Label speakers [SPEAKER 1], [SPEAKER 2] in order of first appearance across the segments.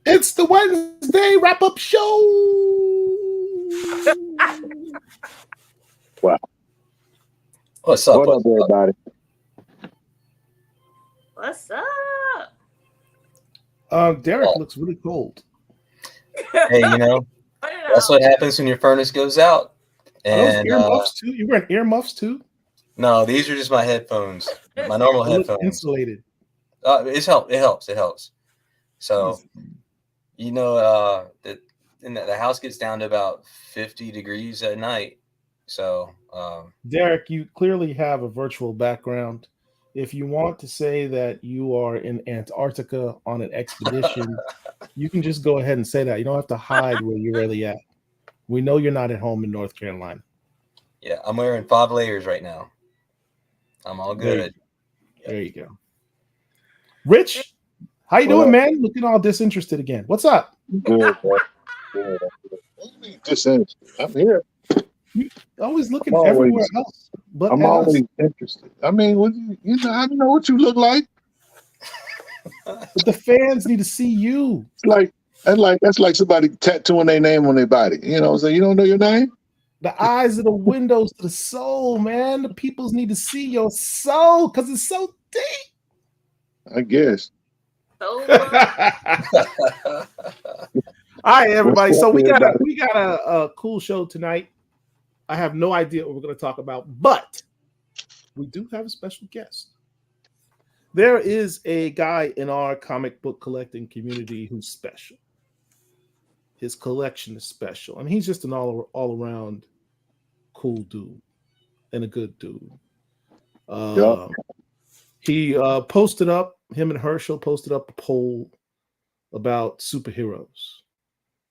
[SPEAKER 1] It's the Wednesday wrap-up show.
[SPEAKER 2] Wow.
[SPEAKER 3] What's up?
[SPEAKER 2] What up, everybody?
[SPEAKER 4] What's up?
[SPEAKER 1] Derek looks really cold.
[SPEAKER 3] Hey, you know, that's what happens when your furnace goes out. And
[SPEAKER 1] earmuffs too? You wearing earmuffs too?
[SPEAKER 3] No, these are just my headphones. My normal headphones.
[SPEAKER 1] Insulated.
[SPEAKER 3] It helps. So, you know, the house gets down to about 50 degrees at night. So,
[SPEAKER 1] Derek, you clearly have a virtual background. If you want to say that you are in Antarctica on an expedition, you can just go ahead and say that. You don't have to hide where you're really at. We know you're not at home in North Carolina.
[SPEAKER 3] Yeah, I'm wearing 5 layers right now. I'm all good.
[SPEAKER 1] There you go. Rich, how you doing, man? Looking all disinterested again. What's up?
[SPEAKER 2] Good, bro. Good. Disinterested. I'm here.
[SPEAKER 1] You're always looking everywhere else. But
[SPEAKER 2] I'm always interested. I mean, I don't know what you look like.
[SPEAKER 1] But the fans need to see you.
[SPEAKER 2] That's like somebody tattooing their name on their body. You know, so you don't know your name?
[SPEAKER 1] The eyes are the windows to the soul, man. The peoples need to see your soul because it's so deep.
[SPEAKER 2] I guess.
[SPEAKER 1] All right, everybody. So we got a cool show tonight. I have no idea what we're going to talk about, but we do have a special guest. There is a guy in our comic book collecting community who's special. His collection is special, and he's just an all-around cool dude and a good dude. He posted up, him and Herschel posted up a poll about superheroes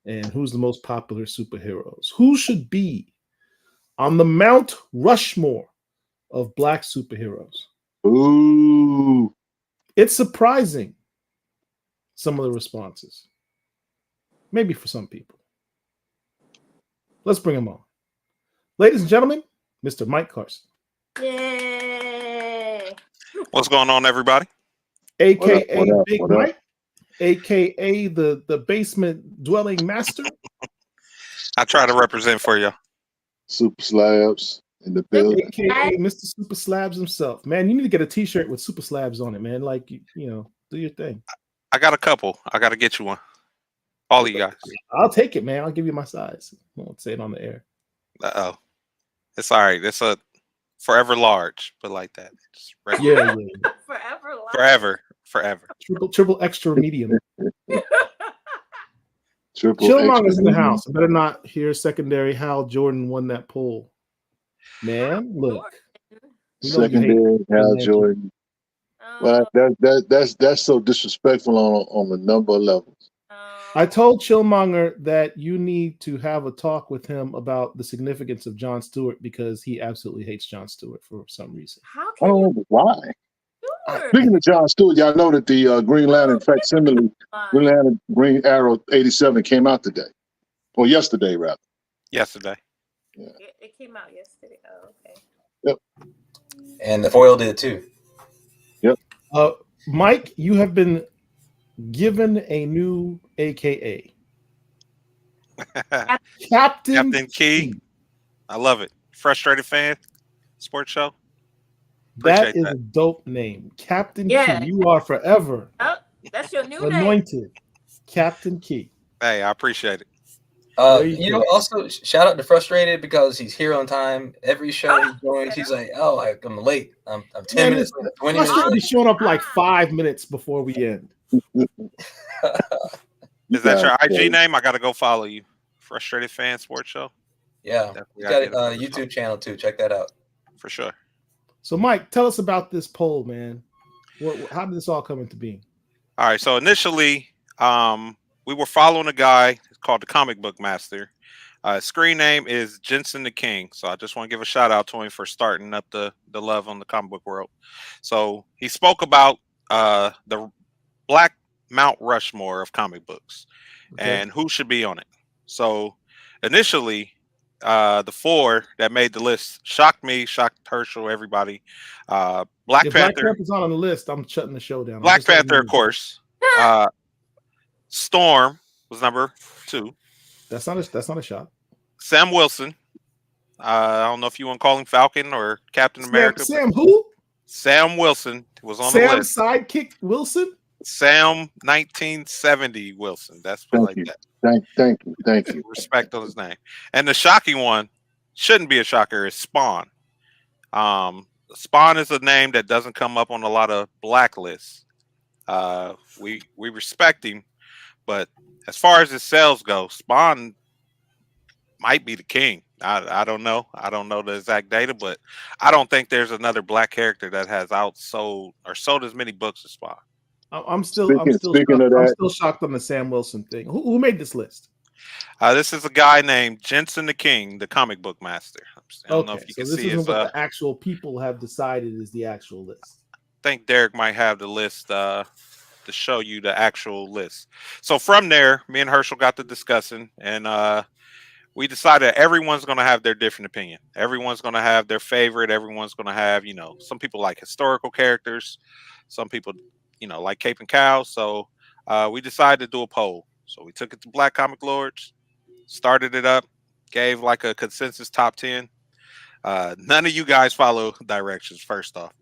[SPEAKER 1] and who's the most popular superheroes. Who should be on the Mount Rushmore of Black superheroes?
[SPEAKER 2] Ooh.
[SPEAKER 1] It's surprising, some of the responses. Maybe for some people. Let's bring him on. Ladies and gentlemen, Mr. Mike Carson.
[SPEAKER 4] Yay!
[SPEAKER 5] What's going on, everybody?
[SPEAKER 1] AKA Big Mike, AKA the basement dwelling master.
[SPEAKER 5] I try to represent for you.
[SPEAKER 2] Super Slabs. in the building.
[SPEAKER 1] AKA Mr. Super Slabs himself. Man, you need to get a t-shirt with Super Slabs on it, man. Like, you know, do your thing.
[SPEAKER 5] I got a couple. I got to get you one. All of you guys.
[SPEAKER 1] I'll take it, man. I'll give you my size. I won't say it on the air.
[SPEAKER 5] Uh-oh. It's all right. It's a forever large, but like that. Just
[SPEAKER 1] Yeah.
[SPEAKER 5] Forever.
[SPEAKER 1] Triple extra medium.
[SPEAKER 2] Triple
[SPEAKER 1] Chillmonger's in the
[SPEAKER 2] extra
[SPEAKER 1] house. I better not hear secondary Hal Jordan won that poll. Man, look. We know you hate
[SPEAKER 2] secondary Hal
[SPEAKER 1] Atlanta.
[SPEAKER 2] Jordan. Well, that's so disrespectful on a number of levels.
[SPEAKER 1] I told Chillmonger that you need to have a talk with him about the significance of Jon Stewart because he absolutely hates Jon Stewart for some reason.
[SPEAKER 4] How
[SPEAKER 2] I
[SPEAKER 4] can
[SPEAKER 2] don't
[SPEAKER 4] you?
[SPEAKER 2] know why.
[SPEAKER 4] Sure.
[SPEAKER 2] Speaking of Jon Stewart, y'all know that the Green Lantern facsimile, Green Lantern Green Arrow 87 came out today, or yesterday rather.
[SPEAKER 5] Yesterday.
[SPEAKER 4] It came out yesterday. Oh, okay.
[SPEAKER 3] And the foil did too.
[SPEAKER 1] Mike, you have been given a new AKA. Captain
[SPEAKER 5] Key. I love it. Frustrated fan. Sports show.
[SPEAKER 1] That
[SPEAKER 5] Appreciate
[SPEAKER 1] is
[SPEAKER 5] that.
[SPEAKER 1] a dope name. Captain
[SPEAKER 4] Yeah.
[SPEAKER 1] Key. You are forever
[SPEAKER 4] Oh, that's your new name.
[SPEAKER 1] anointed. Captain Key.
[SPEAKER 5] Hey, I appreciate it.
[SPEAKER 1] There you
[SPEAKER 3] You
[SPEAKER 1] go.
[SPEAKER 3] know, also shout out to Frustrated because he's here on time. Every show he joins, he's like, "Oh, I'm late. I'm 10
[SPEAKER 1] Man,
[SPEAKER 3] minutes, late, 20
[SPEAKER 1] I
[SPEAKER 3] minutes."
[SPEAKER 1] should be showing up like 5 minutes before we end.
[SPEAKER 5] Is that your IG name? I got to go follow you. Frustrated fan sports show.
[SPEAKER 3] Yeah,
[SPEAKER 5] Definitely
[SPEAKER 3] you
[SPEAKER 5] gotta
[SPEAKER 3] got a
[SPEAKER 5] get it.
[SPEAKER 3] YouTube channel too. Check that out.
[SPEAKER 5] For sure.
[SPEAKER 1] So, Mike, tell us about this poll, man. How did this all come into being?
[SPEAKER 5] All right. So initially, we were following a guy called the Comic Book Master. Screen name is Jensen the King. So I just want to give a shout out to him for starting up the love on the comic book world. So he spoke about the Black Mount Rushmore of comic books and who should be on it. So initially, the four that made the list shocked me, shocked Herschel, everybody. Black
[SPEAKER 1] If
[SPEAKER 5] Panther.
[SPEAKER 1] Black Panther's on the list, I'm shutting the show down.
[SPEAKER 5] Black Panther, of course. Storm was number 2.
[SPEAKER 1] That's not a shot.
[SPEAKER 5] Sam Wilson. I don't know if you want to call him Falcon or Captain America.
[SPEAKER 1] Sam who?
[SPEAKER 5] Sam Wilson was on the
[SPEAKER 1] Sam
[SPEAKER 5] list.
[SPEAKER 1] sidekick Wilson?
[SPEAKER 5] Sam 1970 Wilson. That's what like
[SPEAKER 2] you.
[SPEAKER 5] that.
[SPEAKER 2] Thank you.
[SPEAKER 5] Respect on his name. And the shocking one, shouldn't be a shocker, is Spawn. Spawn is a name that doesn't come up on a lot of blacklists. We respect him, but as far as his sales go, Spawn might be the king. I don't know. I don't know the exact data, but I don't think there's another black character that has outsold or sold as many books as Spawn.
[SPEAKER 1] I'm still
[SPEAKER 2] Speaking of that,
[SPEAKER 1] I'm still shocked on the Sam Wilson thing. Who made this list?
[SPEAKER 5] This is a guy named Jensen the King, the Comic Book Master. I don't know if you
[SPEAKER 1] so
[SPEAKER 5] can
[SPEAKER 1] this
[SPEAKER 5] see
[SPEAKER 1] isn't
[SPEAKER 5] his.
[SPEAKER 1] what the actual people have decided is the actual list.
[SPEAKER 5] I think Derek might have the list to show you the actual list. So from there, me and Herschel got to discussing, and we decided everyone's going to have their different opinion. Everyone's going to have their favorite. Everyone's going to have, some people like historical characters. Some people, like Cape and Cow. So we decided to do a poll. So we took it to Black Comic Lords, started it up, gave like a consensus top 10. None of you guys follow directions, first off.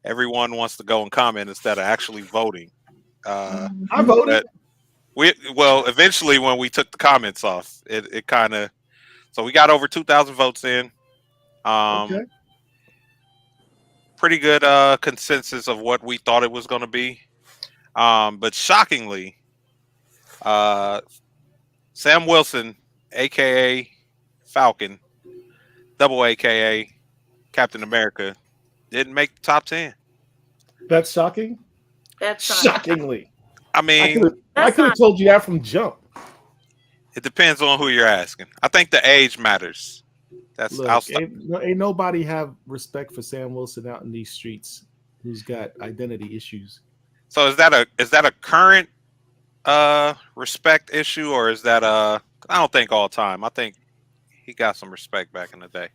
[SPEAKER 5] Everyone wants to go and comment instead of actually voting.
[SPEAKER 1] I voted.
[SPEAKER 5] Eventually when we took the comments off, it kind of, so we got over 2,000 votes in. Pretty good consensus of what we thought it was going to be. But shockingly, Sam Wilson, aka Falcon, double aka Captain America, didn't make the top 10.
[SPEAKER 1] That's shocking.
[SPEAKER 4] That's
[SPEAKER 1] shockingly.
[SPEAKER 5] I mean,
[SPEAKER 1] I could have told you that from jump.
[SPEAKER 5] It depends on who you're asking. I think the age matters. That's
[SPEAKER 1] ain't nobody have respect for Sam Wilson out in these streets who's got identity issues.
[SPEAKER 5] So is that a current respect issue, or is that I don't think all time. I think he got some respect back in the day.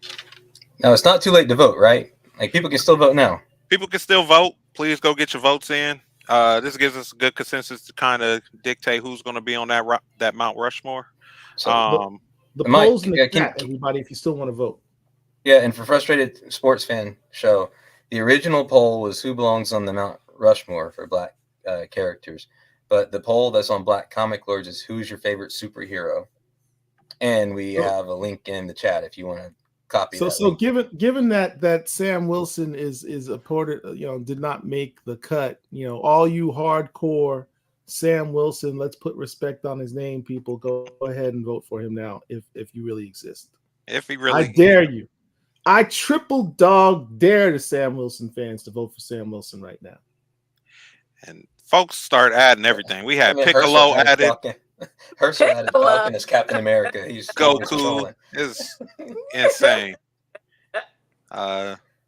[SPEAKER 3] No, it's not too late to vote, right? Like people can still vote now.
[SPEAKER 5] People can still vote. Please go get your votes in. This gives us a good consensus to kind of dictate who's going to be on that Mount Rushmore.
[SPEAKER 3] So
[SPEAKER 1] the polls in the chat, everybody, if you still want to vote.
[SPEAKER 3] Yeah, and for Frustrated Sports Fan Show, the original poll was who belongs on the Mount Rushmore for Black characters, but the poll that's on Black Comic Lords is who's your favorite superhero, and we have a link in the chat if you want to copy that.
[SPEAKER 1] So
[SPEAKER 3] link.
[SPEAKER 1] given that Sam Wilson is a porter, did not make the cut. All you hardcore Sam Wilson, let's put respect on his name, people. Go ahead and vote for him now if you really exist.
[SPEAKER 5] If he really,
[SPEAKER 1] I dare you. I triple dog dare the Sam Wilson fans to vote for Sam Wilson right now.
[SPEAKER 5] and folks start adding everything. We had Piccolo added.
[SPEAKER 3] Herschel added Falcon as Captain America. He's
[SPEAKER 5] Goku is insane.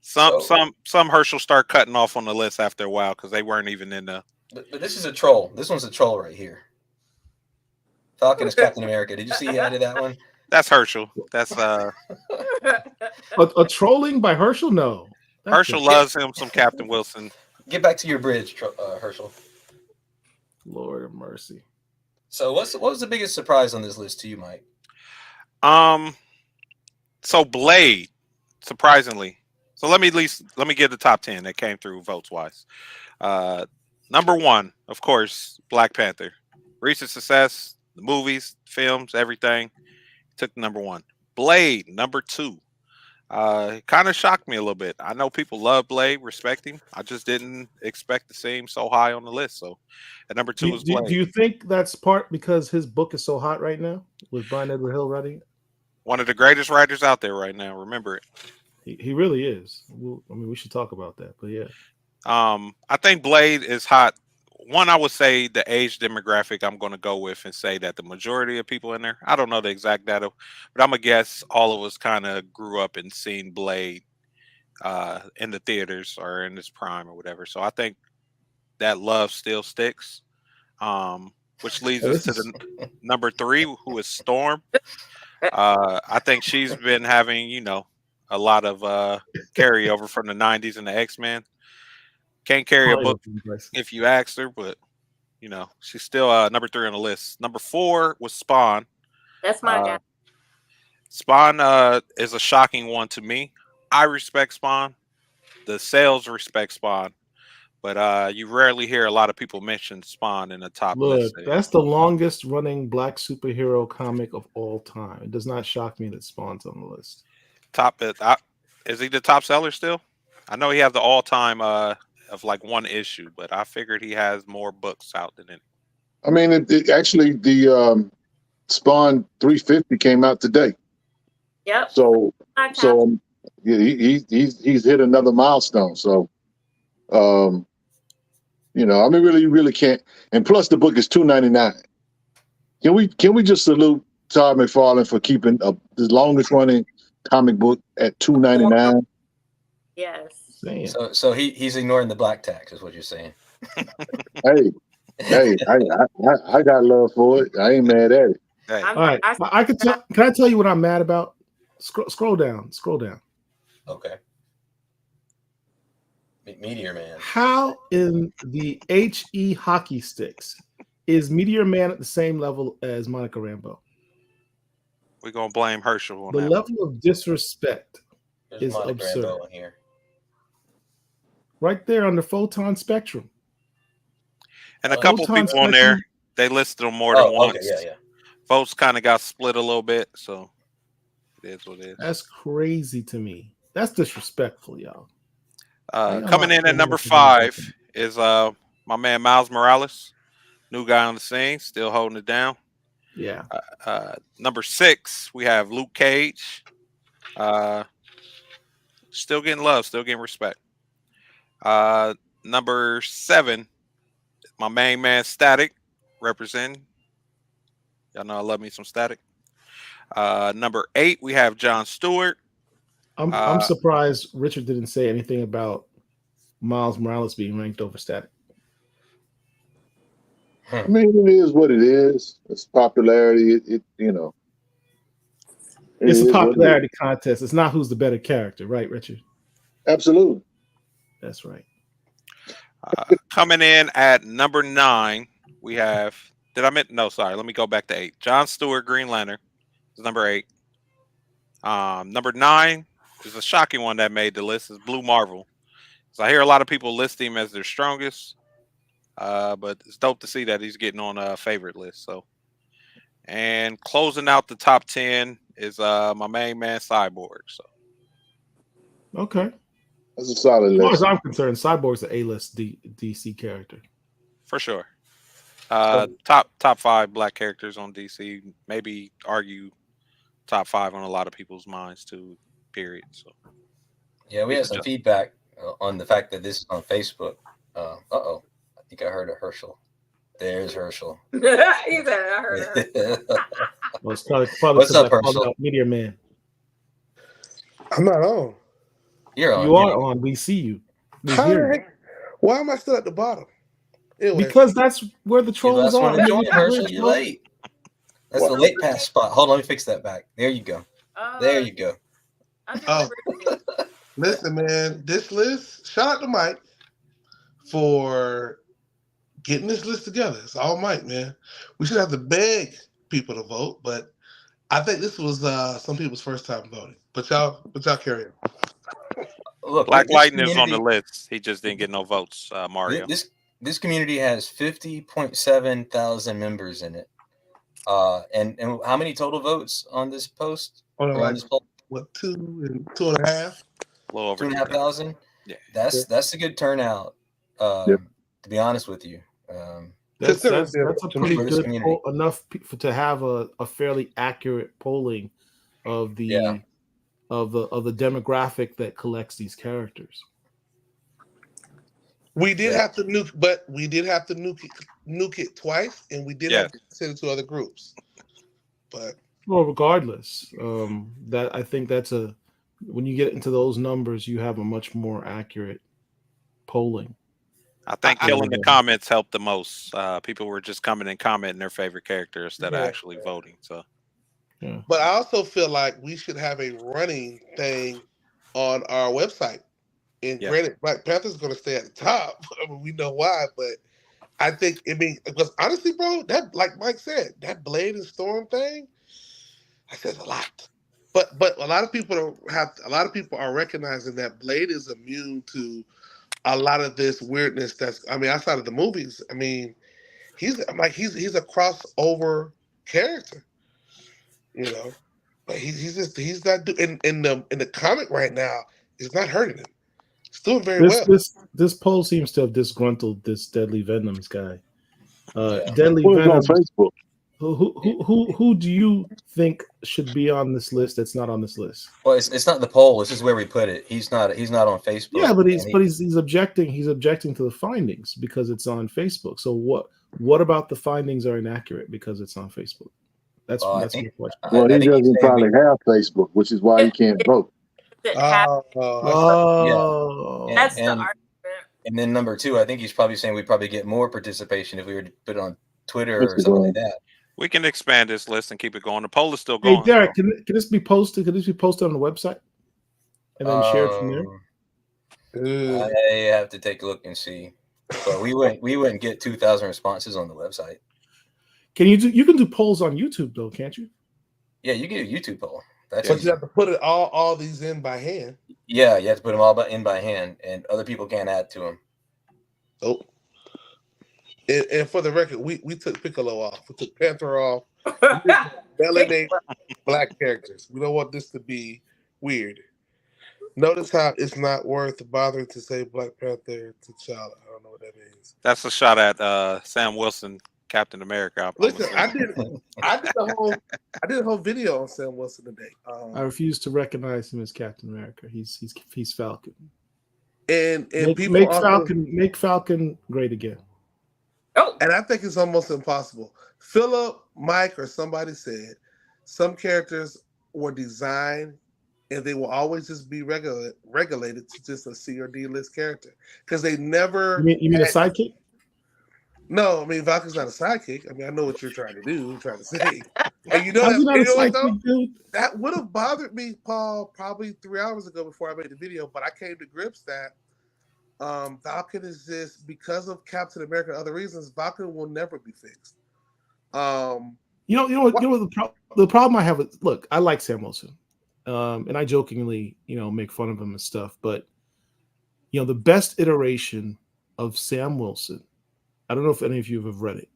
[SPEAKER 5] Some Herschel start cutting off on the list after a while because they weren't even in the.
[SPEAKER 3] But this is a troll. This one's a troll right here. Falcon is Captain America. Did you see he added that one?
[SPEAKER 5] That's Herschel. That's
[SPEAKER 1] a trolling by Herschel. No,
[SPEAKER 5] Herschel loves him some Captain Wilson.
[SPEAKER 3] Get back to your bridge, Herschel.
[SPEAKER 1] Lord of mercy.
[SPEAKER 3] So what was the biggest surprise on this list to you, Mike?
[SPEAKER 5] So Blade, surprisingly. So let me get the top 10 that came through votes wise. Number 1, of course, Black Panther. Recent success, the movies, films, everything. Took number 1. Blade, number 2. Kind of shocked me a little bit. I know people love Blade, respect him. I just didn't expect to see him so high on the list. So at number 2 is Blade.
[SPEAKER 1] Do you think that's part because his book is so hot right now with Brian Edward Hill writing it?
[SPEAKER 5] One of the greatest writers out there right now. Remember it.
[SPEAKER 1] He really is. We should talk about that. But yeah.
[SPEAKER 5] I think Blade is hot. One, I would say the age demographic I'm going to go with and say that the majority of people in there, I don't know the exact data, but I'm going to guess all of us kind of grew up and seen Blade in the theaters or in its prime or whatever. So I think that love still sticks, which leads us to the number 3, who is Storm. I think she's been having, a lot of carryover from the 90s and the X-Men. Can't carry a book if you asked her, but she's still number 3 on the list. Number 4 was Spawn.
[SPEAKER 4] That's my guy.
[SPEAKER 5] Spawn is a shocking one to me. I respect Spawn. The sales respect Spawn, but you rarely hear a lot of people mention Spawn in the top list.
[SPEAKER 1] That's the longest running Black superhero comic of all time. It does not shock me that Spawn's on the list.
[SPEAKER 5] Is he the top seller still? I know he has the all-time of like one issue, but I figured he has more books out than any.
[SPEAKER 2] I mean, actually the Spawn 350 came out today.
[SPEAKER 4] Yep.
[SPEAKER 2] So yeah, he's hit another milestone. So, I mean, really can't. And plus, the book is $2.99. Can we just salute Todd McFarlane for keeping the longest running comic book at $2.99?
[SPEAKER 4] Yes.
[SPEAKER 3] So he's ignoring the black tax, is what you're saying.
[SPEAKER 2] Hey, I got love for it. I ain't mad at it.
[SPEAKER 5] Hey.
[SPEAKER 1] All right, can I tell you what I'm mad about? Scroll down.
[SPEAKER 3] Okay. Meteor Man.
[SPEAKER 1] How in the HE hockey sticks is Meteor Man at the same level as Monica Rambeau?
[SPEAKER 5] We're gonna blame Herschel on
[SPEAKER 1] the
[SPEAKER 5] that.
[SPEAKER 1] level of disrespect
[SPEAKER 3] There's
[SPEAKER 1] is
[SPEAKER 3] Monica
[SPEAKER 1] absurd.
[SPEAKER 3] Rambeau in here.
[SPEAKER 1] Right there on the photon spectrum.
[SPEAKER 5] And a couple people on there, they listed them more than once.
[SPEAKER 3] Okay, yeah.
[SPEAKER 5] Votes kind of got split a little bit, so it is what it is.
[SPEAKER 1] That's crazy to me. That's disrespectful, y'all.
[SPEAKER 5] Coming in at number 5 is my man Miles Morales, new guy on the scene, still holding it down.
[SPEAKER 1] Yeah.
[SPEAKER 5] Number 6, we have Luke Cage. Still getting love, still getting respect. Number 7, my main man Static, representing. Y'all know I love me some Static. Number 8, we have John Stewart.
[SPEAKER 1] I'm surprised Richard didn't say anything about Miles Morales being ranked over Static.
[SPEAKER 2] I mean, it is what it is. It's popularity.
[SPEAKER 1] It's a popularity contest. It's not who's the better character, right, Richard?
[SPEAKER 2] Absolutely.
[SPEAKER 1] That's right.
[SPEAKER 5] Coming in at number 9, we have. No, sorry. Let me go back to 8. John Stewart, Green Lantern, is number 8. Number 9, is a shocking one that made the list is Blue Marvel. So I hear a lot of people list him as their strongest, but it's dope to see that he's getting on a favorite list. So, and closing out the top 10 is my main man Cyborg. So
[SPEAKER 1] Okay.
[SPEAKER 2] That's a solid
[SPEAKER 1] As far as
[SPEAKER 2] list.
[SPEAKER 1] I'm concerned, Cyborg's an A-list DC character.
[SPEAKER 5] for sure, top 5 black characters on DC. Maybe argue top 5 on a lot of people's minds too. Period. So
[SPEAKER 3] Yeah, we had some feedback on the fact that this is on Facebook. I think I heard a Herschel. There's Herschel.
[SPEAKER 4] He said, I heard her.
[SPEAKER 1] Well, it's probably
[SPEAKER 3] What's
[SPEAKER 1] because
[SPEAKER 3] up,
[SPEAKER 1] I called
[SPEAKER 3] Herschel?
[SPEAKER 1] out Meteor Man.
[SPEAKER 6] I'm not on.
[SPEAKER 3] You're on.
[SPEAKER 1] You are on. We see you. We
[SPEAKER 6] How
[SPEAKER 1] hear
[SPEAKER 6] the
[SPEAKER 1] you.
[SPEAKER 6] heck? Why am I still at the bottom? Anyway,
[SPEAKER 1] Because that's where the
[SPEAKER 3] You
[SPEAKER 1] trolls
[SPEAKER 3] last
[SPEAKER 1] are.
[SPEAKER 3] one to join, Herschel. You're late. That's the late pass spot. Hold on, let me fix that back. There you go. There you go.
[SPEAKER 4] I just
[SPEAKER 6] Oh.
[SPEAKER 4] agree.
[SPEAKER 6] listen, man, this list, shout out to Mike for getting this list together. It's all Mike, man. We should have to beg people to vote, but I think this was some people's first time voting. But y'all carry on.
[SPEAKER 3] Look,
[SPEAKER 5] Black
[SPEAKER 3] this
[SPEAKER 5] Lightning is on the
[SPEAKER 3] community-
[SPEAKER 5] list. He just didn't get no votes. Mario.
[SPEAKER 3] This community has 50.7 thousand members in it. And how many total votes on this post?
[SPEAKER 6] On
[SPEAKER 3] Or on
[SPEAKER 6] like
[SPEAKER 3] this poll?
[SPEAKER 6] what, 2 and 2.5?
[SPEAKER 5] A little over
[SPEAKER 3] 2.5 thousand.
[SPEAKER 5] Yeah.
[SPEAKER 3] That's a good turnout.
[SPEAKER 2] Yep.
[SPEAKER 3] To be honest with you.
[SPEAKER 1] That's
[SPEAKER 6] Consider
[SPEAKER 1] a
[SPEAKER 6] it
[SPEAKER 1] pretty
[SPEAKER 3] for this
[SPEAKER 1] good
[SPEAKER 3] community.
[SPEAKER 1] enough to have a fairly accurate polling of the
[SPEAKER 3] Yeah.
[SPEAKER 1] of the demographic that collects these characters.
[SPEAKER 6] We did
[SPEAKER 3] Yeah.
[SPEAKER 6] have to nuke, but we did have to nuke it twice, and we did have to send it to other groups. But
[SPEAKER 1] Well, regardless, that I think that's when you get into those numbers, you have a much more accurate polling.
[SPEAKER 5] I think
[SPEAKER 1] I-
[SPEAKER 5] killing the comments helped the most. People were just coming and commenting their favorite character instead of
[SPEAKER 6] Yeah.
[SPEAKER 5] actually voting. So
[SPEAKER 6] But I also feel like we should have a running thing on our website. And
[SPEAKER 5] Yeah.
[SPEAKER 6] granted, Black Panther's going to stay at the top. I mean, we know why, but I think because honestly, bro, that, like Mike said, that Blade and Storm thing, that says a lot. But a lot of people are recognizing that Blade is immune to a lot of this weirdness. Outside of the movies. I mean, he's a crossover character. You know, but he's not in the comic right now. It's not hurting him. It's doing very well.
[SPEAKER 1] This poll seems to have disgruntled this Deadly Venoms guy. Deadly
[SPEAKER 2] Put it on
[SPEAKER 1] Venoms.
[SPEAKER 2] Facebook.
[SPEAKER 1] Who do you think should be on this list that's not on this list?
[SPEAKER 3] Well, it's not the poll. This is where we put it. He's not on Facebook.
[SPEAKER 1] Yeah, but he's
[SPEAKER 3] and
[SPEAKER 1] he's objecting. He's objecting to the findings because it's on Facebook. So what about the findings are inaccurate because it's on Facebook? That's
[SPEAKER 3] Well, I
[SPEAKER 1] my
[SPEAKER 3] think-
[SPEAKER 1] question.
[SPEAKER 2] Well,
[SPEAKER 3] I
[SPEAKER 2] he
[SPEAKER 3] think he's
[SPEAKER 2] doesn't
[SPEAKER 3] saying
[SPEAKER 2] probably
[SPEAKER 3] we-
[SPEAKER 2] have Facebook, which is why he can't vote.
[SPEAKER 4] That happened.
[SPEAKER 1] Oh,
[SPEAKER 3] Yeah.
[SPEAKER 4] That's the
[SPEAKER 3] and-
[SPEAKER 4] argument.
[SPEAKER 3] And then number 2, I think he's probably saying we'd probably get more participation if we were to put it on Twitter or
[SPEAKER 2] Mr.
[SPEAKER 3] something
[SPEAKER 2] Glenn.
[SPEAKER 3] like that.
[SPEAKER 5] we can expand this list and keep it going. The poll is still
[SPEAKER 1] hey
[SPEAKER 5] going.
[SPEAKER 1] Derek, can this be posted? Can this be posted on the website and then shared from there?
[SPEAKER 3] I have to take a look and see. But we wouldn't get 2,000 responses on the website.
[SPEAKER 1] You can do polls on YouTube though, can't you?
[SPEAKER 3] Yeah, you get a YouTube poll. That's
[SPEAKER 6] But
[SPEAKER 3] easy.
[SPEAKER 6] you have to put it all these in by hand.
[SPEAKER 3] Yeah, you have to put them all in by hand, and other people can't add to them.
[SPEAKER 6] Oh. And for the record, we took Piccolo off. We took Panther off. Melanated black characters. We don't want this to be weird. Notice how it's not worth bothering to say Black Panther T'Challa. I don't know what that means.
[SPEAKER 5] That's a shot at Sam Wilson, Captain America.
[SPEAKER 6] Listen, I did a whole video on Sam Wilson today.
[SPEAKER 1] I refuse to recognize him as Captain America. He's Falcon.
[SPEAKER 6] And people
[SPEAKER 1] Make
[SPEAKER 6] also,
[SPEAKER 1] Falcon great again.
[SPEAKER 4] Oh,
[SPEAKER 6] and I think it's almost impossible. Philip, Mike, or somebody said some characters were designed and they will always just be regulated to just a C or D list character because they never.
[SPEAKER 1] You mean a sidekick?
[SPEAKER 6] No, I mean Falcon's not a sidekick. I mean I know what you're trying to do. You're trying to say, and you know
[SPEAKER 1] How's he not a
[SPEAKER 6] you know what, though?
[SPEAKER 1] sidekick, dude?
[SPEAKER 6] That would have bothered me, Paul, probably 3 hours ago before I made the video. But I came to grips that Falcon is just because of Captain America and other reasons. Falcon will never be fixed.
[SPEAKER 1] You know what the problem I have is, look, I like Sam Wilson. and I jokingly, make fun of him and stuff, but the best iteration of Sam Wilson, I don't know if any of you have read it,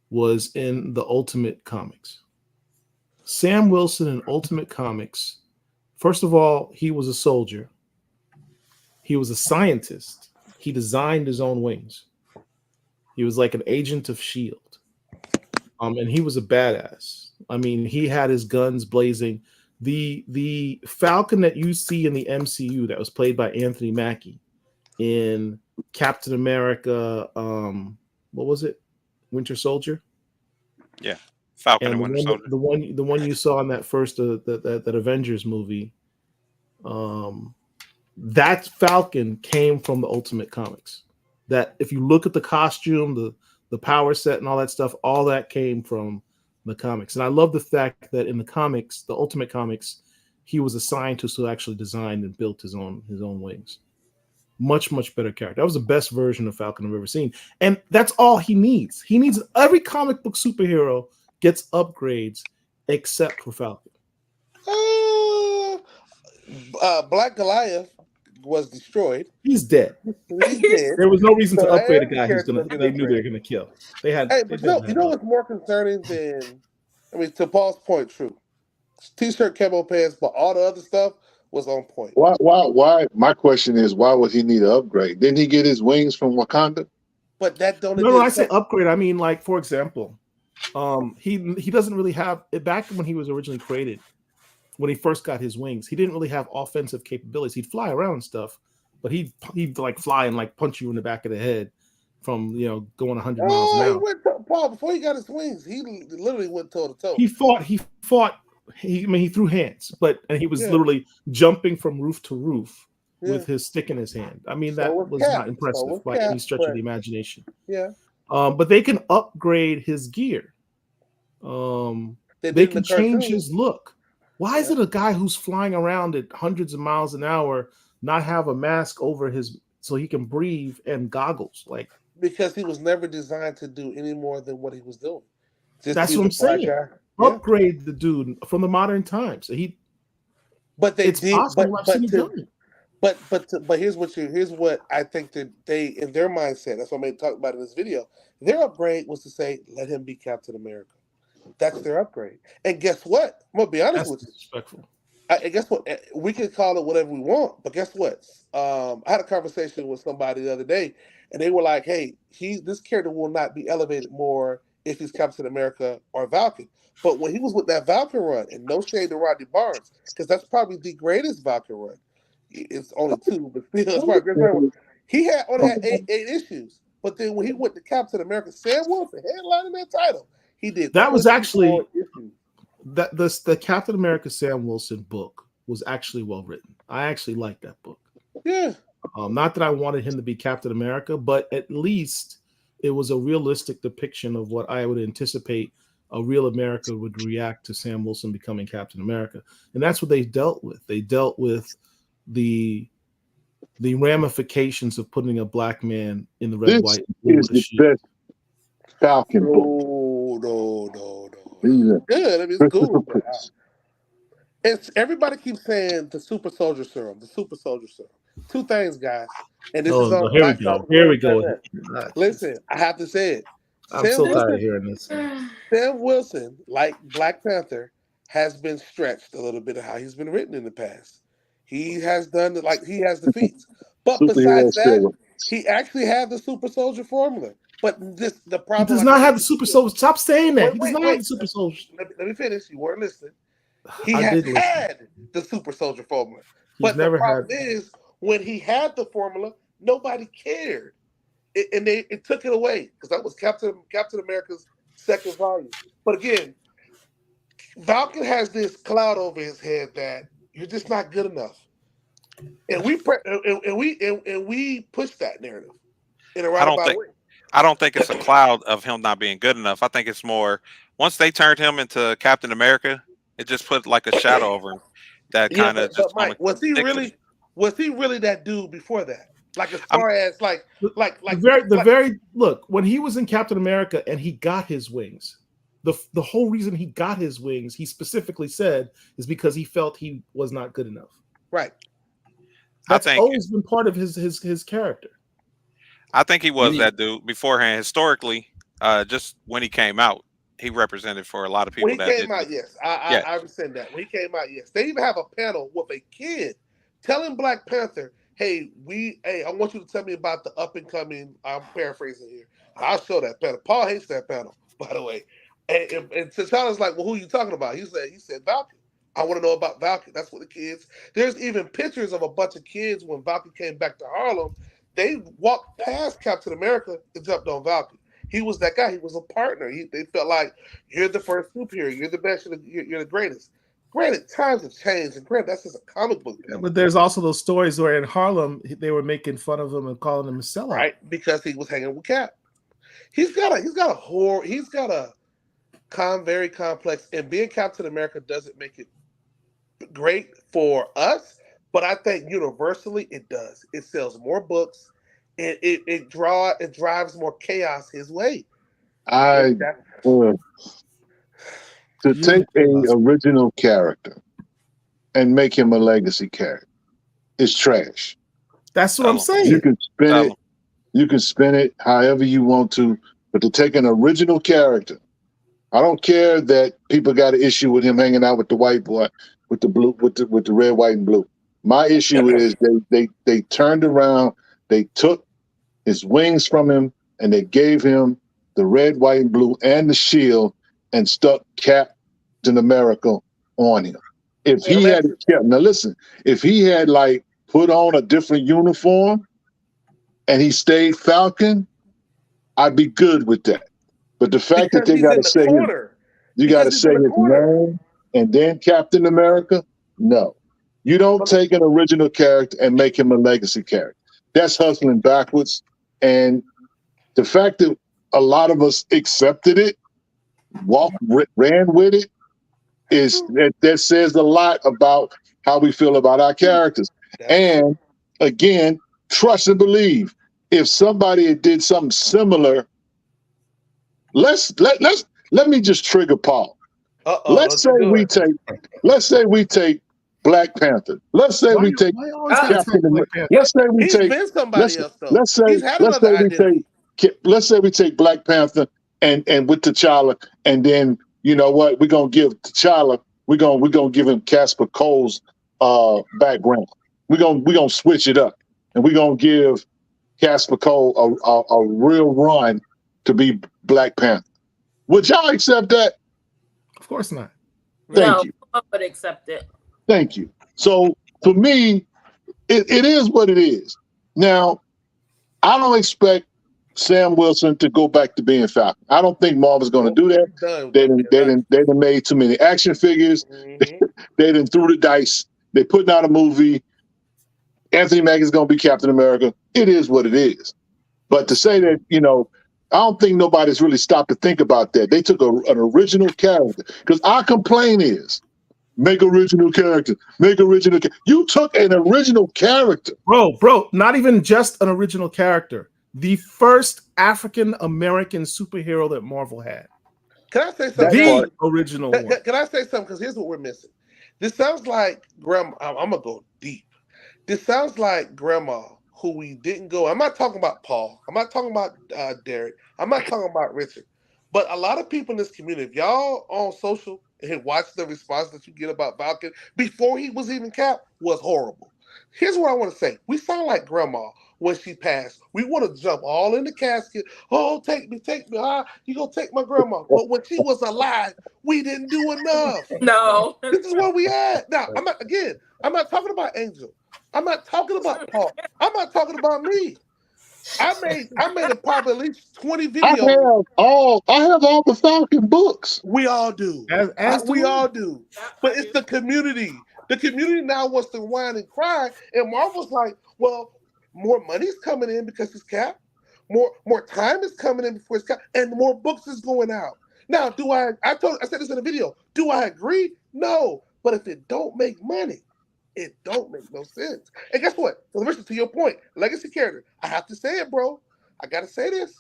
[SPEAKER 1] was in the Ultimate Comics. Sam Wilson in Ultimate Comics, first of all, he was a soldier. He was a scientist. He designed his own wings. He was like an agent of S.H.I.E.L.D. And he was a badass. I mean, he had his guns blazing. The Falcon that you see in the MCU that was played by Anthony Mackie in Captain America, what was it? Winter Soldier?
[SPEAKER 5] Yeah. Falcon and
[SPEAKER 1] And
[SPEAKER 5] Winter Soldier.
[SPEAKER 1] the one you saw in that first that Avengers movie, that Falcon came from the Ultimate Comics. That if you look at the costume, the power set and all that stuff, all that came from the comics. And I love the fact that in the comics, the Ultimate Comics, he was a scientist who actually designed and built his own wings. Much, much better character. That was the best version of Falcon I've ever seen. And that's all he needs. He needs every comic book superhero gets upgrades except for Falcon.
[SPEAKER 6] Black Goliath was destroyed.
[SPEAKER 1] He's dead.
[SPEAKER 6] He's dead.
[SPEAKER 1] There was no reason to
[SPEAKER 6] So
[SPEAKER 1] upgrade a
[SPEAKER 6] every
[SPEAKER 1] guy
[SPEAKER 6] character was
[SPEAKER 1] they
[SPEAKER 6] gonna
[SPEAKER 1] knew they were
[SPEAKER 6] upgrade.
[SPEAKER 1] going to kill. They had.
[SPEAKER 6] Hey,
[SPEAKER 1] they
[SPEAKER 6] but
[SPEAKER 1] didn't
[SPEAKER 6] you
[SPEAKER 1] have
[SPEAKER 6] know
[SPEAKER 1] hope.
[SPEAKER 6] what's more concerning than, I mean, to Paul's point, true. T-shirt, camo pants, but all the other stuff was on point.
[SPEAKER 2] Why? My question is, why would he need an upgrade? Didn't he get his wings from Wakanda?
[SPEAKER 6] But that don't.
[SPEAKER 1] No, I say upgrade. I mean, like, for example, he doesn't really have back when he was originally created. When he first got his wings, he didn't really have offensive capabilities. He'd fly around and stuff, but he'd like fly and like punch you in the back of the head from going 100 miles an
[SPEAKER 6] Oh, he
[SPEAKER 1] hour.
[SPEAKER 6] went Paul before he got his wings. He literally went toe to toe.
[SPEAKER 1] He fought. He threw hands, and he was literally jumping from roof to roof with his stick in his hand. I mean, that was not impressive by any stretch of the imagination.
[SPEAKER 6] Yeah.
[SPEAKER 1] But they can upgrade his gear. They can change his look. Why is it a guy who's flying around at hundreds of miles an hour not have a mask over his so he can breathe and goggles? Like,
[SPEAKER 6] because he was never designed to do any more than what he was doing.
[SPEAKER 1] That's what I'm saying. Upgrade the dude from the modern times.
[SPEAKER 6] But they
[SPEAKER 1] it's
[SPEAKER 6] did.
[SPEAKER 1] possible. I've seen it done.
[SPEAKER 6] But here's what I think that they in their mindset. That's what I talk about in this video. Their upgrade was to say, let him be Captain America. That's their upgrade. And guess what? I'm gonna be honest with you.
[SPEAKER 1] Disrespectful.
[SPEAKER 6] And guess what? We can call it whatever we want, but guess what? I had a conversation with somebody the other day, and they were like, "Hey, this character will not be elevated more if he's Captain America or Falcon." But when he was with that Falcon run, and no shade to Rodney Barnes, because that's probably the greatest Falcon run. It's only 2, but still, it's probably the greatest one. He only had eight issues. But then when he went to Captain America, Sam Wilson headlining that title. He did.
[SPEAKER 1] That was actually the Captain America Sam Wilson book was actually well written. I actually liked that book.
[SPEAKER 6] Yeah.
[SPEAKER 1] Not that I wanted him to be Captain America, but at least it was a realistic depiction of what I would anticipate a real America would react to Sam Wilson becoming Captain America. And that's what they dealt with. They dealt with the ramifications of putting a black man in the red, white, and blue.
[SPEAKER 2] Is the best Falcon book.
[SPEAKER 6] No. Good. I mean, it's cool. It's everybody keeps saying the super soldier serum. The super soldier serum. 2 things, guys. And this is on.
[SPEAKER 1] Here we go.
[SPEAKER 6] Listen, I have to say it.
[SPEAKER 1] I'm so tired of hearing this.
[SPEAKER 6] Sam Wilson, like Black Panther, has been stretched a little bit of how he's been written in the past. He has done he has the feats. But besides that, he actually had the super soldier formula. But the problem
[SPEAKER 1] he does not have the super soldier. Stop saying that. He does not have the super soldier.
[SPEAKER 6] Let me finish. You weren't listening. He had the super soldier formula. But the problem is, when he had the formula, nobody cared. It took it away because that was Captain America's second volume. But again, Falcon has this cloud over his head that you're just not good enough, and we push that narrative in a roundabout way.
[SPEAKER 5] I don't think it's a cloud of him not being good enough. I think it's more once they turned him into Captain America, it just put like a shadow over him. That kind of just.
[SPEAKER 6] Mike, was he really that dude before that? Like as far as look,
[SPEAKER 1] when he was in Captain America and he got his wings, the whole reason he got his wings, he specifically said, is because he felt he was not good enough.
[SPEAKER 6] Right.
[SPEAKER 1] That's
[SPEAKER 5] think-
[SPEAKER 1] always been part of his character.
[SPEAKER 5] I think he was
[SPEAKER 3] Me-
[SPEAKER 5] that dude beforehand. Historically, just when he came out, he represented for a lot of people.
[SPEAKER 6] When he
[SPEAKER 5] that
[SPEAKER 6] came out, yes. I rescind that. When he came out, yes. They even have a panel with a kid telling Black Panther, hey, I want you to tell me about the up and coming. I'm paraphrasing here. I'll show that panel. Paul hates that panel, by the way. And T'Challa's like, well, who are you talking about? He said Valkyrie. I want to know about Valkyrie. That's what the kids. There's even pictures of a bunch of kids when Valkyrie came back to Harlem. They walked past Captain America and jumped on Valkyrie. He was that guy. He was a partner. They felt like, you're the first superhero. You're the best. You're the greatest. Granted, times have changed, and granted, that's just a comic book.
[SPEAKER 1] But there's also those stories where in Harlem they were making fun of him and calling him a sellout.
[SPEAKER 6] Right, because he was hanging with Cap. He's got a very complex, and being Captain America doesn't make it great for us, but I think universally it does. It sells more books, and it drives more chaos his way.
[SPEAKER 2] To take a original character and make him a legacy character is trash.
[SPEAKER 1] That's what I'm saying.
[SPEAKER 2] You can spin it however you want to, but to take an original character, I don't care that people got an issue with him hanging out with the white boy with the blue, with the red, white, and blue. My issue is they turned around, they took his wings from him, and they gave him the red, white, and blue and the shield and stuck Captain America on him. If he had now listen, if he had like put on a different uniform and he stayed Falcon, I'd be good with that. But the fact that they got to say you got to say his name and then Captain America, no. You don't take an original character and make him a legacy character. That's hustling backwards. And the fact that a lot of us accepted it, ran with it, that says a lot about how we feel about our characters. And again, trust and believe. If somebody did something similar, let me just trigger Paul. Let's say we take Black Panther. Let's say we take Captain America. Let's say we take somebody else though. Let's say we take Black Panther and with T'Challa, and then you know what? We're gonna give T'Challa, we're gonna give him Casper Cole's background. We're gonna switch it up, and we're gonna give Casper Cole a real run to be Black Panther. Would y'all accept that?
[SPEAKER 1] Of course not.
[SPEAKER 4] No, I would accept it.
[SPEAKER 2] Thank you. So for me, it is what it is. Now, I don't expect Sam Wilson to go back to being Falcon. I don't think Marvel's going to do that. They done made too many action figures. Mm-hmm. They done threw the dice. They putting out a movie. Anthony Mackie's going to be Captain America. It is what it is. But to say that, I don't think nobody's really stopped to think about that. They took an original character. Because our complaint is, make original character. Make original character. You took an original character.
[SPEAKER 1] Bro, not even just an original character. The first African-American superhero that Marvel had.
[SPEAKER 6] Can I say something?
[SPEAKER 1] The original one.
[SPEAKER 6] Can I say something? Because here's what we're missing. This sounds like Grandma. I'm going to go deep. This sounds like Grandma, who we didn't go. I'm not talking about Paul. I'm not talking about Derek. I'm not talking about Richard. But a lot of people in this community, if y'all on social and watch the response that you get about Falcon before he was even Cap, was horrible. Here's what I want to say. We sound like Grandma when she passed. We want to jump all in the casket. Oh, take me. You gonna take my grandma. But when she was alive, we didn't do enough.
[SPEAKER 4] No.
[SPEAKER 6] This is where we at. Now, I'm not talking about Angel. I'm not talking about Paul. I'm not talking about me. I made probably at least 20 videos.
[SPEAKER 2] I have all the Falcon books.
[SPEAKER 6] We all do. We all do. But it's the community. The community now wants to whine and cry, and Marvel's like, well, more money's coming in because it's Cap. More time is coming in before it's Cap, and more books is going out. Now, I said this in a video. Do I agree? No. But if it don't make money, it don't make no sense. And guess what? So listen, to your point, legacy character. I have to say it, bro. I gotta say this.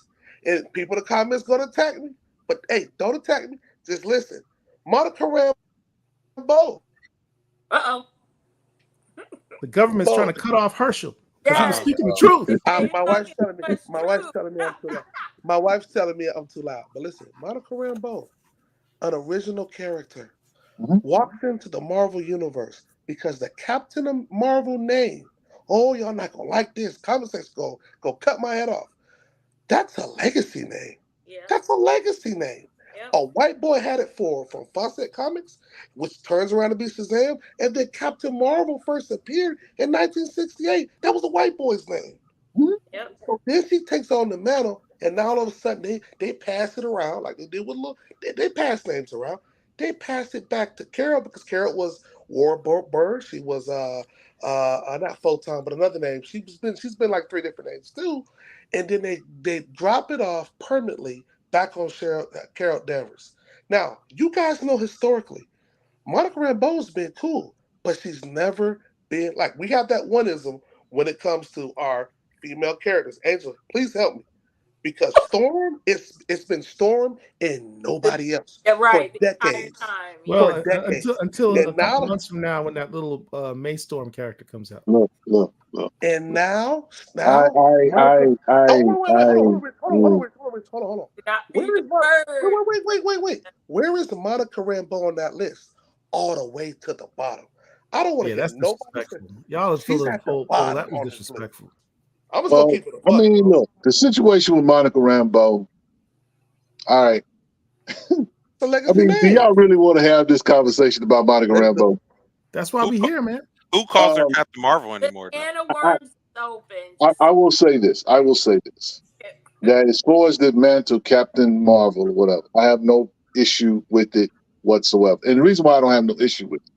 [SPEAKER 6] And people in the comments gonna attack me. But hey, don't attack me. Just listen. Monica Rambeau.
[SPEAKER 4] Uh-oh.
[SPEAKER 1] The government's
[SPEAKER 6] Bo.
[SPEAKER 1] trying to cut off Herschel because he was
[SPEAKER 4] Yes.
[SPEAKER 1] speaking the truth.
[SPEAKER 6] My wife's telling me.
[SPEAKER 4] That's
[SPEAKER 6] My wife's
[SPEAKER 4] true.
[SPEAKER 6] telling me I'm too loud. My wife's telling me I'm too loud. But listen, Monica Rambeau, an original character,
[SPEAKER 2] Mhm.
[SPEAKER 6] walks into the Marvel universe because the Captain Marvel name. Oh, y'all not gonna like this. Common sense go cut my head off. That's a legacy name.
[SPEAKER 4] Yeah.
[SPEAKER 6] That's a legacy name.
[SPEAKER 4] Yep.
[SPEAKER 6] A white boy had it from Fawcett Comics, which turns around to be Shazam, and then Captain Marvel first appeared in 1968. That was a white boy's name.
[SPEAKER 4] Yep.
[SPEAKER 6] So then she takes on the mantle, and now all of a sudden they pass it around like they did with they pass names around. They pass it back to Carol because Carol was Warbird. She was not Photon, but another name. She's been like 3 different names too, and then they drop it off permanently back on Carol Danvers. Now you guys know historically, Monica Rambeau's been cool, but she's never been like we have that oneism when it comes to our female characters. Angela, please help me. Because Storm, it's been Storm and nobody else
[SPEAKER 4] Yeah, right.
[SPEAKER 6] for
[SPEAKER 4] The entire
[SPEAKER 6] decades.
[SPEAKER 4] time.
[SPEAKER 1] Well,
[SPEAKER 6] For decades.
[SPEAKER 1] until
[SPEAKER 6] And
[SPEAKER 1] a couple
[SPEAKER 6] now-
[SPEAKER 1] months from now, when that little May Storm character comes out.
[SPEAKER 2] Look.
[SPEAKER 6] And now
[SPEAKER 2] I
[SPEAKER 6] wait, hold on.
[SPEAKER 4] Not
[SPEAKER 6] Where
[SPEAKER 4] be
[SPEAKER 6] is Monica?
[SPEAKER 4] deferred.
[SPEAKER 6] Wait. Where is Monica Rambeau on that list? All the way to the bottom. I don't want to
[SPEAKER 1] Yeah,
[SPEAKER 6] hear
[SPEAKER 1] that's
[SPEAKER 6] nobody say
[SPEAKER 1] disrespectful. Y'all are
[SPEAKER 6] She's
[SPEAKER 1] feeling
[SPEAKER 6] at the
[SPEAKER 1] oh,
[SPEAKER 6] bottom
[SPEAKER 1] that was
[SPEAKER 6] on this list.
[SPEAKER 1] disrespectful.
[SPEAKER 6] I'm just gonna
[SPEAKER 2] Well,
[SPEAKER 6] keep it a
[SPEAKER 2] I
[SPEAKER 6] buck,
[SPEAKER 2] mean,
[SPEAKER 6] bro.
[SPEAKER 2] look, the situation with Monica Rambeau. All right.
[SPEAKER 6] It's a
[SPEAKER 2] I
[SPEAKER 6] legacy
[SPEAKER 2] mean, do
[SPEAKER 6] name.
[SPEAKER 2] y'all really want to have this conversation about Monica Rambeau?
[SPEAKER 1] That's why we here, man.
[SPEAKER 5] Who calls her
[SPEAKER 2] Um,
[SPEAKER 5] Captain Marvel
[SPEAKER 4] The
[SPEAKER 5] anymore? Though?
[SPEAKER 4] can of worms is open.
[SPEAKER 2] I will say this. That as far as the mantle, Captain Marvel or whatever, I have no issue with it whatsoever. And the reason why I don't have no issue with it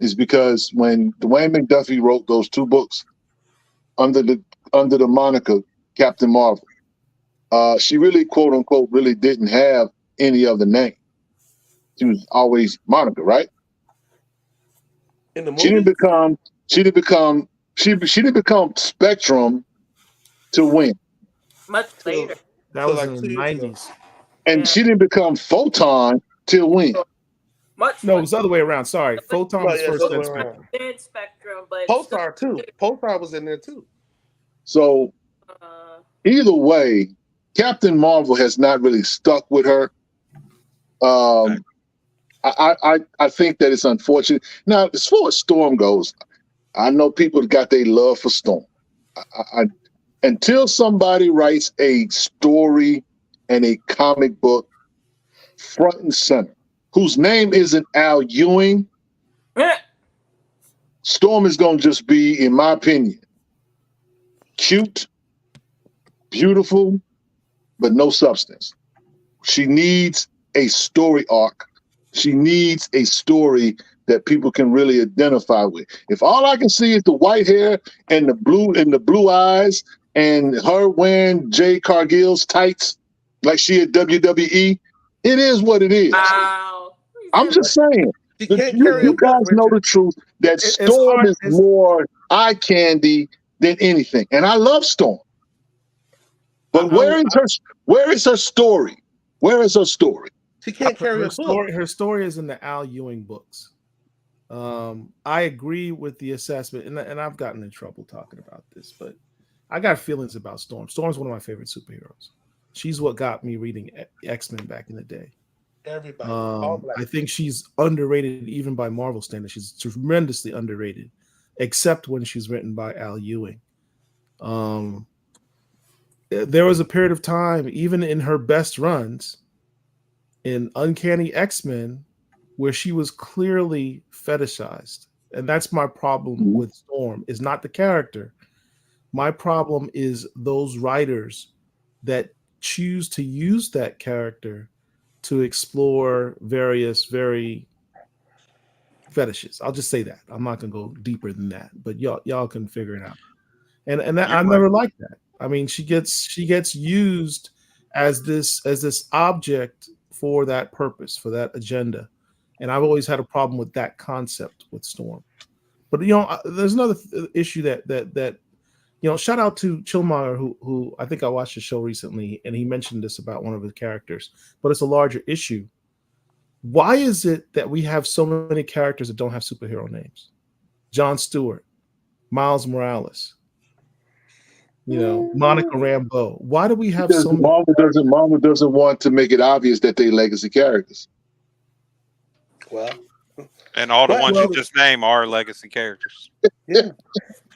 [SPEAKER 2] is because when Dwayne McDuffie wrote those 2 books under the moniker Captain Marvel, she really, quote unquote, really didn't have any other name. She was always Monica, right?
[SPEAKER 6] In the movie?
[SPEAKER 2] She didn't become Spectrum to win.
[SPEAKER 4] Much later.
[SPEAKER 1] That
[SPEAKER 6] So
[SPEAKER 1] was
[SPEAKER 6] like
[SPEAKER 1] in
[SPEAKER 6] 2
[SPEAKER 1] the
[SPEAKER 6] years ago.
[SPEAKER 1] 90s.
[SPEAKER 2] And
[SPEAKER 4] Yeah.
[SPEAKER 2] she didn't become Photon till win.
[SPEAKER 4] Much
[SPEAKER 1] No, it was the other way around. Sorry. Photon
[SPEAKER 6] No,
[SPEAKER 1] was
[SPEAKER 6] yeah,
[SPEAKER 1] first,
[SPEAKER 6] it's
[SPEAKER 1] then
[SPEAKER 6] the other way
[SPEAKER 1] Spectrum.
[SPEAKER 6] around.
[SPEAKER 4] dead spectrum, but
[SPEAKER 6] Pulsar too. Pulsar was in there too.
[SPEAKER 2] So
[SPEAKER 4] uh,
[SPEAKER 2] either way, Captain Marvel has not really stuck with her. I think that it's unfortunate. Now, as far as Storm goes, I know people got their love for Storm. Until somebody writes a story and a comic book front and center, whose name isn't Al Ewing, Storm is going to just be, in my opinion, cute, beautiful, but no substance. She needs a story arc. She needs a story that people can really identify with. If all I can see is the white hair and the blue eyes and her wearing Jay Cargill's tights like she at WWE, it is what it is.
[SPEAKER 4] wow.
[SPEAKER 2] I'm just saying.
[SPEAKER 6] She can't
[SPEAKER 2] You
[SPEAKER 6] carry a book,
[SPEAKER 2] guys know
[SPEAKER 6] Richard.
[SPEAKER 2] the truth that
[SPEAKER 1] It's
[SPEAKER 2] Storm
[SPEAKER 1] hard-
[SPEAKER 2] is
[SPEAKER 1] it's-
[SPEAKER 2] more eye candy than anything, and I love Storm. But where is her story? Where is her story?
[SPEAKER 6] She can't carry
[SPEAKER 1] her
[SPEAKER 6] a book.
[SPEAKER 1] Her story is in the Al Ewing books. I agree with the assessment, and I've gotten in trouble talking about this, but I got feelings about Storm. Storm's one of my favorite superheroes. She's what got me reading X-Men back in the day.
[SPEAKER 6] Everybody. All black.
[SPEAKER 1] I think she's underrated even by Marvel standards. She's tremendously underrated, except when she's written by Al Ewing. There was a period of time, even in her best runs, in Uncanny X-Men, where she was clearly fetishized. And that's my problem with Storm, is not the character. My problem is those writers that choose to use that character to explore various very fetishes. I'll just say that. I'm not gonna go deeper than that, but y'all can figure it out. And that, I never liked that. I mean, she gets used as this object for that purpose, for that agenda. And I've always had a problem with that concept with Storm. But there's another issue that shout out to Chillmeyer, who I think I watched the show recently, and he mentioned this about one of his characters. But it's a larger issue. Why is it that we have so many characters that don't have superhero names? Jon Stewart, Miles Morales, Monica Rambeau. Why do we have
[SPEAKER 2] Because
[SPEAKER 1] so many?
[SPEAKER 2] Marvel doesn't want to make it obvious that they legacy characters.
[SPEAKER 6] Well,
[SPEAKER 5] And all the
[SPEAKER 6] Well,
[SPEAKER 5] ones you just named are legacy characters.
[SPEAKER 6] yeah.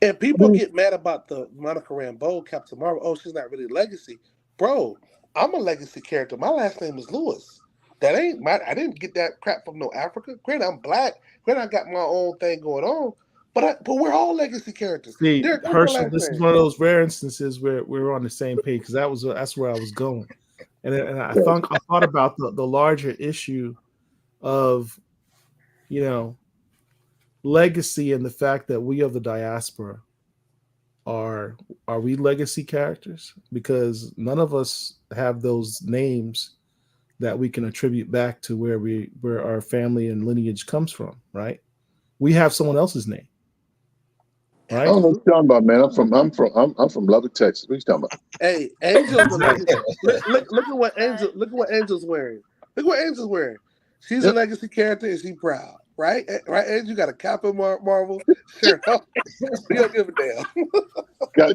[SPEAKER 6] And people get mad about the Monica Rambeau, Captain Marvel. Oh, she's not really legacy, bro. I'm a legacy character. My last name is Lewis. That ain't my. I didn't get that crap from no Africa. Granted, I'm black. Granted, I got my own thing going on. But we're all legacy characters.
[SPEAKER 1] See,
[SPEAKER 6] Derek, what's your
[SPEAKER 1] Herschel,
[SPEAKER 6] last
[SPEAKER 1] this is
[SPEAKER 6] name?
[SPEAKER 1] one of those rare instances where we're on the same page because that's where I was going, and I thought about the larger issue of legacy and the fact that we of the diaspora are we legacy characters because none of us have those names that we can attribute back to where our family and lineage comes from, right? We have someone else's name.
[SPEAKER 2] I
[SPEAKER 1] Right?
[SPEAKER 2] don't know what you're talking about, man. I'm from Lubbock, Texas. What are you talking about?
[SPEAKER 6] Hey, Angel's a legacy. Look at what Angel's wearing. Look what Angel's wearing. She's a legacy character and she's proud. Right? Right, Angel, you got a Captain Marvel shirt on. You don't give a damn.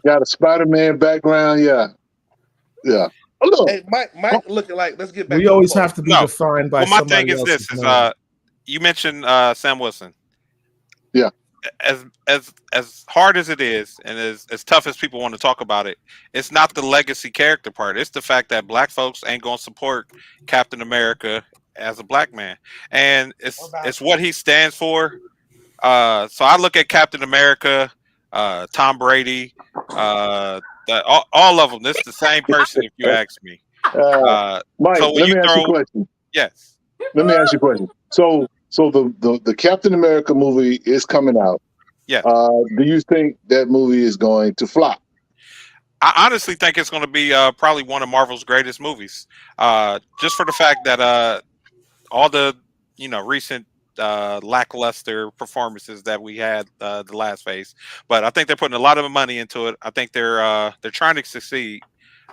[SPEAKER 2] Got a Spider-Man background, yeah. Oh, look.
[SPEAKER 6] Hey, Mike looking like, let's get back.
[SPEAKER 1] We always have to be
[SPEAKER 5] No.
[SPEAKER 1] defined by
[SPEAKER 5] Well, my
[SPEAKER 1] somebody
[SPEAKER 5] thing is
[SPEAKER 1] else's
[SPEAKER 5] this: is
[SPEAKER 1] name.
[SPEAKER 5] you mentioned Sam Wilson.
[SPEAKER 2] Yeah.
[SPEAKER 5] As hard as it is, and as tough as people want to talk about it, it's not the legacy character part. It's the fact that black folks ain't gonna support Captain America as a black man, and it's what he stands for. So I look at Captain America, Tom Brady, all of them. This is the same person, if you ask me.
[SPEAKER 2] Mike,
[SPEAKER 5] so when
[SPEAKER 2] let
[SPEAKER 5] you
[SPEAKER 2] me ask you a
[SPEAKER 5] throw-
[SPEAKER 2] question.
[SPEAKER 5] Yes.
[SPEAKER 2] Let me ask you a question. So the Captain America movie is coming out.
[SPEAKER 5] Yeah.
[SPEAKER 2] Do you think that movie is going to flop?
[SPEAKER 5] I honestly think it's going to be probably one of Marvel's greatest movies, just for the fact that all the recent lackluster performances that we had the last phase. But I think they're putting a lot of money into it. I think they're trying to succeed.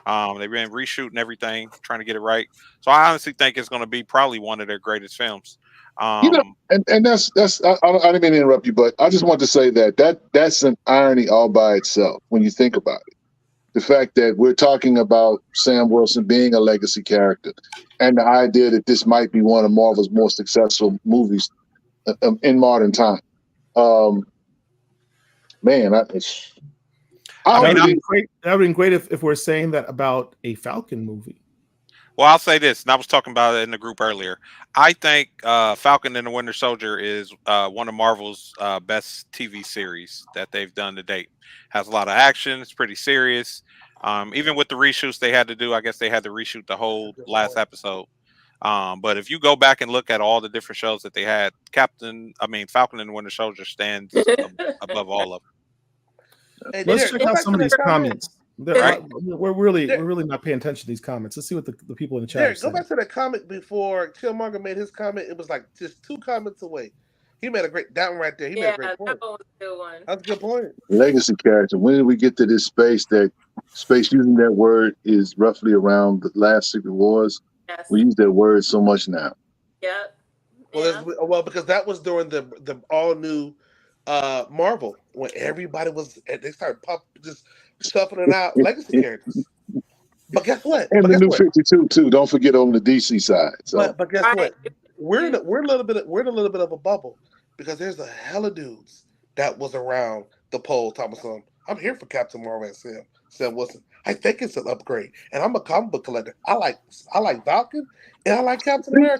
[SPEAKER 5] They've been reshooting everything, trying to get it right. So I honestly think it's going to be probably one of their greatest films.
[SPEAKER 2] And that's I didn't mean to interrupt you, but I just want to say that's an irony all by itself when you think about it. The fact that we're talking about Sam Wilson being a legacy character, and the idea that this might be one of Marvel's more successful movies in modern time. Man,
[SPEAKER 1] That would be great if we're saying that about a Falcon movie.
[SPEAKER 5] Well, I'll say this, and I was talking about it in the group earlier. I think Falcon and the Winter Soldier is one of Marvel's best TV series that they've done to date. Has a lot of action. It's pretty serious. Even with the reshoots they had to do, I guess they had to reshoot the whole last episode. But if you go back and look at all the different shows that they had, Falcon and the Winter Soldier stands above all of them.
[SPEAKER 6] Hey,
[SPEAKER 1] Let's
[SPEAKER 6] Derek,
[SPEAKER 1] check
[SPEAKER 6] go
[SPEAKER 1] out
[SPEAKER 6] back
[SPEAKER 1] some of
[SPEAKER 6] to
[SPEAKER 1] these
[SPEAKER 6] that comment.
[SPEAKER 1] comments. We're really not paying attention to these comments. Let's see what the people in the chat are
[SPEAKER 6] Derek, go
[SPEAKER 1] saying.
[SPEAKER 6] back to that comment before Killmonger made his comment. It was like just 2 comments away. He made a great that one right there. He made a great
[SPEAKER 4] that
[SPEAKER 6] point.
[SPEAKER 4] one was a good one.
[SPEAKER 6] That's a good point.
[SPEAKER 2] legacy character. When did we get to this space using that word is roughly around the last Secret Wars?
[SPEAKER 4] Yes.
[SPEAKER 2] We use that word so much now.
[SPEAKER 4] Yep.
[SPEAKER 6] Well, because that was during the all new Marvel when everybody was they started just shuffling out legacy characters. But guess what?
[SPEAKER 2] And the new 52 too. Don't forget on the DC side. So
[SPEAKER 6] But guess what? We're in a little bit of a bubble because there's a hella dudes that was around the poll. Thomas, I'm here for Captain Marvel and Sam Wilson. I think it's an upgrade, and I'm a comic book collector. I like Falcon, and I like Captain America.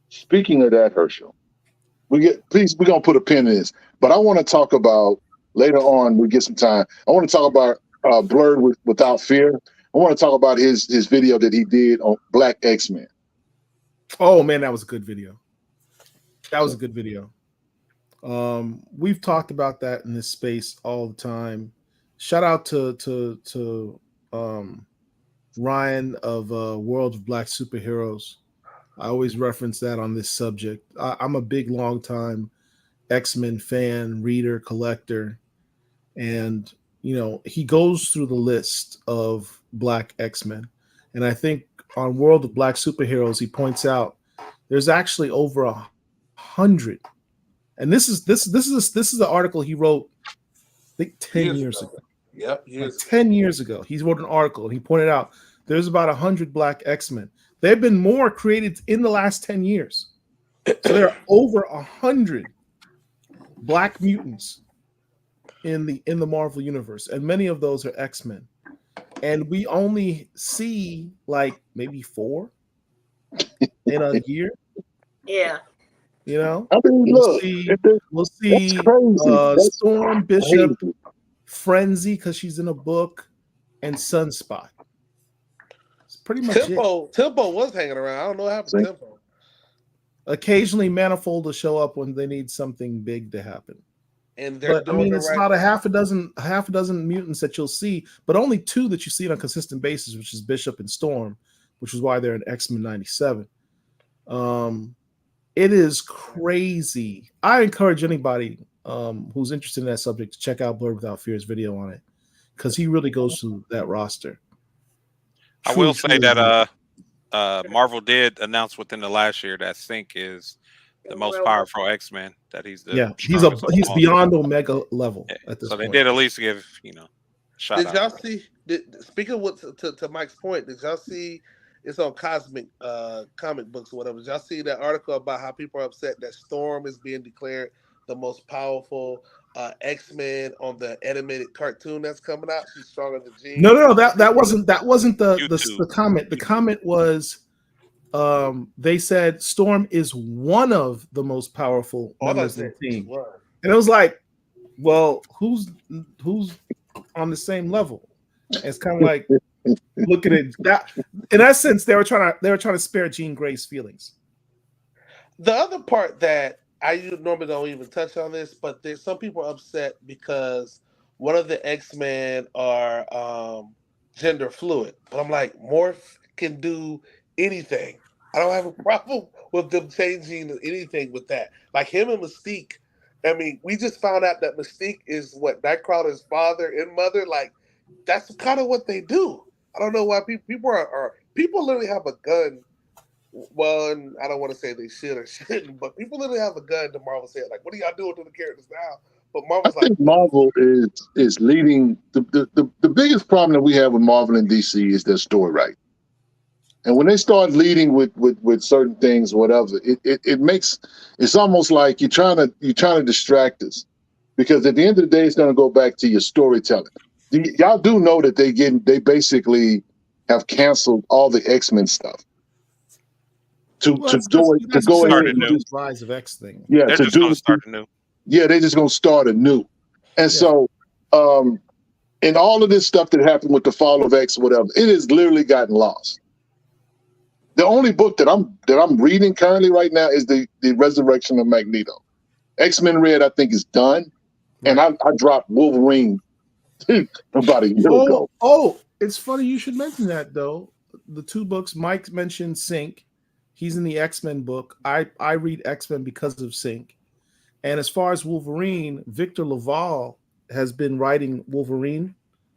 [SPEAKER 2] Speaking of that, Herschel, we're gonna put a pin in this. But I want to talk about later on. We get some time. I want to talk about Blurred Without Fear. I want to talk about his video that he did on Black X-Men.
[SPEAKER 1] Oh man, that was a good video. We've talked about that in this space all the time. Shout out to Ryan of World of Black Superheroes. I always reference that on this subject. I'm a big, long time X-Men fan, reader, collector, and he goes through the list of Black X-Men, and I think on World of Black Superheroes he points out there's actually over 100. And this is the article he wrote, I think 10 years ago.
[SPEAKER 6] Yep,
[SPEAKER 1] Like 10 years ago, he wrote an article and he pointed out there's about 100 Black X-Men. There have been more created in the last 10 years. So there are over 100 Black mutants in the Marvel universe, and many of those are X-Men. And we only see like maybe 4 in a year.
[SPEAKER 4] Yeah.
[SPEAKER 1] You know,
[SPEAKER 2] I mean, look,
[SPEAKER 1] we'll see
[SPEAKER 2] that's crazy. That's
[SPEAKER 1] Storm, Bishop,
[SPEAKER 2] crazy.
[SPEAKER 1] Frenzy because she's in a book, and Sunspot. It's pretty much it.
[SPEAKER 6] Tempo was hanging around. I don't know what happened to Tempo.
[SPEAKER 1] Occasionally, Manifold will show up when they need something big to happen.
[SPEAKER 6] And they're
[SPEAKER 1] But I mean, it's about a half a dozen mutants that you'll see, but only 2 that you see on a consistent basis, which is Bishop and Storm, which is why they're in X-Men 97. It is crazy. I encourage anybody who's interested in that subject to check out Blurred Without Fear's video on it, because he really goes through that roster.
[SPEAKER 5] I will say that Marvel did announce within the last year that Sync is the most powerful X-Men. That he's the
[SPEAKER 1] he's beyond Omega level at this
[SPEAKER 5] so
[SPEAKER 1] point.
[SPEAKER 5] they did at least give shout
[SPEAKER 6] Did
[SPEAKER 5] out.
[SPEAKER 6] y'all see? Speaking of what to Mike's point, did y'all see? It's on Cosmic comic books or whatever. Did y'all see that article about how people are upset that Storm is being declared the most powerful X-Men on the animated cartoon that's coming out? She's stronger than Jean.
[SPEAKER 1] No. That wasn't the comment. The comment was they said Storm is one of the most powerful members of the team, and it was like, well, who's on the same level? And it's kind of like. Look at it. That in essence, they were trying to spare Jean Grey's feelings.
[SPEAKER 6] The other part that I normally don't even touch on this, but there's some people are upset because one of the X-Men are gender fluid. But I'm like, Morph can do anything. I don't have a problem with them changing anything with that. Like him and Mystique. I mean, we just found out that Mystique is what Nightcrawler's father and mother. Like, that's kind of what they do. I don't know why people are people literally have a gun. Well, and I don't want to say they should or shouldn't, but people literally have a gun to Marvel said, like, what are y'all doing to the characters now? But Marvel's
[SPEAKER 2] I think Marvel is leading the biggest problem that we have with Marvel and DC is their story writing. And when they start leading with certain things, whatever, it makes it's almost like you're trying to distract us. Because at the end of the day, it's gonna go back to your storytelling. Y'all do know that they basically have canceled all the X-Men stuff to go ahead and do
[SPEAKER 1] Rise of X thing.
[SPEAKER 2] Yeah,
[SPEAKER 5] they're just going to start anew.
[SPEAKER 2] Yeah, they're just going to start anew, and so in all of this stuff that happened with the fall of X, whatever, it has literally gotten lost. The only book that I'm reading currently right now is the Resurrection of Magneto. X-Men Red, I think, is done, and I dropped Wolverine about a year ago.
[SPEAKER 1] Oh, it's funny you should mention that though. The 2 books Mike mentioned, Sync. He's in the X-Men book. I read X-Men because of Sync. And as far as Wolverine, Victor Laval has been writing Wolverine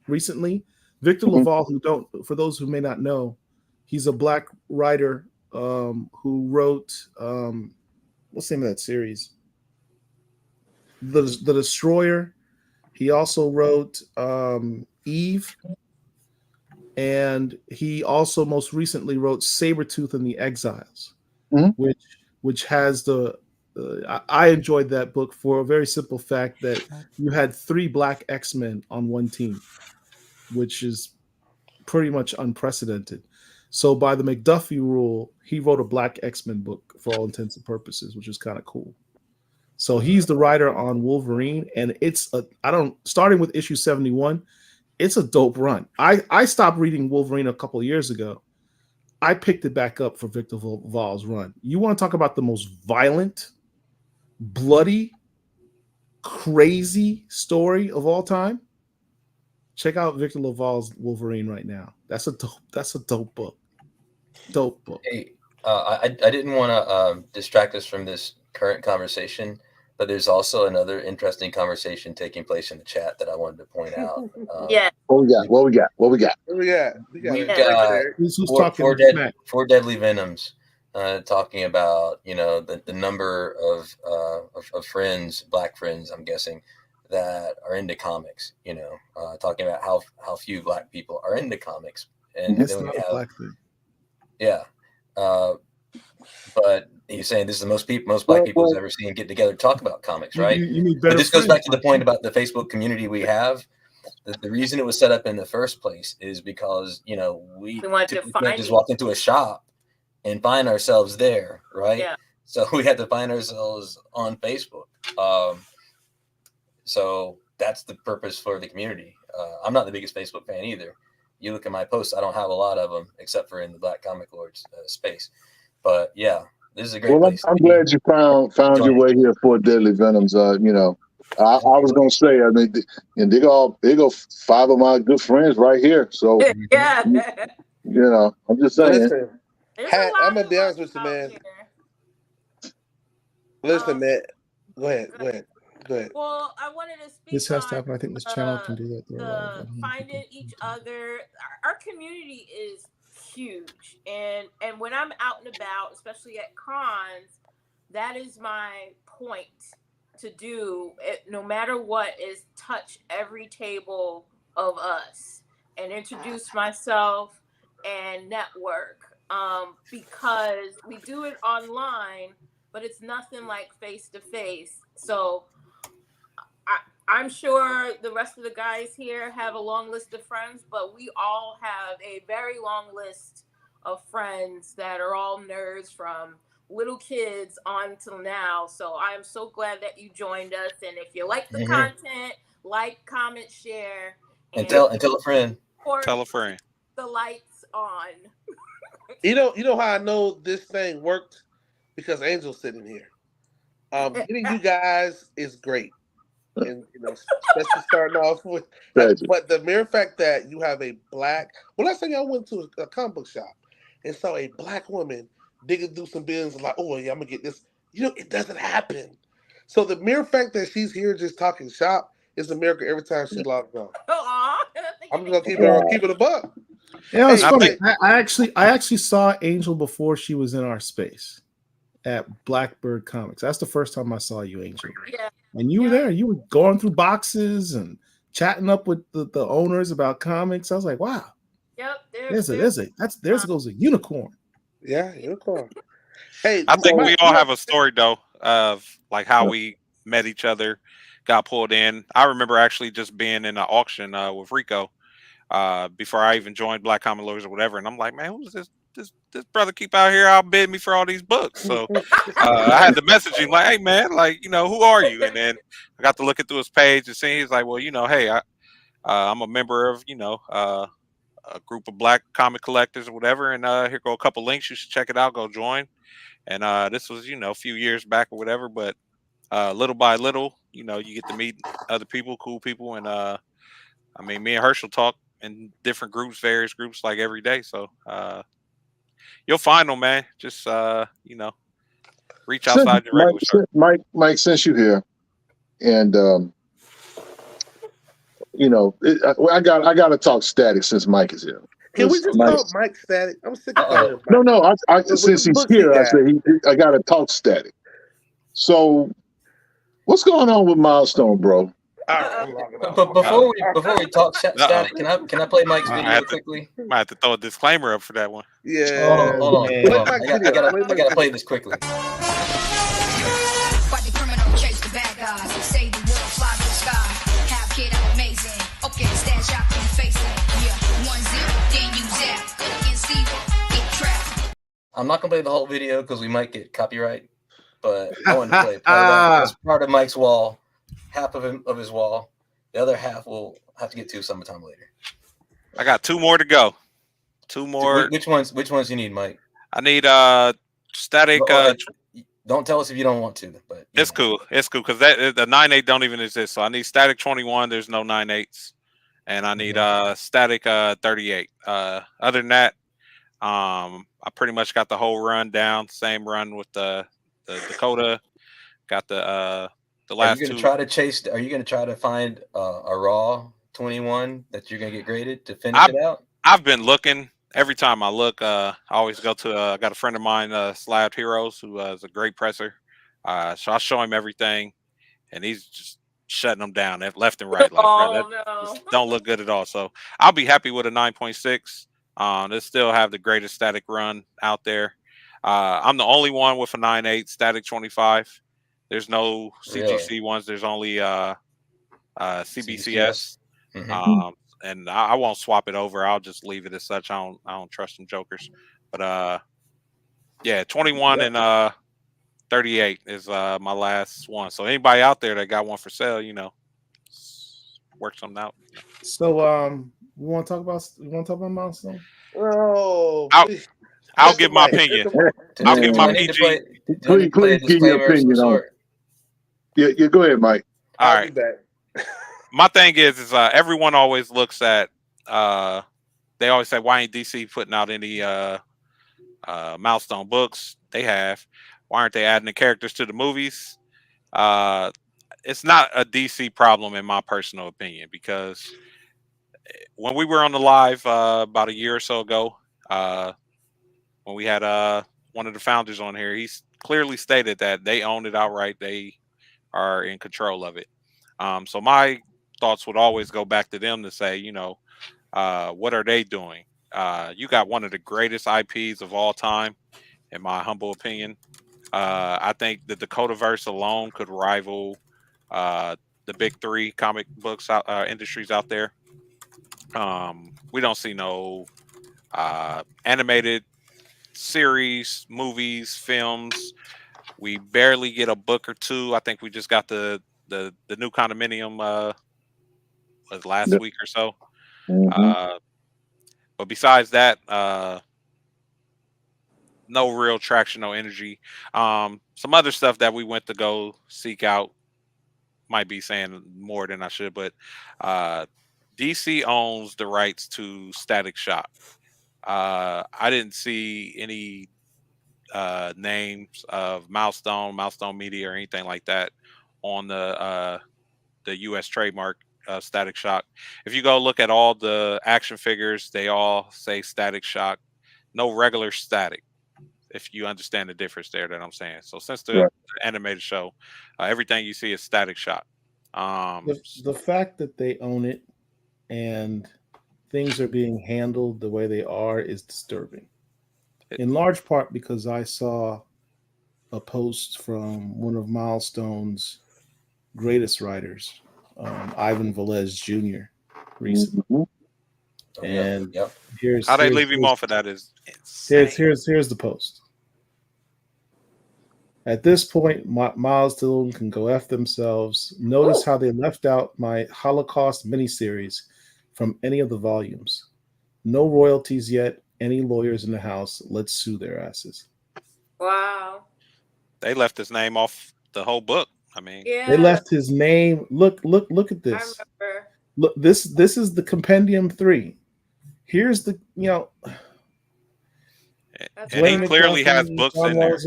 [SPEAKER 1] recently. Victor Laval, for those who may not know, he's a Black writer who wrote what's the name of that series? The Destroyer. He also wrote Eve, and he also most recently wrote Sabretooth and the Exiles, which has I enjoyed that book for a very simple fact that you had 3 Black X-Men on one team, which is pretty much unprecedented. So by the McDuffie rule, he wrote a Black X-Men book for all intents and purposes, which is kind of cool. So he's the writer on Wolverine, and starting with issue 71, it's a dope run. I stopped reading Wolverine a couple of years ago. I picked it back up for Victor Laval's run. You want to talk about the most violent, bloody, crazy story of all time? Check out Victor Laval's Wolverine right now. That's a dope book. Dope book.
[SPEAKER 3] Hey, I didn't want to distract us from this current conversation, but there's also another interesting conversation taking place in the chat that I wanted to point out.
[SPEAKER 4] Yeah.
[SPEAKER 2] What we got?
[SPEAKER 3] We've got 4 deadly venoms. talking about, you know, the number of friends, black friends, I'm guessing, that are into comics, you know, talking about how few black people are into comics. And
[SPEAKER 1] It's
[SPEAKER 3] then
[SPEAKER 1] not
[SPEAKER 3] we
[SPEAKER 1] a
[SPEAKER 3] have,
[SPEAKER 1] black thing.
[SPEAKER 3] yeah. But he's saying this is the most black
[SPEAKER 2] Well,
[SPEAKER 3] people
[SPEAKER 2] well,
[SPEAKER 3] has ever seen get together to talk about comics,
[SPEAKER 1] You,
[SPEAKER 3] right?
[SPEAKER 1] you, you need
[SPEAKER 3] But
[SPEAKER 1] better
[SPEAKER 3] this goes
[SPEAKER 1] friends,
[SPEAKER 3] back to the
[SPEAKER 1] don't
[SPEAKER 3] point
[SPEAKER 1] you?
[SPEAKER 3] about the Facebook community we have. The reason it was set up in the first place is because, you know, we
[SPEAKER 4] We wanted to
[SPEAKER 3] can't
[SPEAKER 4] find
[SPEAKER 3] just
[SPEAKER 4] you.
[SPEAKER 3] walk into a shop and find ourselves there, right?
[SPEAKER 4] Yeah.
[SPEAKER 3] So we had to find ourselves on Facebook. So that's the purpose for the community. I'm not the biggest Facebook fan either. You look at my posts, I don't have a lot of them except for in the Black Comic Lords space. But yeah, this is a great
[SPEAKER 2] well,
[SPEAKER 3] place.
[SPEAKER 2] I'm glad you found your
[SPEAKER 3] Join.
[SPEAKER 2] way here for Deadly Venoms. You know, I was gonna say, I mean, and they go 5 of my good friends right here. So
[SPEAKER 4] Yeah.
[SPEAKER 2] you know, I'm just saying.
[SPEAKER 6] Listen,
[SPEAKER 4] There's
[SPEAKER 6] Hat,
[SPEAKER 4] a lot
[SPEAKER 6] I'm gonna
[SPEAKER 4] of
[SPEAKER 6] be
[SPEAKER 4] us
[SPEAKER 6] honest with you,
[SPEAKER 4] out
[SPEAKER 6] man.
[SPEAKER 4] here.
[SPEAKER 6] Listen, man. Go ahead.
[SPEAKER 4] Well, I wanted to speak
[SPEAKER 1] This has to
[SPEAKER 4] on
[SPEAKER 1] happen. I think this channel can do that. They're live. I
[SPEAKER 4] the
[SPEAKER 1] don't know if
[SPEAKER 4] finding
[SPEAKER 1] you
[SPEAKER 4] each
[SPEAKER 1] can-
[SPEAKER 4] other. Our community is huge, and when I'm out and about, especially at cons, that is my point to do it, no matter what, is touch every table of us and introduce myself and network, because we do it online, but it's nothing like face to face. So I'm sure the rest of the guys here have a long list of friends, but we all have a very long list of friends that are all nerds from little kids on till now. So I am so glad that you joined us. And if you like the content, like, comment, share,
[SPEAKER 3] and tell a friend.
[SPEAKER 5] Tell a friend.
[SPEAKER 4] The lights on.
[SPEAKER 6] You know how I know this thing worked? Because Angel's sitting here. Getting you guys is great. And you know, especially starting off with, but the mere fact that you have a black. Well, last time I went to a comic book shop and saw a black woman digging through some bins and like, oh yeah, I'm gonna get this. You know, it doesn't happen. So the mere fact that she's here just talking shop is a miracle every time she logs on. I'm just gonna keep it a buck.
[SPEAKER 1] Yeah, it's
[SPEAKER 6] Hey,
[SPEAKER 1] funny.
[SPEAKER 6] hey.
[SPEAKER 1] I actually saw Angel before she was in our space at Blackbird Comics. That's the first time I saw you, Angel.
[SPEAKER 4] Yeah.
[SPEAKER 1] And you were there. You were going through boxes and chatting up with the owners about comics. I was like, wow.
[SPEAKER 4] Yep.
[SPEAKER 1] There goes a unicorn.
[SPEAKER 6] Yeah, unicorn. Hey,
[SPEAKER 5] I think we all have a story though of like how we met each other, got pulled in. I remember actually just being in an auction with Rico before I even joined Black Comic Lords or whatever, and I'm like, man, who's this brother keep out here outbidding me for all these books? So I had to message him like, hey man, like, you know, who are you? And then I got to looking through his page and see he's like, well, you know, hey, I'm a member of, you know, a group of black comic collectors or whatever, and here go a couple links. You should check it out. Go join. And this was, you know, a few years back or whatever, but little by little, you know, you get to meet other people, cool people, and I mean, me and Herschel talk in different groups, various groups, like every day. So you'll find them, man. Just you know, reach outside your regular circle.
[SPEAKER 2] Mike, since you're here, and you know, I got to talk static since Mike is here.
[SPEAKER 6] Can we just call Mike static? I'm sick of calling him Mike.
[SPEAKER 2] No. I since he's here, I said I got to talk static. So, what's going on with Milestone, bro?
[SPEAKER 3] But before we talk static, can I play Mike's video quickly?
[SPEAKER 5] Might have to throw a disclaimer up for that one.
[SPEAKER 6] Yeah.
[SPEAKER 3] Hold on. I gotta play this quickly. I'm not gonna play the whole video because we might get copyright, but I want to play part of Mike's wall, half of his wall. The other half we'll have to get to sometime later.
[SPEAKER 5] I got 2 more to go. 2 more.
[SPEAKER 3] Which ones you need, Mike?
[SPEAKER 5] I need static.
[SPEAKER 3] Don't tell us if you don't want to, but
[SPEAKER 5] it's cool. It's cool because the 9.8 don't even exist. So I need static 21. There's no 9.8s, and I need static 38. Other than that, I pretty much got the whole run down. Same run with the Dakota. Got the last 2.
[SPEAKER 3] Are you gonna try to find a raw 21 that you're gonna get graded to finish it out?
[SPEAKER 5] I've been looking. every time I look, I always go to. I got a friend of mine, Slabbed Heroes, who is a great presser. So I show him everything, and he's just shutting them down left and right. Like, bro, that
[SPEAKER 4] Oh no.
[SPEAKER 5] just don't look good at all. So I'll be happy with a 9.6. They still have the greatest static run out there. I'm the only one with a 9.8 static 25. There's no
[SPEAKER 3] Really?
[SPEAKER 5] CGC ones. There's only CBCS.
[SPEAKER 3] Mhm.
[SPEAKER 5] And I won't swap it over. I'll just leave it as such. I don't trust them jokers. But yeah, 21 and 38 is my last one. So anybody out there that got one for sale, work something out.
[SPEAKER 1] So we want to talk about Milestone.
[SPEAKER 6] Oh,
[SPEAKER 5] I'll give my opinion. I'll give my
[SPEAKER 3] Do I need to
[SPEAKER 5] PG.
[SPEAKER 3] play? Do I need to play a
[SPEAKER 2] Please give your
[SPEAKER 3] disclaimer of some
[SPEAKER 2] opinion on
[SPEAKER 3] sort?
[SPEAKER 2] Yeah, go ahead, Mike.
[SPEAKER 5] All
[SPEAKER 6] I'll
[SPEAKER 5] right.
[SPEAKER 6] be back.
[SPEAKER 5] My thing is everyone always looks at they always say, why ain't DC putting out any Milestone books? They have. Why aren't they adding the characters to the movies? It's not a DC problem in my personal opinion, because when we were on the live about a year or so ago, when we had one of the founders on here, he's clearly stated that they own it outright. They are in control of it. So my thoughts would always go back to them to say, what are they doing? You got one of the greatest IPs of all time, in my humble opinion. I think the Dakotaverse alone could rival the big three comic books industries out there. We don't see no animated series, movies, films. We barely get a book or two. I think we just got the new condominium was last week or so. But besides that, no real traction, no energy. Some other stuff that we went to go seek out, might be saying more than I should, but DC owns the rights to Static Shock. I didn't see any names of Milestone Media, or anything like that on the U.S. trademark Static Shock. If you go look at all the action figures, they all say Static Shock, no regular Static. If you understand the difference there that I'm saying. So since the animated show, everything you see is Static Shock.
[SPEAKER 1] The fact that they own it and things are being handled the way they are is disturbing. In large part because I saw a post from one of Milestone's greatest writers, Ivan Velez Jr. recently. And here's
[SPEAKER 5] how they leave him off of that is insane.
[SPEAKER 1] Here's the post. At this point, Milestone can go F themselves. Notice how they left out my Holocaust miniseries from any of the volumes. No royalties yet. Any lawyers in the house, let's sue their asses.
[SPEAKER 4] Wow.
[SPEAKER 5] They left his name off the whole book. I mean,
[SPEAKER 1] they left his name. Look at this.
[SPEAKER 4] I remember.
[SPEAKER 1] Look, this is the Compendium 3. Here's the,
[SPEAKER 5] and he clearly has books in there.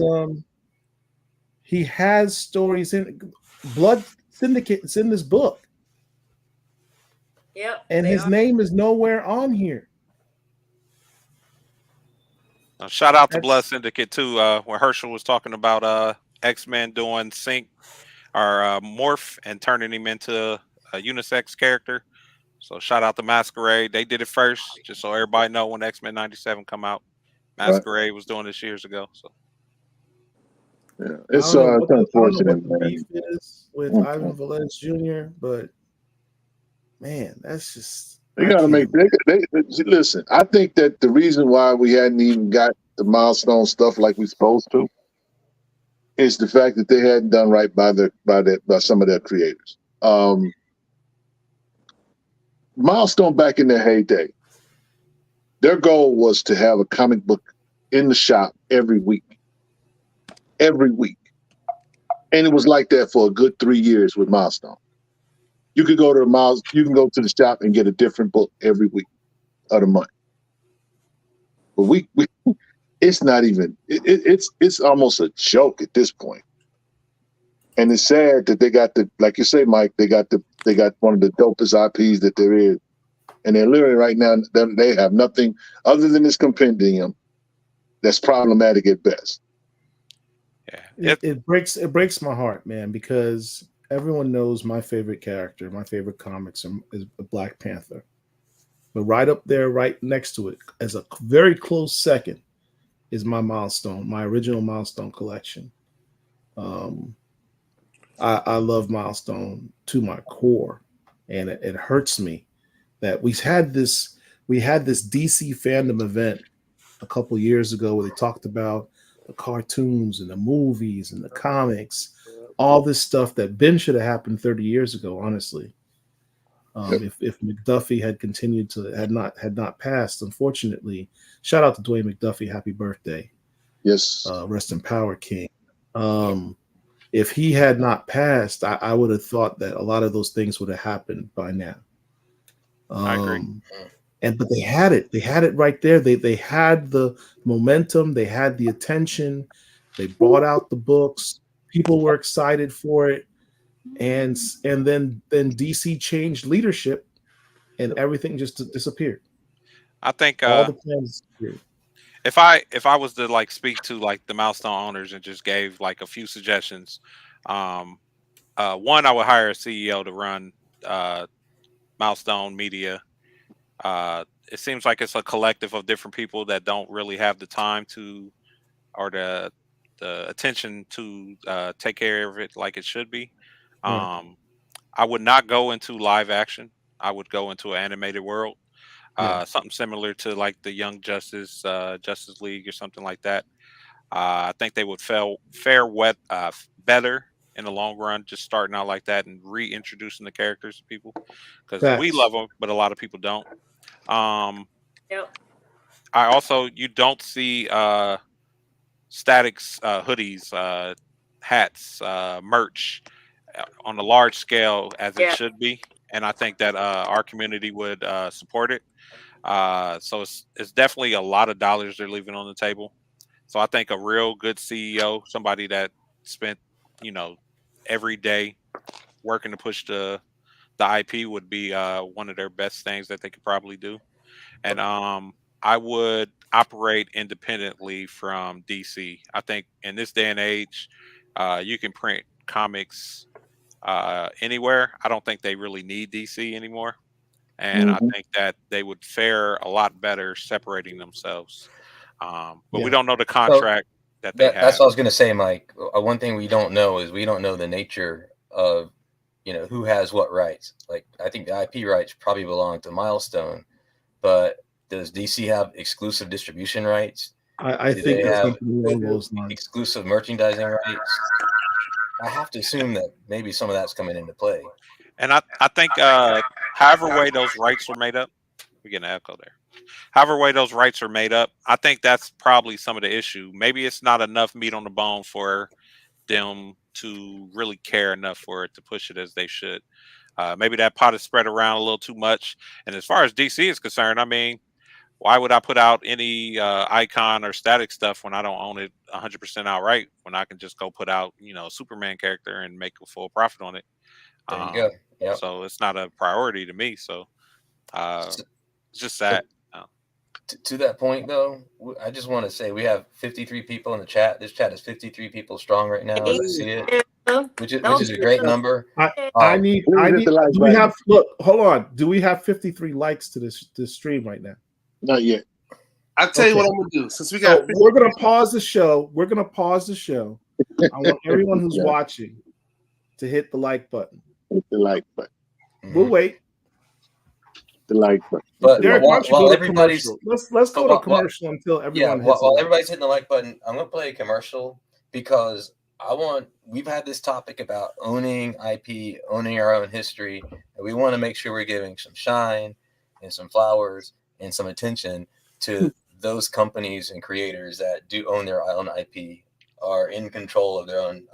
[SPEAKER 1] He has stories in Blood Syndicate. It's in this book.
[SPEAKER 4] Yep.
[SPEAKER 1] And his name is nowhere on here.
[SPEAKER 5] Shout out to Blood Syndicate too. When Herschel was talking about X-Men doing sync or morph and turning him into a unisex character. So shout out to Masquerade. They did it first, just so everybody know when X-Men 97 come out. Masquerade was doing this years ago. So
[SPEAKER 2] yeah, it's unfortunate.
[SPEAKER 1] What the beef is with Ivan Velez Jr., but man, that's just.
[SPEAKER 2] They got to make. Listen, I think that the reason why we hadn't even got the Milestone stuff like we're supposed to is the fact that they hadn't done right by some of their creators. Milestone, back in their heyday, their goal was to have a comic book in the shop every week, and it was like that for a good 3 years with Milestone. You can go to the shop and get a different book every week of the month. But it's not even. It's almost a joke at this point. And it's sad that they got like you say, Mike. They got one of the dopest IPs that there is, And they're literally right now, they have nothing other than this compendium that's problematic at best.
[SPEAKER 5] Yeah.
[SPEAKER 1] It breaks my heart, man, because everyone knows my favorite character, my favorite comics is Black Panther. But right up there, right next to it, as a very close second, is my Milestone, my original Milestone collection. I love Milestone to my core, and it hurts me that we had this DC fandom event a couple years ago where they talked about the cartoons and the movies and the comics, all this stuff that should have happened 30 years ago, honestly. If McDuffie had continued to had not passed, unfortunately, shout out to Dwayne McDuffie, happy birthday.
[SPEAKER 2] Yes.
[SPEAKER 1] Rest in power, King. If he had not passed, I would have thought that a lot of those things would have happened by now.
[SPEAKER 5] I agree.
[SPEAKER 1] But they had it. They had it right there. They had the momentum. They had the attention. They brought out the books. People were excited for it. And then DC changed leadership, and everything just disappeared.
[SPEAKER 5] I think
[SPEAKER 1] all the plans disappeared.
[SPEAKER 5] If I was to like speak to like the Milestone owners and just gave like a few suggestions, one, I would hire a CEO to run Milestone Media. It seems like it's a collective of different people that don't really have the time to, or the attention to take care of it like it should be. I would not go into live action. I would go into an animated world. Something similar to like the Young Justice League or something like that. I think they would fare better in the long run, just starting out like that and reintroducing the characters to people, because we love them, but a lot of people don't. You don't see Static's hoodies, hats, merch on a large scale as it should be, and I think that our community would support it. So it's definitely a lot of dollars they're leaving on the table. So I think a real good CEO, somebody that spent, every day working to push the IP, would be one of their best things that they could probably do. And I would operate independently from DC. I think in this day and age, you can print comics anywhere. I don't think they really need DC anymore. And I think that they would fare a lot better separating themselves. But we don't know the contract that they have.
[SPEAKER 3] That's what I was going to say, Mike. One thing we don't know is we don't know the nature of, who has what rights. Like, I think the IP rights probably belong to Milestone, but does DC have exclusive distribution rights?
[SPEAKER 1] I think they have
[SPEAKER 3] exclusive merchandising rights. I have to assume that maybe some of that's coming into play.
[SPEAKER 5] And I think however way those rights were made up, we're getting an echo there. However way those rights are made up, I think that's probably some of the issue. Maybe it's not enough meat on the bone for them to really care enough for it to push it as they should. Maybe that pot is spread around a little too much. And as far as DC is concerned, I mean, why would I put out any Icon or Static stuff when I don't own it 100% outright, when I can just go put out, a Superman character and make a full profit on it?
[SPEAKER 3] There you go. Yep.
[SPEAKER 5] So it's not a priority to me. So it's just that.
[SPEAKER 3] To that point, though, I just want to say we have 53 people in the chat. This chat is 53 people strong right now. I see it, which is a great number.
[SPEAKER 1] I need. Do we have? Look, hold on. Do we have 53 likes to this stream right now?
[SPEAKER 2] Not yet.
[SPEAKER 6] I'll tell you what I'm gonna do. Since we got,
[SPEAKER 1] we're gonna pause the show. I want everyone who's watching to hit the like button.
[SPEAKER 2] Hit the like button.
[SPEAKER 1] We'll wait.
[SPEAKER 2] The like button.
[SPEAKER 3] But
[SPEAKER 1] Derek,
[SPEAKER 3] while everybody's
[SPEAKER 1] let's go to commercial until everyone.
[SPEAKER 3] While everybody's hitting the like button, I'm gonna play a commercial because we've had this topic about owning IP, owning our own history, and we want to make sure we're giving some shine and some flowers and some attention to those companies and creators that do own their own IP, are in control of their own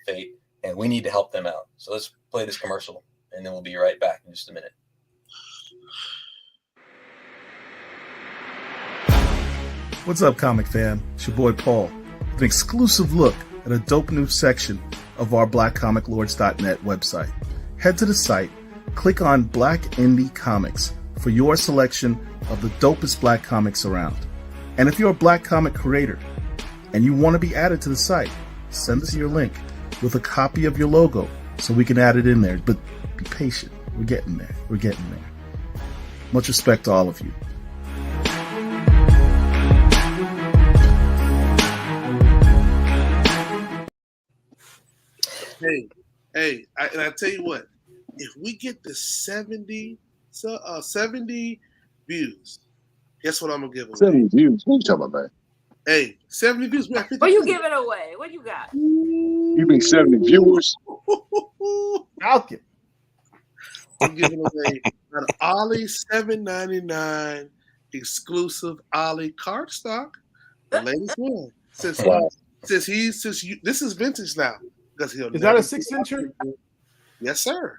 [SPEAKER 3] fate, and we need to help them out. So let's play this commercial, and then we'll be right back in just a minute.
[SPEAKER 1] What's up, comic fam? It's your boy Paul with an exclusive look at a dope new section of our BlackComicLords.net website. Head to the site, click on Black Indie Comics for your selection of the dopest black comics around. And if you're a black comic creator and you want to be added to the site, send us your link with a copy of your logo so we can add it in there. But be patient. We're getting there. We're getting there. Much respect to all of you.
[SPEAKER 6] Hey, I tell you what, if we get to 70 views, guess what I'm gonna give away?
[SPEAKER 2] 70 views. What are you talking about, man?
[SPEAKER 6] Hey, 70 views. We have 50
[SPEAKER 4] What you giving away? What you got?
[SPEAKER 2] You mean 70 viewers?
[SPEAKER 1] Falcon.
[SPEAKER 6] I'm giving away an Ollie $7.99 exclusive Ollie cardstock, the latest one. This is vintage now. Because
[SPEAKER 1] Is that a 6-incher?
[SPEAKER 6] Yes, sir.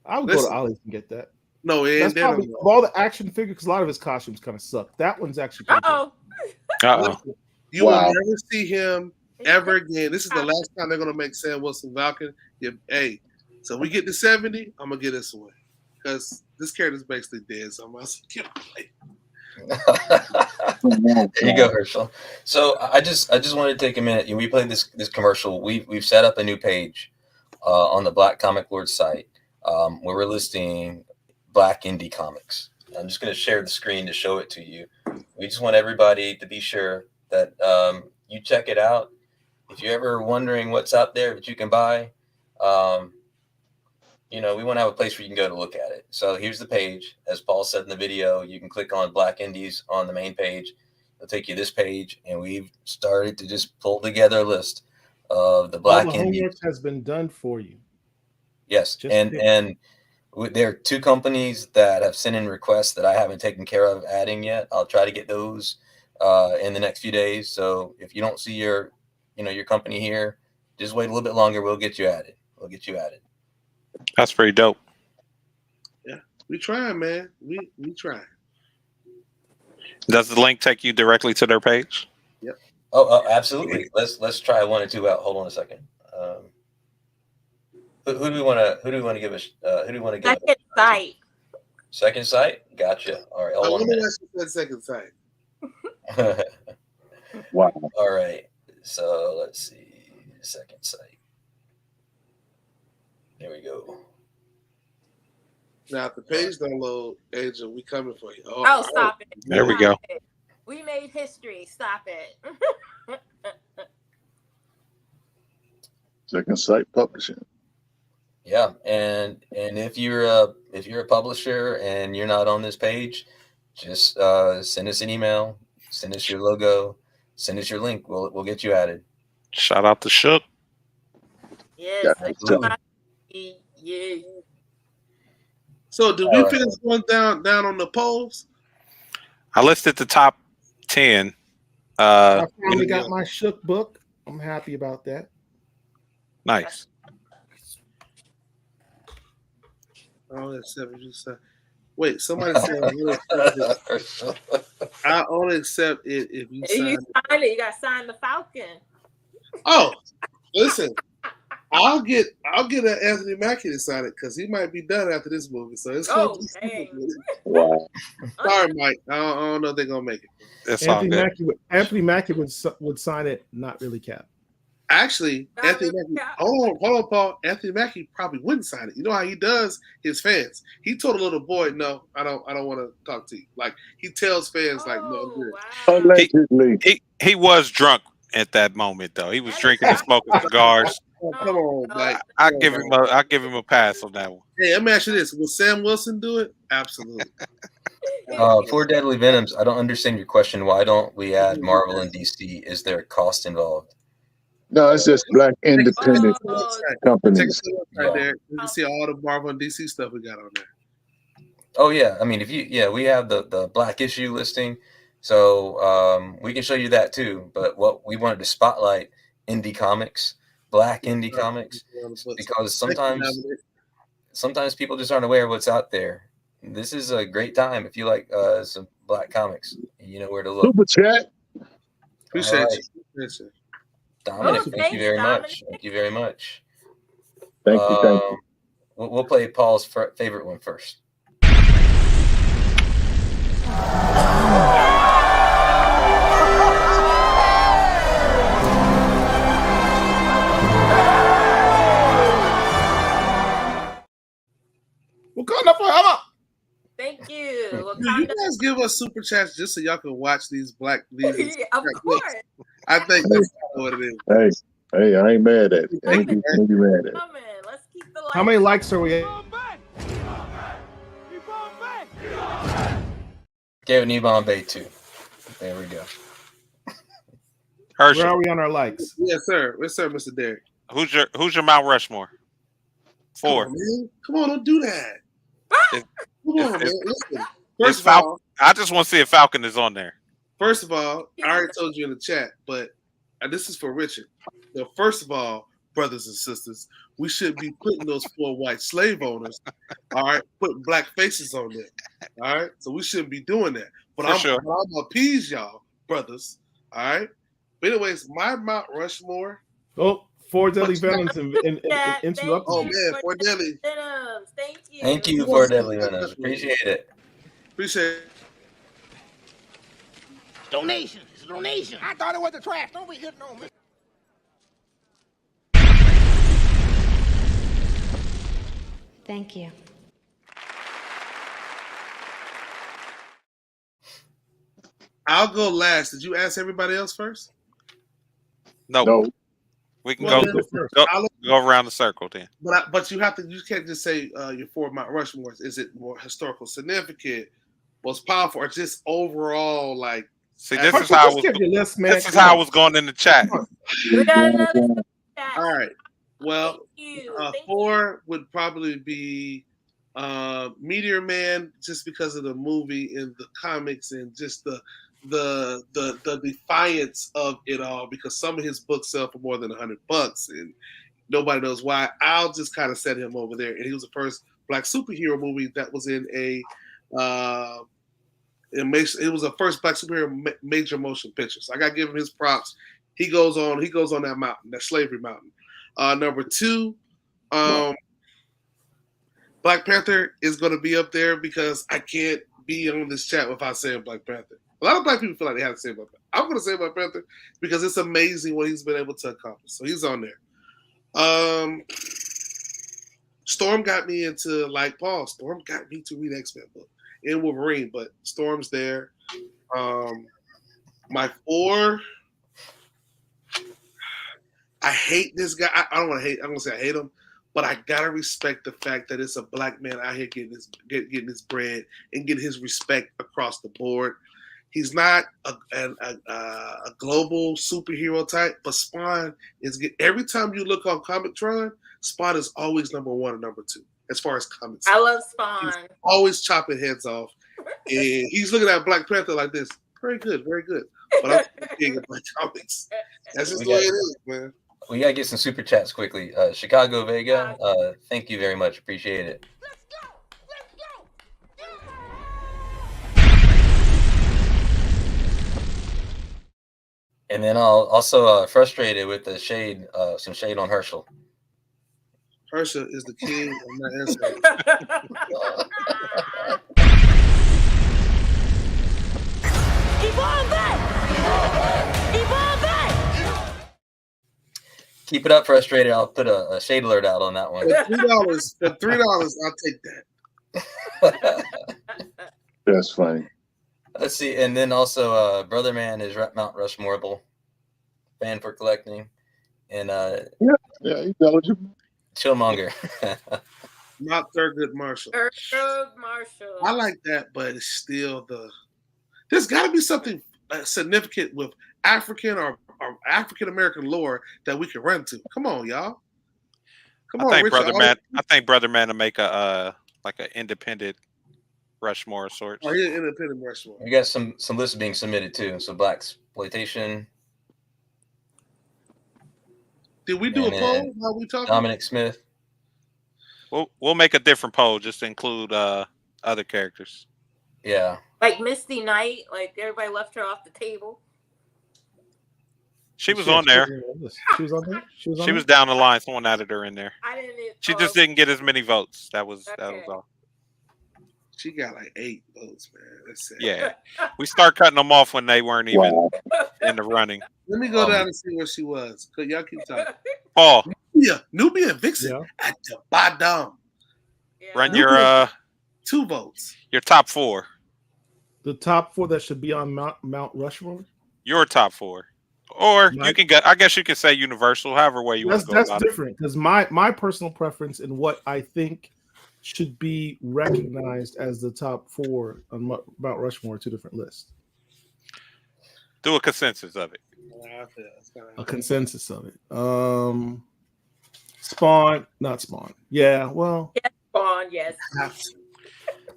[SPEAKER 1] I would go to Ollie's and get that.
[SPEAKER 6] No,
[SPEAKER 1] That's probably of all the action figures, because a lot of his costumes kind of suck. That one's actually pretty good.
[SPEAKER 6] You will never see him ever again. This is the last time they're gonna make Sam Wilson Falcon. Hey, so we get to 70, I'm gonna get this away. Because this character's basically dead, so I'm gonna give it away.
[SPEAKER 3] There you go, Herschel. So I just wanted to take a minute. We played this commercial. We've set up a new page on the Black Comic Lord site where we're listing Black indie comics. I'm just going to share the screen to show it to you. We just want everybody to be sure that you check it out. If you're ever wondering what's out there that you can buy, we want to have a place where you can go to look at it. So here's the page. As Paul said in the video, you can click on Black Indies on the main page. It'll take you to this page, and we've started to just pull together a list of the Black Indies.
[SPEAKER 1] Homework has been done for you.
[SPEAKER 3] Yes, and there are 2 companies that have sent in requests that I haven't taken care of adding yet. I'll try to get those in the next few days. So if you don't see your company here, just wait a little bit longer. We'll get you added.
[SPEAKER 5] That's pretty dope.
[SPEAKER 6] Yeah, we trying, man. We trying.
[SPEAKER 5] Does the link take you directly to their page?
[SPEAKER 6] Yep.
[SPEAKER 3] Oh, absolutely. Let's try 1 and 2 out. Hold on a second. Who do we want to give us? Who do we want to give?
[SPEAKER 4] Second site.
[SPEAKER 3] Second site. Gotcha. All right.
[SPEAKER 6] I wonder why she said second site.
[SPEAKER 2] Wow.
[SPEAKER 3] All right. So let's see. Second site. There we go.
[SPEAKER 6] Now, if the page don't load, Angel, we coming for you.
[SPEAKER 4] Oh, stop it.
[SPEAKER 5] There we go.
[SPEAKER 4] We made history. Stop it.
[SPEAKER 2] Second Sight Publishing.
[SPEAKER 3] Yeah, and if you're a publisher and you're not on this page, just send us an email, send us your logo, send us your link. We'll get you added.
[SPEAKER 5] Shout out to Shook.
[SPEAKER 4] Yes.
[SPEAKER 6] Yeah. So did we finish going down on the polls?
[SPEAKER 5] I listed the top 10.
[SPEAKER 1] I finally got my Shook book. I'm happy about that.
[SPEAKER 5] Nice.
[SPEAKER 6] Oh, that's 7. Wait, somebody said I only accept it if you sign it.
[SPEAKER 4] You got to sign the Falcon.
[SPEAKER 6] Oh, listen. I'll get an Anthony Mackie to sign it because he might be done after this movie. So it's
[SPEAKER 2] Wow.
[SPEAKER 6] Sorry, Mike. I don't know if they're gonna make it.
[SPEAKER 5] That's
[SPEAKER 1] Anthony Mackie would sign it, not really Cap.
[SPEAKER 6] Actually, Anthony Mackie. Hold on, Paul. Anthony Mackie probably wouldn't sign it. You know how he does his fans. He told a little boy, "No, I don't want to talk to you." Like he tells fans, like, "No, I'm good."
[SPEAKER 4] Wow.
[SPEAKER 2] Allegedly.
[SPEAKER 5] He was drunk at that moment though. He was drinking and smoking cigars.
[SPEAKER 6] Oh, come on, Mike.
[SPEAKER 5] I give him a pass on that one.
[SPEAKER 6] Hey, let me ask you this: will Sam Wilson do it? Absolutely.
[SPEAKER 3] For Deadly Venoms, I don't understand your question. Why don't we add Marvel and DC? Is there a cost involved?
[SPEAKER 2] No, it's just Black independent companies.
[SPEAKER 6] Right there. You can see all the Marvel and DC stuff we got on there.
[SPEAKER 3] Oh yeah, I mean, we have the Black issue listing, so we can show you that too. But what we wanted to spotlight indie comics, Black indie comics, because sometimes people just aren't aware of what's out there. This is a great time if you like some Black comics. You know where to look.
[SPEAKER 2] Super chat.
[SPEAKER 6] Appreciate you.
[SPEAKER 3] Dominic, thank you very much. Thank you very much.
[SPEAKER 2] Thank you.
[SPEAKER 3] We'll play Paul's favorite one first.
[SPEAKER 6] you guys give us super chats just so y'all can watch these black these?
[SPEAKER 4] Yeah, of course.
[SPEAKER 6] I think that's what it is.
[SPEAKER 2] Hey, I ain't mad at it. I ain't mad at it.
[SPEAKER 4] Come in. Let's keep the lights.
[SPEAKER 1] How many likes are we at?
[SPEAKER 3] Gave an Bombay 2. There we go.
[SPEAKER 1] Where
[SPEAKER 5] Herschel,
[SPEAKER 1] are we on our likes?
[SPEAKER 6] Yes, sir. Yes, sir, Mr. Derek.
[SPEAKER 5] who's your Mount Rushmore? 4.
[SPEAKER 6] Come on, man. Come on, don't do that.
[SPEAKER 5] Is-
[SPEAKER 6] Come on, man.
[SPEAKER 5] is-
[SPEAKER 6] Listen.
[SPEAKER 5] is
[SPEAKER 6] First of
[SPEAKER 5] Falcon-
[SPEAKER 6] all,
[SPEAKER 5] I just want to see if Falcon is on there.
[SPEAKER 6] I already told you in the chat, but this is for Richard. So first of all, brothers and sisters, we should be putting those 4 white slave owners, all right, putting black faces on them, all right. So we shouldn't be doing that. But
[SPEAKER 5] For
[SPEAKER 6] I'm
[SPEAKER 5] sure.
[SPEAKER 6] gonna appease y'all, brothers, all right. But anyways, my Mount Rushmore.
[SPEAKER 1] Oh, 4 Deadly Venom's
[SPEAKER 4] Yeah,
[SPEAKER 1] interrupt.
[SPEAKER 6] Oh
[SPEAKER 4] thank
[SPEAKER 6] man,
[SPEAKER 4] you
[SPEAKER 6] for Delhi,
[SPEAKER 4] Venoms. Thank you.
[SPEAKER 3] Thank you for Deadly Venoms. Appreciate it.
[SPEAKER 6] appreciate it.
[SPEAKER 7] Donation. It's a donation. I thought it was the trash. Don't be hitting on me.
[SPEAKER 8] Thank you.
[SPEAKER 6] I'll go last. Did you ask everybody else first?
[SPEAKER 5] No,
[SPEAKER 2] No,
[SPEAKER 5] we can
[SPEAKER 6] Well,
[SPEAKER 5] go
[SPEAKER 6] then,
[SPEAKER 5] go,
[SPEAKER 6] I'll-
[SPEAKER 5] go around the circle then.
[SPEAKER 6] But you can't just say your 4 Mount Rushmores. Is it more historical significant, most powerful, or just overall like?
[SPEAKER 5] See, this
[SPEAKER 6] Just
[SPEAKER 5] is how I was.
[SPEAKER 1] Just give your list, man.
[SPEAKER 5] This is
[SPEAKER 1] Come
[SPEAKER 5] how I
[SPEAKER 1] on.
[SPEAKER 5] was going in the chat.
[SPEAKER 4] We got another chat.
[SPEAKER 6] All right. Well,
[SPEAKER 4] Thank you. Thank
[SPEAKER 6] 4 would probably be Meteor Man, just because of the movie and the comics and just the defiance of it all. Because some of his books sell for more than $100, and nobody knows why. I'll just kind of set him over there. And he was the first black superhero movie that was in a. It was the first black superhero major motion picture. So I got to give him his props. He goes on that mountain, that slavery mountain. Number 2, Black Panther is going to be up there because I can't be on this chat without saying Black Panther. A lot of black people feel like they have to say Black Panther. I'm going to say Black Panther because it's amazing what he's been able to accomplish. So he's on there. Storm got me into, like Paul, Storm got me to read X-Men book and Wolverine, but Storm's there. My 4, I hate this guy. I don't want to hate. I'm gonna say I hate him, but I gotta respect the fact that it's a black man out here getting his bread and getting his respect across the board. He's not a global superhero type, but Spawn is. Every time you look on Comic-Tron, Spawn is always number 1 or number 2 as far as comics.
[SPEAKER 4] I love Spawn.
[SPEAKER 6] He's always chopping heads off, and he's looking at Black Panther like this. Very good, very good. But I'm thinking about comics. That's just the way it is, man.
[SPEAKER 3] We gotta get some super chats quickly. Chicago Vega, thank you very much. Appreciate it.
[SPEAKER 7] Let's go. Let's go.
[SPEAKER 3] And then I'll also frustrated with the shade, some shade on Herschel.
[SPEAKER 6] Herschel is the king of my answer.
[SPEAKER 3] Keep it up, frustrated. I'll put a shade alert out on that one.
[SPEAKER 6] For $3, I'll take that.
[SPEAKER 2] that's funny.
[SPEAKER 3] Let's see, and then also Brother Man is Mount Rushmoreable fan for collecting, and
[SPEAKER 2] Yeah, he's eligible.
[SPEAKER 3] Chillmonger.
[SPEAKER 6] Not Thurgood Marshall.
[SPEAKER 4] Thurgood Marshall.
[SPEAKER 6] I like that, but it's still there's got to be something significant with African or African American lore that we can run to. Come on, y'all. Come on,
[SPEAKER 5] I think
[SPEAKER 6] Richard.
[SPEAKER 5] Brother Man to make a like an independent Rushmore of sorts.
[SPEAKER 6] Oh, he's an independent Rushmore.
[SPEAKER 3] We got some lists being submitted too. So Black Exploitation,
[SPEAKER 6] Did we do a
[SPEAKER 3] And
[SPEAKER 6] poll while we talking?
[SPEAKER 3] Dominic Smith.
[SPEAKER 5] We'll make a different poll just to include other characters.
[SPEAKER 3] Yeah.
[SPEAKER 4] Like Misty Knight, like everybody left her off the table.
[SPEAKER 5] She was on there.
[SPEAKER 1] She was on there.
[SPEAKER 5] She was down the line. Someone added her in there.
[SPEAKER 4] I didn't.
[SPEAKER 5] She just didn't get as many votes. That was
[SPEAKER 4] Okay.
[SPEAKER 5] all.
[SPEAKER 6] She got like 8 votes, man. That's sad.
[SPEAKER 5] Yeah, we start cutting them off when they weren't even
[SPEAKER 2] Wow.
[SPEAKER 5] in the running.
[SPEAKER 6] Let me go down and see where she was. Cause y'all keep talking.
[SPEAKER 5] Paul,
[SPEAKER 6] Yeah, Nubia and Vixen
[SPEAKER 1] Yeah.
[SPEAKER 6] at the bottom.
[SPEAKER 4] Yeah.
[SPEAKER 5] run your
[SPEAKER 6] 2 votes.
[SPEAKER 5] top 4.
[SPEAKER 1] The top 4 that should be on Mount Rushmore.
[SPEAKER 5] Your top 4, or
[SPEAKER 1] My-
[SPEAKER 5] you can get. I guess you can say universal, however way you want to go
[SPEAKER 1] That's
[SPEAKER 5] about it.
[SPEAKER 1] different because my personal preference and what I think should be recognized as the top 4 on Mount Rushmore are 2 different lists.
[SPEAKER 5] Do a consensus of it.
[SPEAKER 1] A consensus of it. Spawn, not Spawn. Yeah, well,
[SPEAKER 4] Spawn, yes.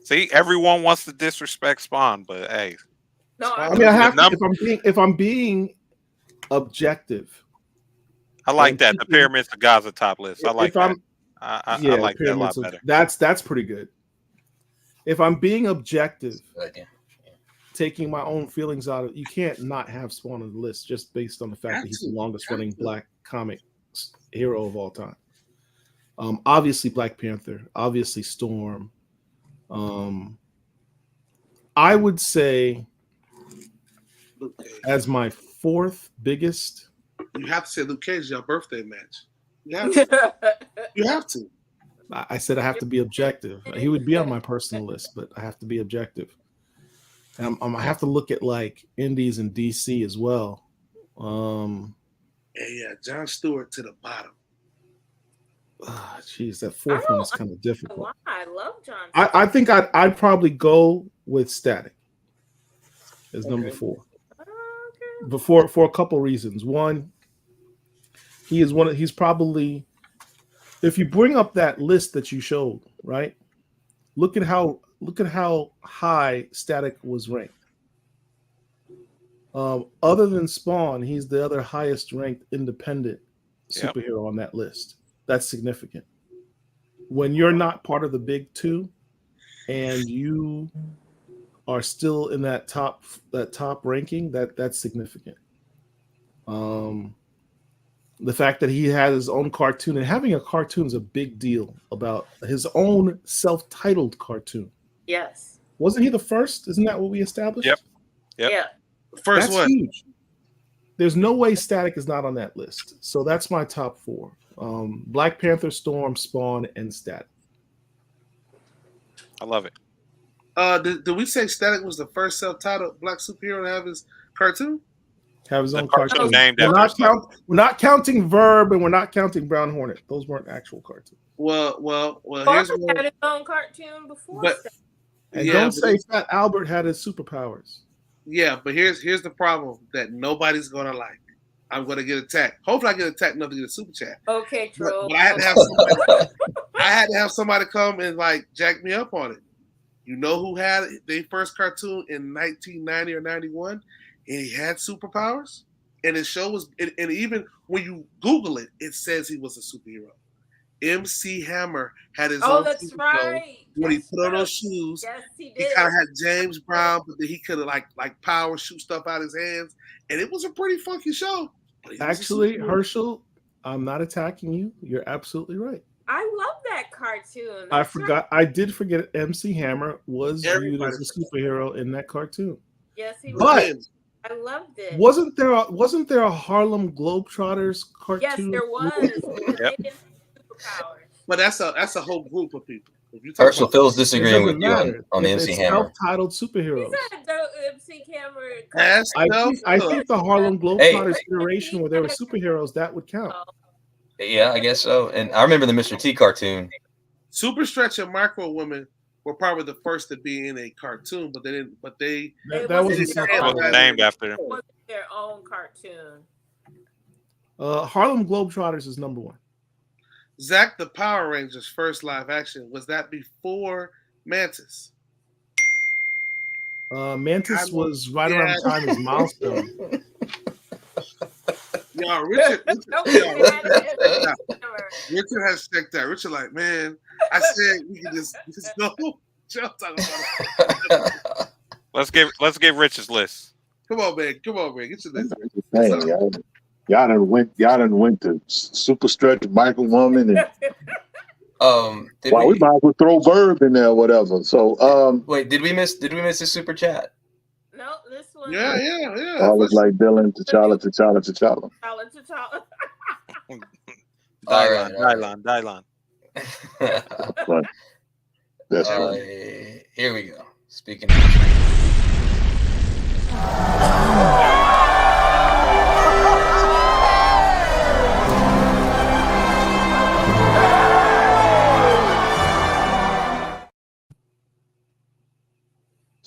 [SPEAKER 5] See, everyone wants to disrespect Spawn, but hey,
[SPEAKER 4] No,
[SPEAKER 1] I mean, I have
[SPEAKER 5] The
[SPEAKER 1] to, if I'm being objective.
[SPEAKER 5] I like
[SPEAKER 1] And
[SPEAKER 5] that. The
[SPEAKER 1] keeping-
[SPEAKER 5] Pyramids of Gaza top list. I like
[SPEAKER 1] if
[SPEAKER 5] that.
[SPEAKER 1] I'm-
[SPEAKER 5] I
[SPEAKER 1] yeah,
[SPEAKER 5] like that a lot
[SPEAKER 1] Pyramids of-
[SPEAKER 5] better.
[SPEAKER 1] That's pretty good. If I'm being objective,
[SPEAKER 3] Good idea.
[SPEAKER 1] taking my own feelings out of, you can't not have Spawn on the list just based on the fact that he's the longest running Black comic hero of all time. Obviously Black Panther, obviously Storm. I would say
[SPEAKER 6] Luke Cage.
[SPEAKER 1] as my 4th biggest.
[SPEAKER 6] You have to say Luke Cage is your birthday match. You have to. You have to.
[SPEAKER 1] I said I have to be objective. He would be on my personal list, but I have to be objective. And I have to look at like Indies and DC as well.
[SPEAKER 6] Yeah, John Stewart to the bottom.
[SPEAKER 1] Jeez, that 4th one is kind of difficult.
[SPEAKER 4] I love John.
[SPEAKER 1] I think I'd probably go with Static as number 4. Before for a couple reasons. One, he's probably, if you bring up that list that you showed, right? Look at how high Static was ranked. Other than Spawn, he's the other highest ranked independent superhero on that list. That's significant. When you're not part of the big 2 and you are still in that top ranking, that's significant. The fact that he had his own cartoon, and having a cartoon is a big deal, about his own self-titled cartoon.
[SPEAKER 4] Yes.
[SPEAKER 1] Wasn't he the first? Isn't that what we established?
[SPEAKER 5] Yep. Yep.
[SPEAKER 4] Yeah.
[SPEAKER 6] First
[SPEAKER 1] That's
[SPEAKER 6] one.
[SPEAKER 1] huge. There's no way Static is not on that list. So that's my top 4. Black Panther, Storm, Spawn, and Static.
[SPEAKER 5] I love it.
[SPEAKER 6] Did we say Static was the first self-titled Black superhero to have his cartoon?
[SPEAKER 1] Have his
[SPEAKER 5] The
[SPEAKER 1] own
[SPEAKER 5] cartoon
[SPEAKER 1] cartoon.
[SPEAKER 5] named
[SPEAKER 1] We're
[SPEAKER 5] after
[SPEAKER 1] not,
[SPEAKER 5] himself.
[SPEAKER 1] we're not counting Verb, and we're not counting Brown Hornet. Those weren't actual cartoons.
[SPEAKER 6] Well. Here's
[SPEAKER 4] Barton
[SPEAKER 6] one.
[SPEAKER 4] had his own cartoon before.
[SPEAKER 6] But
[SPEAKER 1] And
[SPEAKER 6] Yeah,
[SPEAKER 1] don't
[SPEAKER 6] but
[SPEAKER 1] say Fat Albert had his superpowers.
[SPEAKER 6] yeah, but here's the problem that nobody's gonna like. I'm gonna get attacked. Hopefully, I get attacked enough to get a super chat.
[SPEAKER 4] Okay,
[SPEAKER 6] But,
[SPEAKER 4] Troll.
[SPEAKER 6] but I had to have somebody come and like jack me up on it. You know who had their first cartoon in 1990 or 91, and he had superpowers, and his show was, and even when you Google it, it says he was a superhero. MC Hammer had his
[SPEAKER 4] Oh,
[SPEAKER 6] own
[SPEAKER 4] that's
[SPEAKER 6] super show
[SPEAKER 4] right.
[SPEAKER 6] when he
[SPEAKER 4] That's
[SPEAKER 6] put on
[SPEAKER 4] right.
[SPEAKER 6] those shoes.
[SPEAKER 4] Yes, he
[SPEAKER 6] He
[SPEAKER 4] did.
[SPEAKER 6] kind of had James Brown, but then he could have like power shoot stuff out his hands, and it was a pretty funky show. But he was a
[SPEAKER 1] Actually,
[SPEAKER 6] superhero.
[SPEAKER 1] Herschel, I'm not attacking you. You're absolutely right.
[SPEAKER 4] I love that cartoon.
[SPEAKER 1] I
[SPEAKER 4] That's
[SPEAKER 1] forgot. I did forget MC Hammer was viewed
[SPEAKER 6] Everybody
[SPEAKER 1] as a superhero in that cartoon.
[SPEAKER 4] Right. Yes, he
[SPEAKER 1] But-
[SPEAKER 4] was. I loved it.
[SPEAKER 1] Wasn't there a Harlem Globetrotters cartoon?
[SPEAKER 4] Yes, there was. Because they didn't have superpowers.
[SPEAKER 6] But that's a whole group of people. If you talk
[SPEAKER 3] Herschel
[SPEAKER 6] about
[SPEAKER 3] Phil's
[SPEAKER 1] It
[SPEAKER 3] disagreeing
[SPEAKER 1] doesn't
[SPEAKER 3] with you
[SPEAKER 1] matter.
[SPEAKER 3] on the
[SPEAKER 1] It's
[SPEAKER 3] MC Hammer.
[SPEAKER 1] self-titled superheroes.
[SPEAKER 4] He's had the MC Hammer.
[SPEAKER 6] That's
[SPEAKER 1] I think the Harlem Globetrotters
[SPEAKER 4] Hey.
[SPEAKER 1] iteration where there were superheroes, that would count.
[SPEAKER 3] Yeah, I guess so. And I remember the Mr. T cartoon.
[SPEAKER 6] Super Stretch and Micro Women were probably the first to be in a cartoon, but they didn't. But they
[SPEAKER 1] That,
[SPEAKER 4] It
[SPEAKER 1] that
[SPEAKER 4] wasn't
[SPEAKER 1] was a
[SPEAKER 4] their
[SPEAKER 5] It
[SPEAKER 4] own-
[SPEAKER 1] self-titled.
[SPEAKER 5] was named after them.
[SPEAKER 4] It wasn't their own cartoon.
[SPEAKER 1] Harlem Globetrotters is number 1.
[SPEAKER 6] Zack the Power Rangers first live action was that before Mantis?
[SPEAKER 1] Mantis was right around the time as Milestone.
[SPEAKER 6] Y'all, Richard
[SPEAKER 4] Nobody had it.
[SPEAKER 6] Richard has checked out. Richard like, man, I said we can just go. Y'all talking about it.
[SPEAKER 5] Let's give Rich his list.
[SPEAKER 6] Come on, man. Get your list.
[SPEAKER 2] Dang, y'all done went to Super Stretch, Michael Woman, and
[SPEAKER 3] Did
[SPEAKER 2] wow, we
[SPEAKER 3] we,
[SPEAKER 2] might as well throw Verb in there or whatever. So
[SPEAKER 3] wait, did we miss a super chat?
[SPEAKER 4] No, this one.
[SPEAKER 6] Yeah.
[SPEAKER 2] I was like Dylan, T'Challa.
[SPEAKER 4] Tyler.
[SPEAKER 3] All right.
[SPEAKER 5] Dylon.
[SPEAKER 2] But that's
[SPEAKER 3] Uh,
[SPEAKER 2] right.
[SPEAKER 3] here we go. Speaking of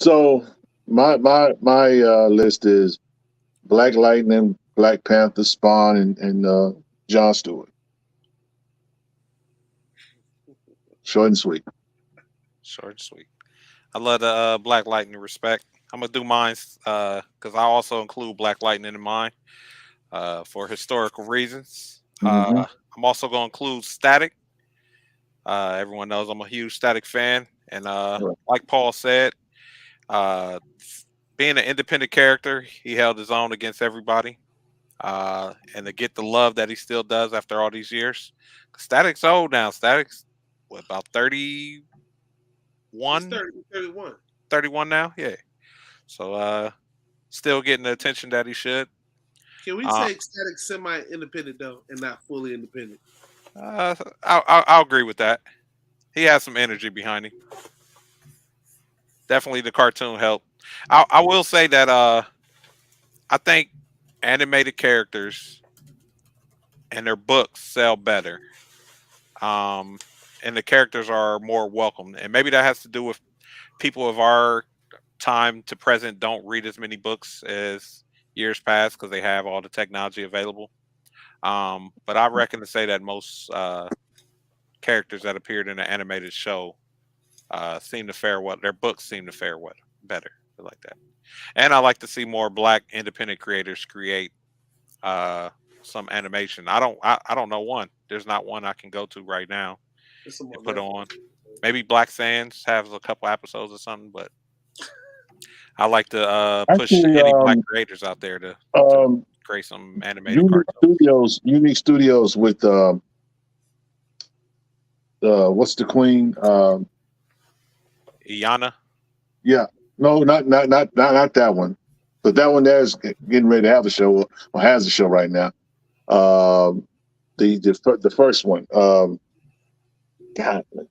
[SPEAKER 2] So my list is Black Lightning, Black Panther, Spawn, and Jon Stewart. Short and sweet.
[SPEAKER 5] Short and sweet. I love the Black Lightning respect. I'm gonna do mine because I also include Black Lightning in mine for historical reasons.
[SPEAKER 2] Mhm.
[SPEAKER 5] I'm also gonna include Static. Everyone knows I'm a huge Static fan, and
[SPEAKER 2] Right.
[SPEAKER 5] like Paul said, uh, being an independent character, he held his own against everybody. And to get the love that he still does after all these years. Static's old now. Static's what, about 31?
[SPEAKER 6] He's 31.
[SPEAKER 5] 31 now? Yeah. So still getting the attention that he should.
[SPEAKER 6] Can we
[SPEAKER 5] Uh,
[SPEAKER 6] say Static semi-independent though, and not fully independent?
[SPEAKER 5] I'll agree with that. He has some energy behind him. Definitely the cartoon helped. I will say that I think animated characters and their books sell better. And the characters are more welcome. And maybe that has to do with people of our time to present don't read as many books as years past because they have all the technology available. But I reckon to say that most characters that appeared in the animated show seem to fare well. Their books seem to fare well, better, like that. And I like to see more Black independent creators create some animation. I don't know one. There's not one I can go to right now
[SPEAKER 6] It's some more
[SPEAKER 5] and put
[SPEAKER 6] left.
[SPEAKER 5] on. Maybe Black Sands has a couple episodes or something, but I like to push
[SPEAKER 2] Actually,
[SPEAKER 5] any Black creators out there to create some animated cartoons.
[SPEAKER 2] Unique Studios with what's the queen?
[SPEAKER 5] Iana.
[SPEAKER 2] Yeah, no, not that one, but that one there's getting ready to have a show or has a show right now. The first one. God, look,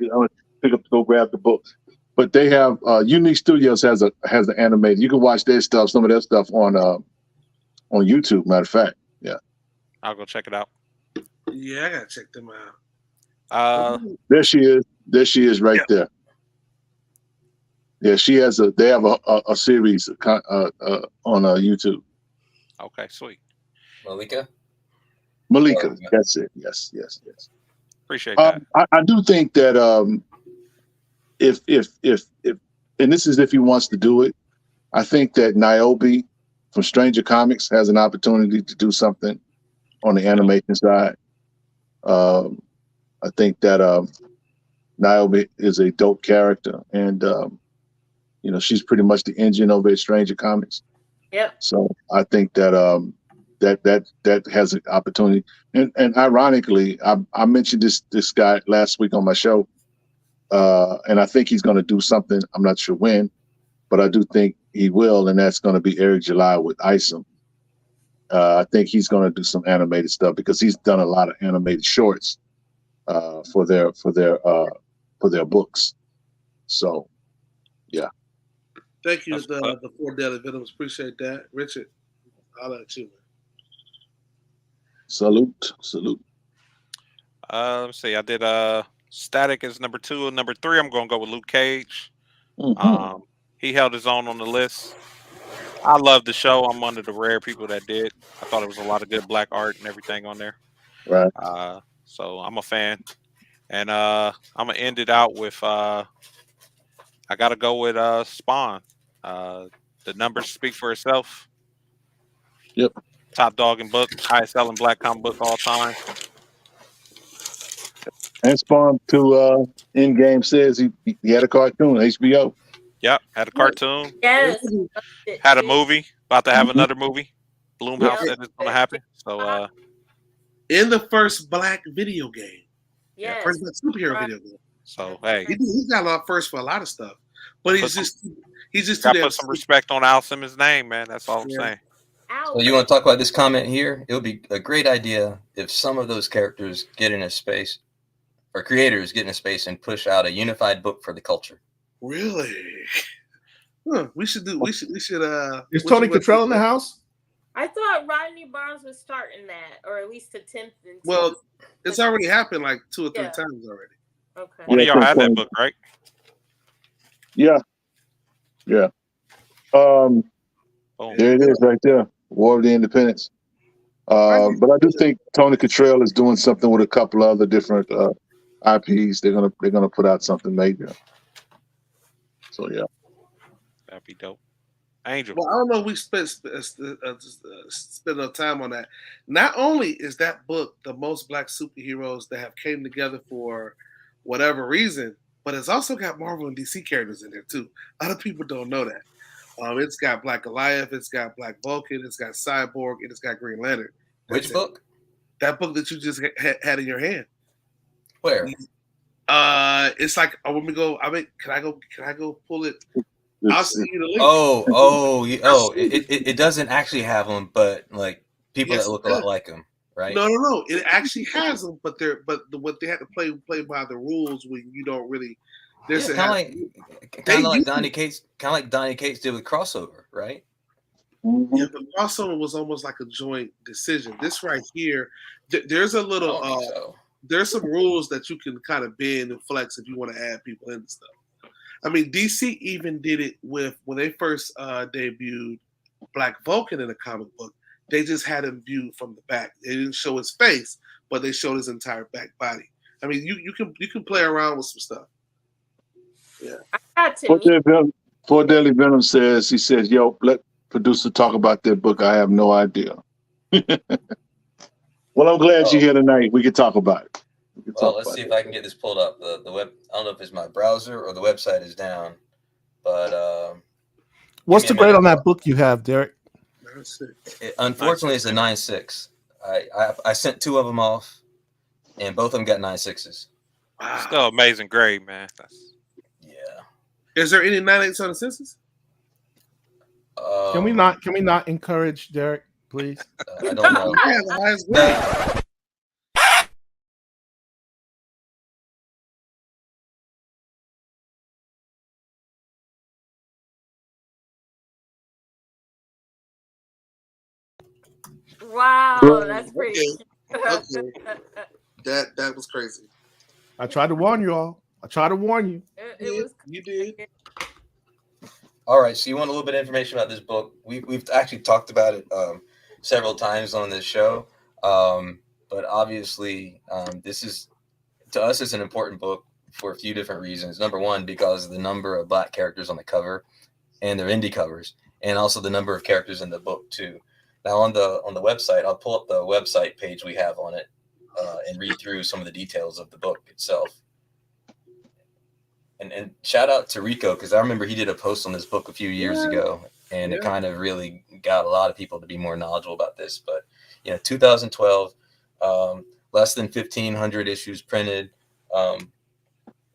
[SPEAKER 2] I'm gonna go grab the book. But they have Unique Studios has an animated. You can watch their stuff, some of their stuff on YouTube. Matter of fact, yeah.
[SPEAKER 5] I'll go check it out.
[SPEAKER 6] Yeah, I gotta check them out.
[SPEAKER 2] There she is right there. Yeah, she has they have a series on YouTube.
[SPEAKER 5] Okay, sweet.
[SPEAKER 3] Malika.
[SPEAKER 2] Malika, that's it. Yes.
[SPEAKER 5] Appreciate that.
[SPEAKER 2] I do think that if and this is if he wants to do it, I think that Niobe from Stranger Comics has an opportunity to do something on the animation side. I think that Niobe is a dope character, and she's pretty much the engine over at Stranger Comics.
[SPEAKER 4] Yep.
[SPEAKER 2] So I think that that has an opportunity. And ironically, I mentioned this guy last week on my show, and I think he's going to do something. I'm not sure when, but I do think he will, and that's going to be Eric July with Isom. I think he's going to do some animated stuff because he's done a lot of animated shorts for their books. So, yeah.
[SPEAKER 6] Thank you, the 4 Daily Venoms. Appreciate that, Richard. I'll let you, man.
[SPEAKER 2] Salute.
[SPEAKER 5] Let's see. I did Static as number 2 and number 3. I'm gonna go with Luke Cage.
[SPEAKER 2] Mm-hmm.
[SPEAKER 5] He held his own on the list. I love the show. I'm one of the rare people that did. I thought it was a lot of good Black art and everything on there.
[SPEAKER 2] Right.
[SPEAKER 5] So I'm a fan. And I'm gonna end it out with I gotta go with Spawn. The numbers speak for itself.
[SPEAKER 2] Yep.
[SPEAKER 5] Top dog in book, highest selling Black comic book all time.
[SPEAKER 2] And Spawn to in-game says he had a cartoon, HBO.
[SPEAKER 5] Yep, had a cartoon.
[SPEAKER 4] Yes.
[SPEAKER 5] Had a movie. About to have another movie. Blumhouse said it's gonna happen. So
[SPEAKER 6] in the first Black video game.
[SPEAKER 4] Yes.
[SPEAKER 6] First Black superhero video game.
[SPEAKER 5] So hey,
[SPEAKER 6] he got a lot first for a lot of stuff, but he's just
[SPEAKER 5] got to put some respect on Al Simmons' name, man. That's all I'm saying.
[SPEAKER 3] So you want to talk about this comment here? It would be a great idea if some of those characters get in a space, or creators get in a space and push out a unified book for the culture.
[SPEAKER 6] Really? Huh, we should.
[SPEAKER 1] Is Tony Cottrell in the house?
[SPEAKER 4] I thought Rodney Barnes was starting that, or at least attempting to.
[SPEAKER 6] Well, it's already happened like 2 or 3 times already.
[SPEAKER 4] Okay.
[SPEAKER 5] One of y'all had that book, right?
[SPEAKER 2] Yeah. Yeah.
[SPEAKER 5] Boom.
[SPEAKER 2] There it is right there. War of the Independence. But I do think Tony Cottrell is doing something with a couple of other different IPs. They're gonna put out something major. So yeah.
[SPEAKER 5] That'd be dope. Angel.
[SPEAKER 6] Well, I don't know if we spent enough time on that. Not only is that book the most black superheroes that have came together for whatever reason, but it's also got Marvel and DC characters in there too. Other people don't know that. It's got Black Goliath, it's got Black Vulcan, it's got Cyborg, and it's got Green Lantern.
[SPEAKER 3] Which book?
[SPEAKER 6] That book that you just had in your hand.
[SPEAKER 3] Where?
[SPEAKER 6] It's like when we go. I mean, can I go pull it? I'll send you the link.
[SPEAKER 3] It doesn't actually have them, but like people
[SPEAKER 6] Yes,
[SPEAKER 3] that look
[SPEAKER 6] it
[SPEAKER 3] a lot
[SPEAKER 6] does.
[SPEAKER 3] like them, right?
[SPEAKER 6] No. It actually has them, but what they had to play by the rules when you don't really.
[SPEAKER 3] Yeah, kind of like Donny Cates did with Crossover, right?
[SPEAKER 6] Yeah, the crossover was almost like a joint decision. This right here, there's a little. There's some rules that you can kind of bend and flex if you want to add people into stuff. I mean, DC even did it with when they first debuted Black Vulcan in a comic book. They just had him viewed from the back. They didn't show his face, but they showed his entire back body. I mean, you can play around with some stuff. Yeah.
[SPEAKER 2] Poor Daily Venom says, yo, let producer talk about that book. I have no idea. Well, I'm glad you're here tonight. We can talk about it.
[SPEAKER 3] Well, let's see if I can get this pulled up. The web, I don't know if it's my browser or the website is down, but
[SPEAKER 1] what's the grade on that book you have, Derek?
[SPEAKER 3] Unfortunately, it's a 9.6. I sent 2 of them off, and both of them got 9.6s.
[SPEAKER 5] Wow. Still amazing grade, man.
[SPEAKER 6] Is there any 9.8s on the census?
[SPEAKER 1] Can we not encourage Derek, please?
[SPEAKER 3] I don't know.
[SPEAKER 4] Wow, that's pretty.
[SPEAKER 6] Okay. That was crazy.
[SPEAKER 1] I tried to warn you all.
[SPEAKER 6] You did.
[SPEAKER 3] All right, so you want a little bit of information about this book? We've actually talked about it several times on this show, but obviously this is, to us, it's an important book for a few different reasons. Number one, because of the number of black characters on the cover, and they're indie covers, and also the number of characters in the book too. Now on the website, I'll pull up the website page we have on it and read through some of the details of the book itself. And shout out to Rico, because I remember he did a post on this book a few years ago, and it kind of really got a lot of people to be more knowledgeable about this. But 2012, less than 1,500 issues printed.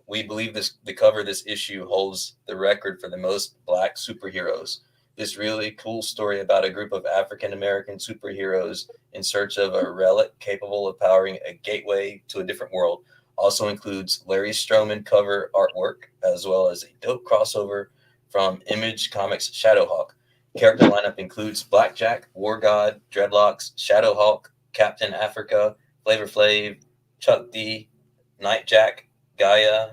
[SPEAKER 3] We believe the cover of this issue holds the record for the most black superheroes. This really cool story about a group of African-American superheroes in search of a relic capable of powering a gateway to a different world also includes Larry Stroman cover artwork, as well as a dope crossover from Image Comics Shadowhawk. Character lineup includes Blackjack, War God, Dreadlocks, Shadowhawk, Captain Africa, Flavor Flav, Chuck D, Nightjack, Gaia,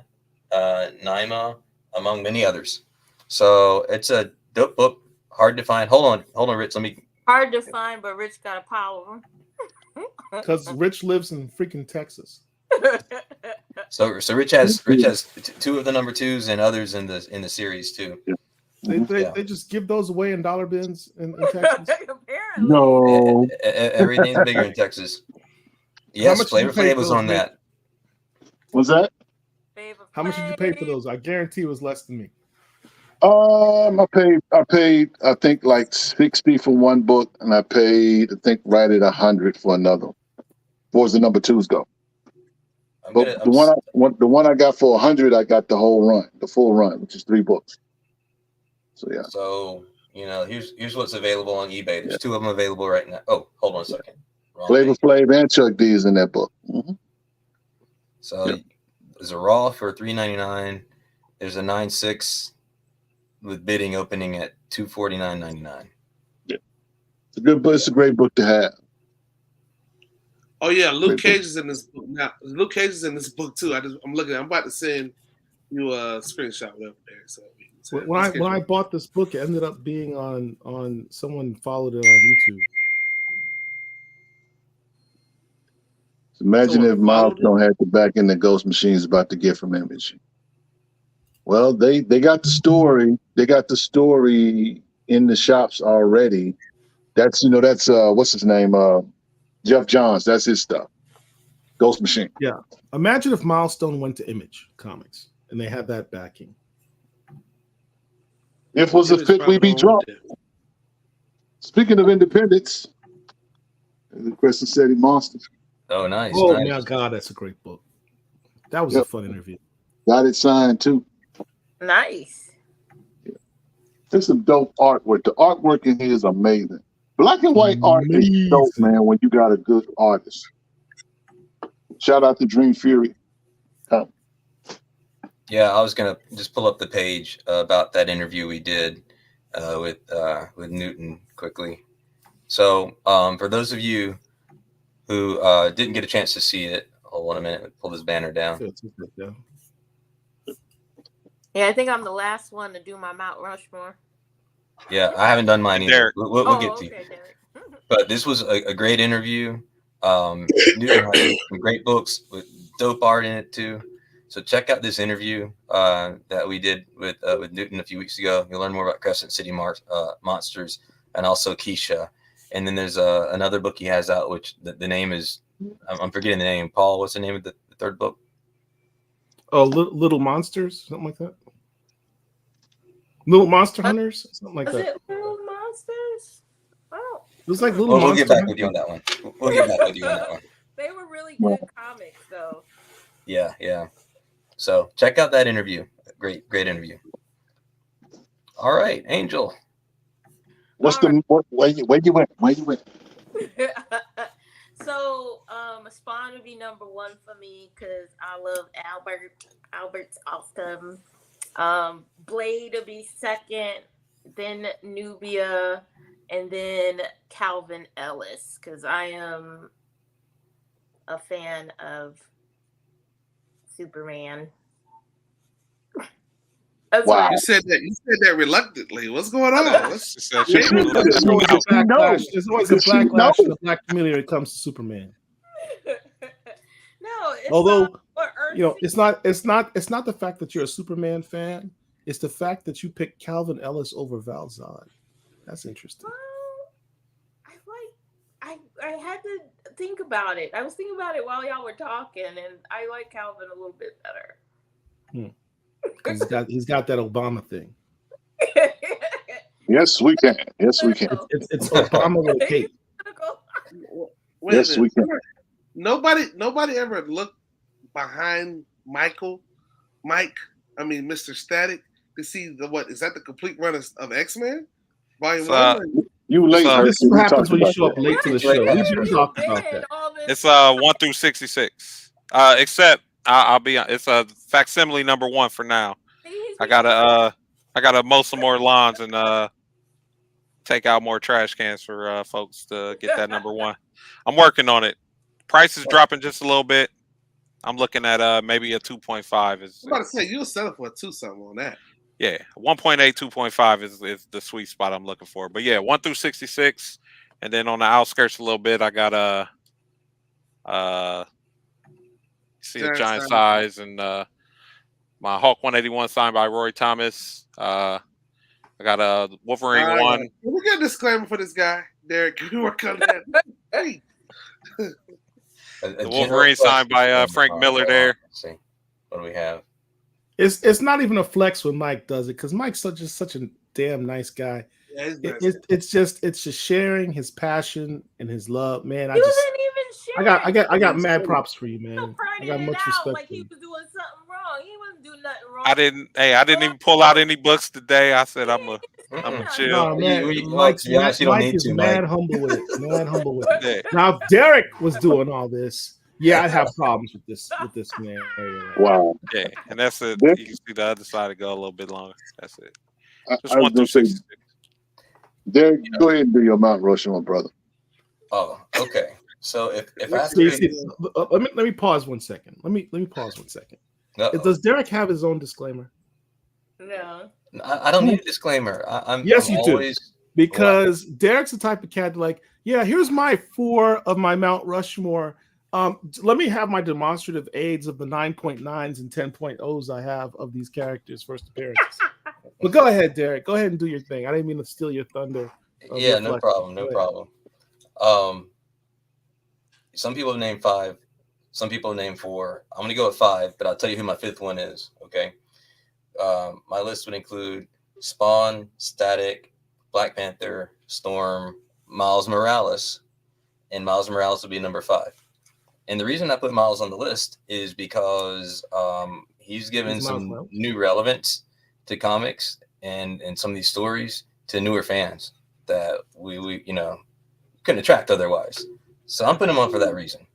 [SPEAKER 3] Naima, among many others. So it's a dope book, hard to find. Hold on, Rich.
[SPEAKER 4] Hard to find, but Rich got a pile of them.
[SPEAKER 1] Because Rich lives in freaking Texas.
[SPEAKER 3] So Rich has 2 of the number 2s and others in the series too.
[SPEAKER 1] They just give those away in dollar bins in Texas.
[SPEAKER 2] No,
[SPEAKER 3] everything's bigger in Texas. Yes, Flavor Flav was on that.
[SPEAKER 2] Was that?
[SPEAKER 1] How much did you pay for those? I guarantee it was less than me.
[SPEAKER 2] I paid I think like $60 for one book, and I paid I think right at $100 for another. What was the number 2s go? But the one I got for $100, I got the whole run, the full run, which is 3 books. So yeah.
[SPEAKER 3] So here's what's available on eBay. There's 2 of them available right now. Oh, hold on a second.
[SPEAKER 2] Flavor Flav and Chuck D is in that book. Mm-hmm.
[SPEAKER 3] So there's a raw for $3.99. There's a 9.6 with bidding opening at $249.99.
[SPEAKER 2] Yeah, it's a good book. It's a great book to have.
[SPEAKER 6] Oh yeah, Luke Cage is in this book now. Luke Cage is in this book too. I'm looking. I'm about to send screenshot it up there. So we can say it.
[SPEAKER 1] When I bought this book, it ended up being on someone followed it on YouTube.
[SPEAKER 2] Imagine
[SPEAKER 1] Someone
[SPEAKER 2] if
[SPEAKER 1] followed
[SPEAKER 2] Milestone had the back end that Ghost Machine's about to get from Image. Well, they got the story. They got the story in the shops already. That's what's his name? Jeff Johns. That's his stuff. Ghost Machine.
[SPEAKER 1] Yeah. Imagine if Milestone went to Image Comics and they had that backing.
[SPEAKER 2] If was a fit, we be drunk. Speaking of independence, the Crescent City Monsters.
[SPEAKER 3] Oh, nice.
[SPEAKER 1] Oh
[SPEAKER 3] nice.
[SPEAKER 1] my God, that's a great book. That was a fun interview.
[SPEAKER 2] Got it signed too.
[SPEAKER 4] Nice.
[SPEAKER 2] There's some dope artwork. The artwork in here is amazing. Black and white art is dope, man, when you got a good artist. Shout out to Dream Fury.
[SPEAKER 3] Yeah, I was gonna just pull up the page about that interview we did with Newton quickly. So for those of you who didn't get a chance to see it, hold on a minute, pull this banner down.
[SPEAKER 4] Yeah, I think I'm the last one to do my Mount Rushmore.
[SPEAKER 3] Yeah, I haven't done mine either.
[SPEAKER 5] Derek.
[SPEAKER 3] We'll get to you.
[SPEAKER 4] Derek.
[SPEAKER 3] But this was a great interview. Newton has some great books with dope art in it too. So check out this interview that we did with Newton a few weeks ago. You'll learn more about Crescent City Monsters and also Keisha. And then there's another book he has out, which the name is, I'm forgetting the name. Paul, what's the name of the third book?
[SPEAKER 1] Oh, Little Monsters, something like that. Little Monster Hunters, something like
[SPEAKER 4] Was
[SPEAKER 1] that.
[SPEAKER 4] it Little Monsters? Oh,
[SPEAKER 1] It was like Little
[SPEAKER 3] We'll
[SPEAKER 1] Monster
[SPEAKER 3] get back
[SPEAKER 1] Hunters.
[SPEAKER 3] with you on that one. We'll get back with you on that one.
[SPEAKER 4] they were really good comics, though.
[SPEAKER 3] Yeah. So check out that interview. Great interview. All right, Angel.
[SPEAKER 2] Where you went?
[SPEAKER 4] So, Spawn would be number one for me because I love Albert. Albert's awesome. Blade would be second, then Nubia, and then Calvin Ellis because I am a fan of Superman. That's
[SPEAKER 2] Wow.
[SPEAKER 4] what
[SPEAKER 6] You said that reluctantly. What's going on?
[SPEAKER 5] She said
[SPEAKER 6] Yeah.
[SPEAKER 5] she was
[SPEAKER 1] There's
[SPEAKER 5] letting
[SPEAKER 1] always
[SPEAKER 5] them
[SPEAKER 1] a
[SPEAKER 5] out.
[SPEAKER 1] backlash. There's always a backlash in the black community when it comes to Superman.
[SPEAKER 4] No, it's
[SPEAKER 1] Although,
[SPEAKER 4] not what Earth
[SPEAKER 1] you know, it's not the fact that you're a Superman fan. It's the fact that you picked Calvin Ellis over Val Zod. That's interesting.
[SPEAKER 4] I had to think about it. I was thinking about it while y'all were talking, and I like Calvin a little bit better.
[SPEAKER 1] He's got that Obama thing.
[SPEAKER 2] Yes, we can. Yes, we can.
[SPEAKER 1] It's Obama with a cape.
[SPEAKER 6] Wait a
[SPEAKER 2] Yes, we
[SPEAKER 6] minute.
[SPEAKER 2] can.
[SPEAKER 6] Nobody ever looked behind Mike, Mr. Static, to see is that the complete run of X-Men? Volume 1?
[SPEAKER 2] You late.
[SPEAKER 5] So-
[SPEAKER 1] This is what happens when you show up late to the show. We talked about that.
[SPEAKER 5] It's 1 through 66. Except I'll be it's a facsimile number 1 for now. I gotta mow some more lawns and take out more trash cans for folks to get that number 1. I'm working on it. Price is dropping just a little bit. I'm looking at maybe a 2.5 is.
[SPEAKER 6] I'm about to say you'll settle for a 2 something on that.
[SPEAKER 5] Yeah, 1.8, 2.5 is the sweet spot I'm looking for. But yeah, 1 through 66, and then on the outskirts a little bit, I got see the giant size and my Hulk 181 signed by Roy Thomas. I got a Wolverine 1.
[SPEAKER 6] Can we get a disclaimer for this guy, Derek? Can you work on that? Hey.
[SPEAKER 5] The Wolverine signed by Frank Miller there.
[SPEAKER 3] Let's see. What do we have?
[SPEAKER 1] It's not even a flex when Mike does it because Mike's such a damn nice guy.
[SPEAKER 6] Yeah, he's nice.
[SPEAKER 1] It's just sharing his passion and his love, man.
[SPEAKER 4] He wasn't even sharing.
[SPEAKER 1] I got mad props for you, man. I got much respect
[SPEAKER 4] like
[SPEAKER 1] for
[SPEAKER 4] he
[SPEAKER 1] you.
[SPEAKER 4] was doing something wrong. He wasn't doing nothing wrong.
[SPEAKER 5] I didn't even pull out any books today. I said I'm a chill.
[SPEAKER 1] No, man,
[SPEAKER 3] Mike
[SPEAKER 1] is mad humble with it. Mad humble with it. Now, if Derek was doing all this, yeah, I'd have problems with this man.
[SPEAKER 2] Wow.
[SPEAKER 5] Yeah, and that's it. You can see the other side to go a little bit longer. That's it. Just
[SPEAKER 2] I was
[SPEAKER 5] 1 through
[SPEAKER 2] gonna say,
[SPEAKER 5] 66.
[SPEAKER 2] Derek, go ahead and do your Mount Rushmore, brother.
[SPEAKER 3] Oh, okay. So if I have to
[SPEAKER 1] See, let me pause 1 second. Let me pause 1 second.
[SPEAKER 3] Uh-oh.
[SPEAKER 1] Does Derek have his own disclaimer?
[SPEAKER 4] No.
[SPEAKER 3] I don't need a disclaimer.
[SPEAKER 1] Yes,
[SPEAKER 3] I'm
[SPEAKER 1] you do.
[SPEAKER 3] always,
[SPEAKER 1] Because Derek's the type of cat like, yeah, here's my 4 of my Mount Rushmore. Let me have my demonstrative aids of the 9.9s and 10.0s I have of these characters' first appearances. But go ahead, Derek. Go ahead and do your thing. I didn't mean to steal your thunder.
[SPEAKER 3] Yeah, no problem. No problem. Some people have named 5. Some people have named 4. I'm going to go with 5, but I'll tell you who my 5th one is. Okay. My list would include Spawn, Static, Black Panther, Storm, Miles Morales, and Miles Morales would be number 5. And the reason I put Miles on the list is because he's given some new relevance to comics and some of these stories to newer fans that we couldn't attract otherwise. So I'm putting him on for that reason.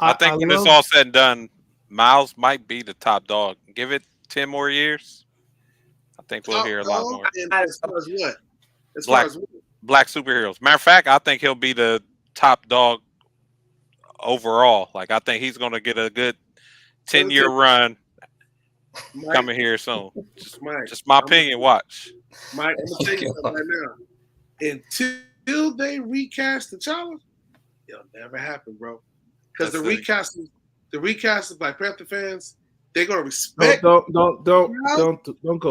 [SPEAKER 5] I think when it's all said and done, Miles might be the top dog. Give it 10 more years. I think we'll hear a lot more.
[SPEAKER 6] As far as what? As far as what?
[SPEAKER 5] Black superheroes. Matter of fact, I think he'll be the top dog overall. Like, I think he's going to get a good 10-year run coming here soon. Just my opinion. Watch.
[SPEAKER 6] Mike, I'm going to tell you something right now. Until they recast T'Challa, it'll never happen, bro. Because the recast of Black Panther fans, they're gonna respect.
[SPEAKER 1] Don't go there. Don't go. Don't do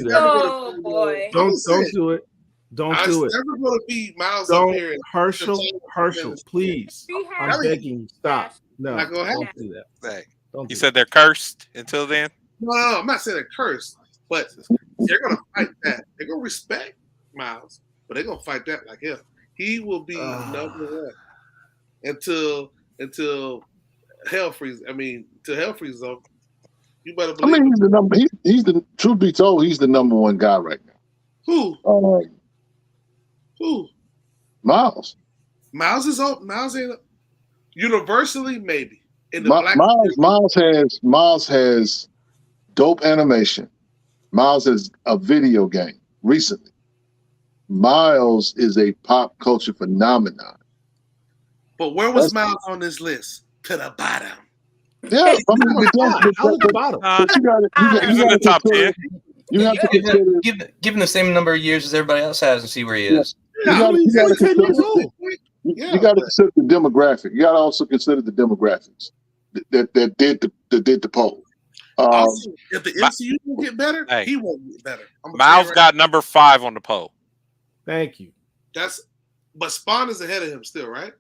[SPEAKER 1] that.
[SPEAKER 4] Oh boy!
[SPEAKER 1] Don't do it. Don't do it.
[SPEAKER 6] It's never gonna be Miles
[SPEAKER 1] don't,
[SPEAKER 6] up here.
[SPEAKER 1] Herschel, please. I'm begging you. Stop. No, don't do that.
[SPEAKER 5] Hey, you said they're cursed until then?
[SPEAKER 6] No, I'm not saying they're cursed, but they're gonna fight that. They're gonna respect Miles, but they're gonna fight that like hell. He will be number 1 until hell freezes. I mean, till hell freezes over. You better believe.
[SPEAKER 2] I mean, he's the number. He's the truth be told, he's the number 1 guy right now.
[SPEAKER 6] Who? Who?
[SPEAKER 2] Miles.
[SPEAKER 6] Miles is on. Miles ain't universally maybe. In the
[SPEAKER 2] Miles has dope animation. Miles has a video game recently. Miles is a pop culture phenomenon.
[SPEAKER 6] But where was Miles on this list? To the bottom.
[SPEAKER 2] Yeah, I mean, the bottom.
[SPEAKER 5] He's in the top 10.
[SPEAKER 2] You have to consider
[SPEAKER 3] give him the same number of years as everybody else has and see where he is.
[SPEAKER 2] You got to consider the demographic. You got to also consider the demographics that did the poll.
[SPEAKER 6] Also, if the MCU will get better, he won't get better.
[SPEAKER 5] Miles got number 5 on the poll.
[SPEAKER 1] Thank you.
[SPEAKER 6] But Spawn is ahead of him still, right?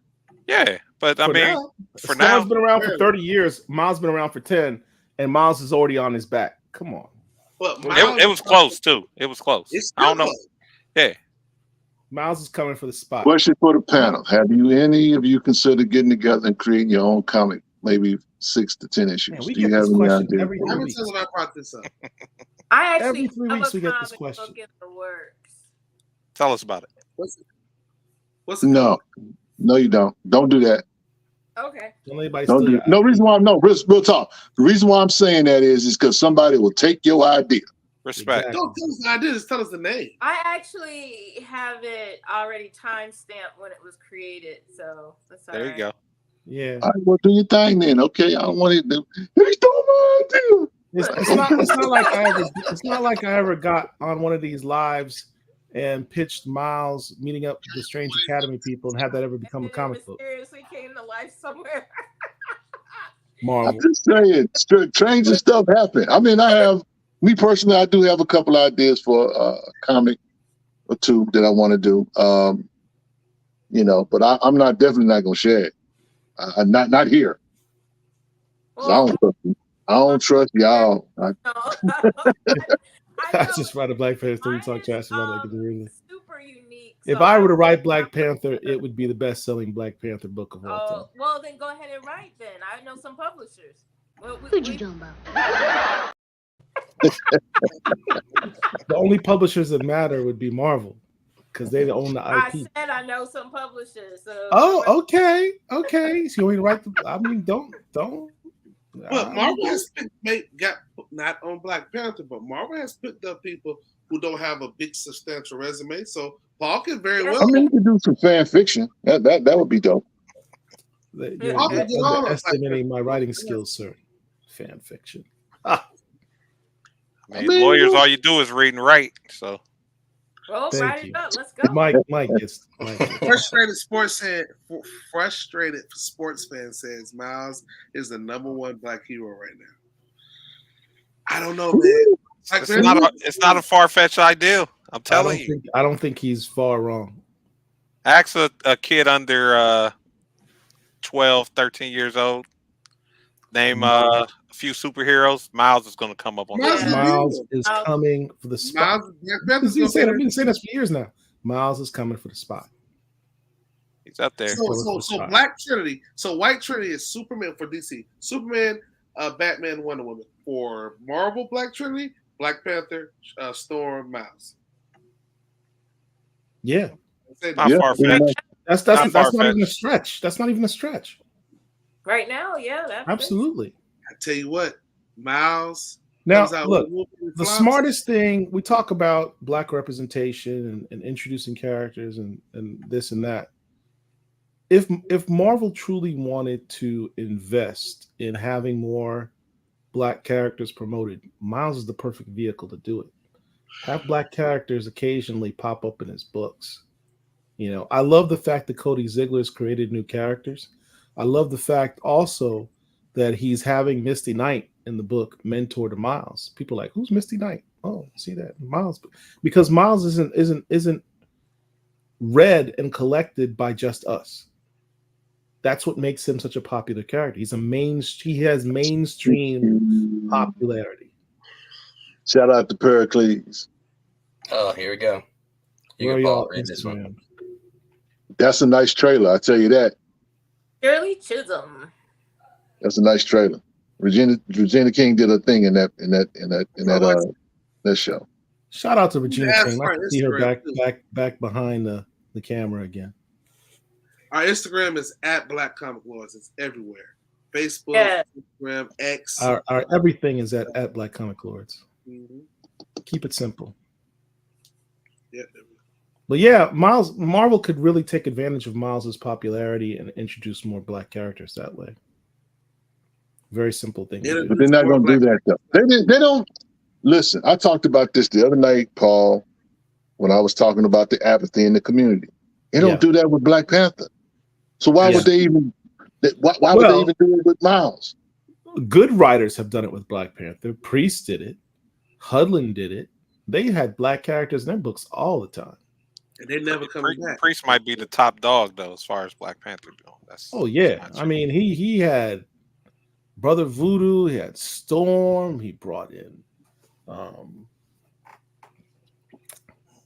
[SPEAKER 5] Yeah, but I mean, for now,
[SPEAKER 1] Spawn's been around for 30 years. Miles been around for 10, and Miles is already on his back. Come on.
[SPEAKER 6] But
[SPEAKER 5] it was close too. It was close. I don't know.
[SPEAKER 6] Close.
[SPEAKER 5] Yeah.
[SPEAKER 1] Miles is coming for the spot.
[SPEAKER 2] Question for the panel: have any of you considered getting together and creating your own comic, maybe 6 to 10 issues?
[SPEAKER 1] Man, we
[SPEAKER 2] Do you
[SPEAKER 1] get
[SPEAKER 2] have
[SPEAKER 1] this
[SPEAKER 2] any
[SPEAKER 1] question
[SPEAKER 2] idea?
[SPEAKER 1] every 3 weeks.
[SPEAKER 6] I brought this up.
[SPEAKER 4] I actually
[SPEAKER 1] Every 3 weeks we get this
[SPEAKER 4] have a
[SPEAKER 1] question.
[SPEAKER 4] comic book in the works.
[SPEAKER 5] Tell us about it.
[SPEAKER 6] What's it
[SPEAKER 2] No, you don't. Don't do that.
[SPEAKER 4] Okay.
[SPEAKER 2] Don't do it. No reason why. No, real talk. The reason why I'm saying that is because somebody will take your idea.
[SPEAKER 5] Respect.
[SPEAKER 1] Exactly.
[SPEAKER 6] Don't tell us the idea. Just tell us the name.
[SPEAKER 4] I actually have it already timestamped when it was created, so that's all
[SPEAKER 5] There you
[SPEAKER 4] right.
[SPEAKER 5] go.
[SPEAKER 1] Yeah.
[SPEAKER 2] All right, well, do your thing then. Okay, I don't want it to. They stole my idea.
[SPEAKER 1] It's not like I ever got on one of these lives and pitched Miles meeting up with the Strange Academy people and have that ever become a comic book.
[SPEAKER 4] Mysteriously came to life somewhere.
[SPEAKER 1] Marvel.
[SPEAKER 2] I'm just saying, strange stuff happen. I mean, me personally, I do have a couple ideas for a comic or 2 that I want to do. But I'm definitely not going to share it. Not here.
[SPEAKER 4] Well,
[SPEAKER 2] I don't trust y'all.
[SPEAKER 1] I just write a Black Panther. We talk trash about it.
[SPEAKER 4] Super unique.
[SPEAKER 1] If I were to write Black Panther, it would be the best-selling Black Panther book of all time.
[SPEAKER 4] Well, then go ahead and write. Then I know some publishers.
[SPEAKER 8] Who'd you talking about?
[SPEAKER 1] The only publishers that matter would be Marvel because they own the IP.
[SPEAKER 4] I said I know some publishers. So
[SPEAKER 1] okay. So you want me to write don't.
[SPEAKER 6] But Marvel has got not on Black Panther, but Marvel has picked up people who don't have a big substantial resume. So Paul can very well.
[SPEAKER 2] I mean, you could do some fan fiction. That would be dope.
[SPEAKER 1] You're underestimating my writing skills, sir. fan fiction.
[SPEAKER 5] I mean, lawyers, all you do is read and write. So
[SPEAKER 4] Well,
[SPEAKER 1] Thank
[SPEAKER 4] write
[SPEAKER 1] you.
[SPEAKER 4] it up. Let's go.
[SPEAKER 1] Mike gets.
[SPEAKER 6] Frustrated sports fan says Miles is the #1 black hero right now. I don't know, man. Like,
[SPEAKER 5] it's not a far fetched idea. I'm telling you.
[SPEAKER 1] I don't think he's far wrong.
[SPEAKER 5] Ask a kid under 12, 13 years old. Name a few superheroes. Miles is going to come up on
[SPEAKER 6] Miles
[SPEAKER 5] that.
[SPEAKER 1] Miles is coming for the spot. I've been saying this for years now. Miles is coming for the spot.
[SPEAKER 5] He's up there.
[SPEAKER 6] So Black Trinity. So White Trinity is Superman for DC. Superman, Batman, Wonder Woman. For Marvel, Black Trinity, Black Panther, Storm, Miles.
[SPEAKER 1] Yeah.
[SPEAKER 5] Not far fetched.
[SPEAKER 1] That's not even a stretch. That's not even a stretch.
[SPEAKER 4] Right now, yeah.
[SPEAKER 1] Absolutely.
[SPEAKER 6] I tell you what, Miles.
[SPEAKER 1] Now, look, the smartest thing, we talk about black representation and introducing characters and this and that. If Marvel truly wanted to invest in having more black characters promoted, Miles is the perfect vehicle to do it. Have black characters occasionally pop up in his books. You know, I love the fact that Cody Ziegler's created new characters. I love the fact also that he's having Misty Knight in the book mentor to Miles. People are like, who's Misty Knight? Oh, see that Miles, because Miles isn't read and collected by just us. That's what makes him such a popular character. He has mainstream popularity.
[SPEAKER 2] Shout out to Pericles.
[SPEAKER 3] Oh, here we go.
[SPEAKER 1] Where
[SPEAKER 3] You
[SPEAKER 1] y'all
[SPEAKER 3] can read this one.
[SPEAKER 2] That's a nice trailer. I tell you that.
[SPEAKER 4] Shirley Chisholm.
[SPEAKER 2] That's a nice trailer. Regina King did a thing in that show.
[SPEAKER 1] Shout out to Regina
[SPEAKER 6] Yeah,
[SPEAKER 1] King.
[SPEAKER 6] that's
[SPEAKER 1] I can see her back behind the camera again.
[SPEAKER 6] Our Instagram is at Black Comic Lords. It's everywhere. Facebook,
[SPEAKER 4] Yeah.
[SPEAKER 6] Instagram, X.
[SPEAKER 1] Our everything is at Black Comic Lords.
[SPEAKER 6] Mhm.
[SPEAKER 1] Keep it simple.
[SPEAKER 6] Yeah.
[SPEAKER 1] But yeah, Marvel could really take advantage of Miles's popularity and introduce more black characters that way. Very simple thing. to do.
[SPEAKER 2] But they're not going to do that though. They don't listen. I talked about this the other night, Paul, when I was talking about the apathy in the community. They don't do that with Black Panther. So why would they even? Why would they even do it with Miles?
[SPEAKER 1] Good writers have done it with Black Panther. Priest did it. Hudlin did it. They had black characters in their books all the time.
[SPEAKER 6] And they never coming back.
[SPEAKER 5] Priest might be the top dog though, as far as Black Panther go.
[SPEAKER 1] I mean, he had Brother Voodoo. He had Storm. He brought in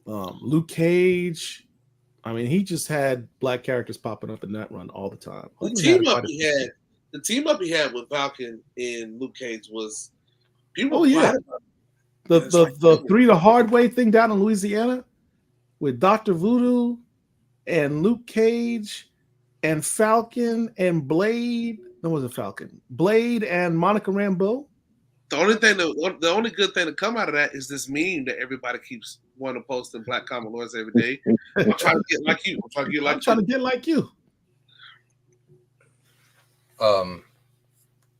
[SPEAKER 1] Luke Cage. I mean, he just had black characters popping up in that run all the time.
[SPEAKER 6] The team up he had with Falcon and Luke Cage was people.
[SPEAKER 1] Oh yeah, the three the hard way thing down in Louisiana with Dr. Voodoo and Luke Cage and Falcon and Blade. No, it wasn't Falcon. Blade and Monica Rambeau.
[SPEAKER 6] The only good thing to come out of that is this meme that everybody keeps wanting to post in Black Comic Lords every day. I'm trying to get like you. I'm trying to get like you.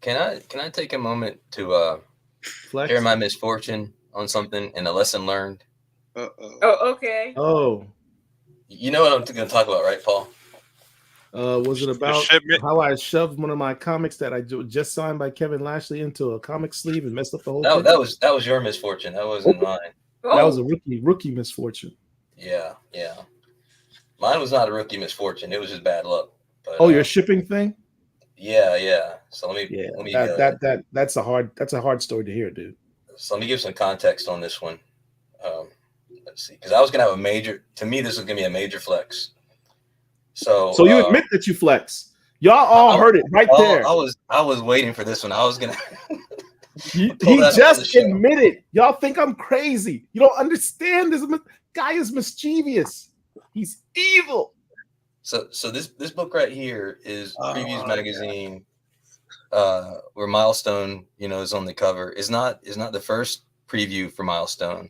[SPEAKER 3] Can I take a moment to share my misfortune on something and a lesson learned?
[SPEAKER 4] Oh, okay.
[SPEAKER 1] Oh,
[SPEAKER 3] you know what I'm going to talk about, right, Paul?
[SPEAKER 1] Was it about how I shoved one of my comics that I just signed by Kevin Lashley into a comic sleeve and messed up the whole thing?
[SPEAKER 3] That was your misfortune. That wasn't mine.
[SPEAKER 1] That was a rookie misfortune.
[SPEAKER 3] Yeah. Mine was not a rookie misfortune. It was just bad luck. But,
[SPEAKER 1] your shipping thing?
[SPEAKER 3] Yeah. So let me
[SPEAKER 1] that's a hard story to hear, dude.
[SPEAKER 3] So let me give some context on this one. Let's see, because I was gonna have to me, this was gonna be a major flex. So
[SPEAKER 1] you admit that you flex. Y'all all heard it right there.
[SPEAKER 3] I was waiting for this one. I was gonna.
[SPEAKER 1] he just admitted. Y'all think I'm crazy. You don't understand. This guy is mischievous. He's evil.
[SPEAKER 3] So this book right here is Previews Magazine, where Milestone, is on the cover. Is not the first preview for Milestone,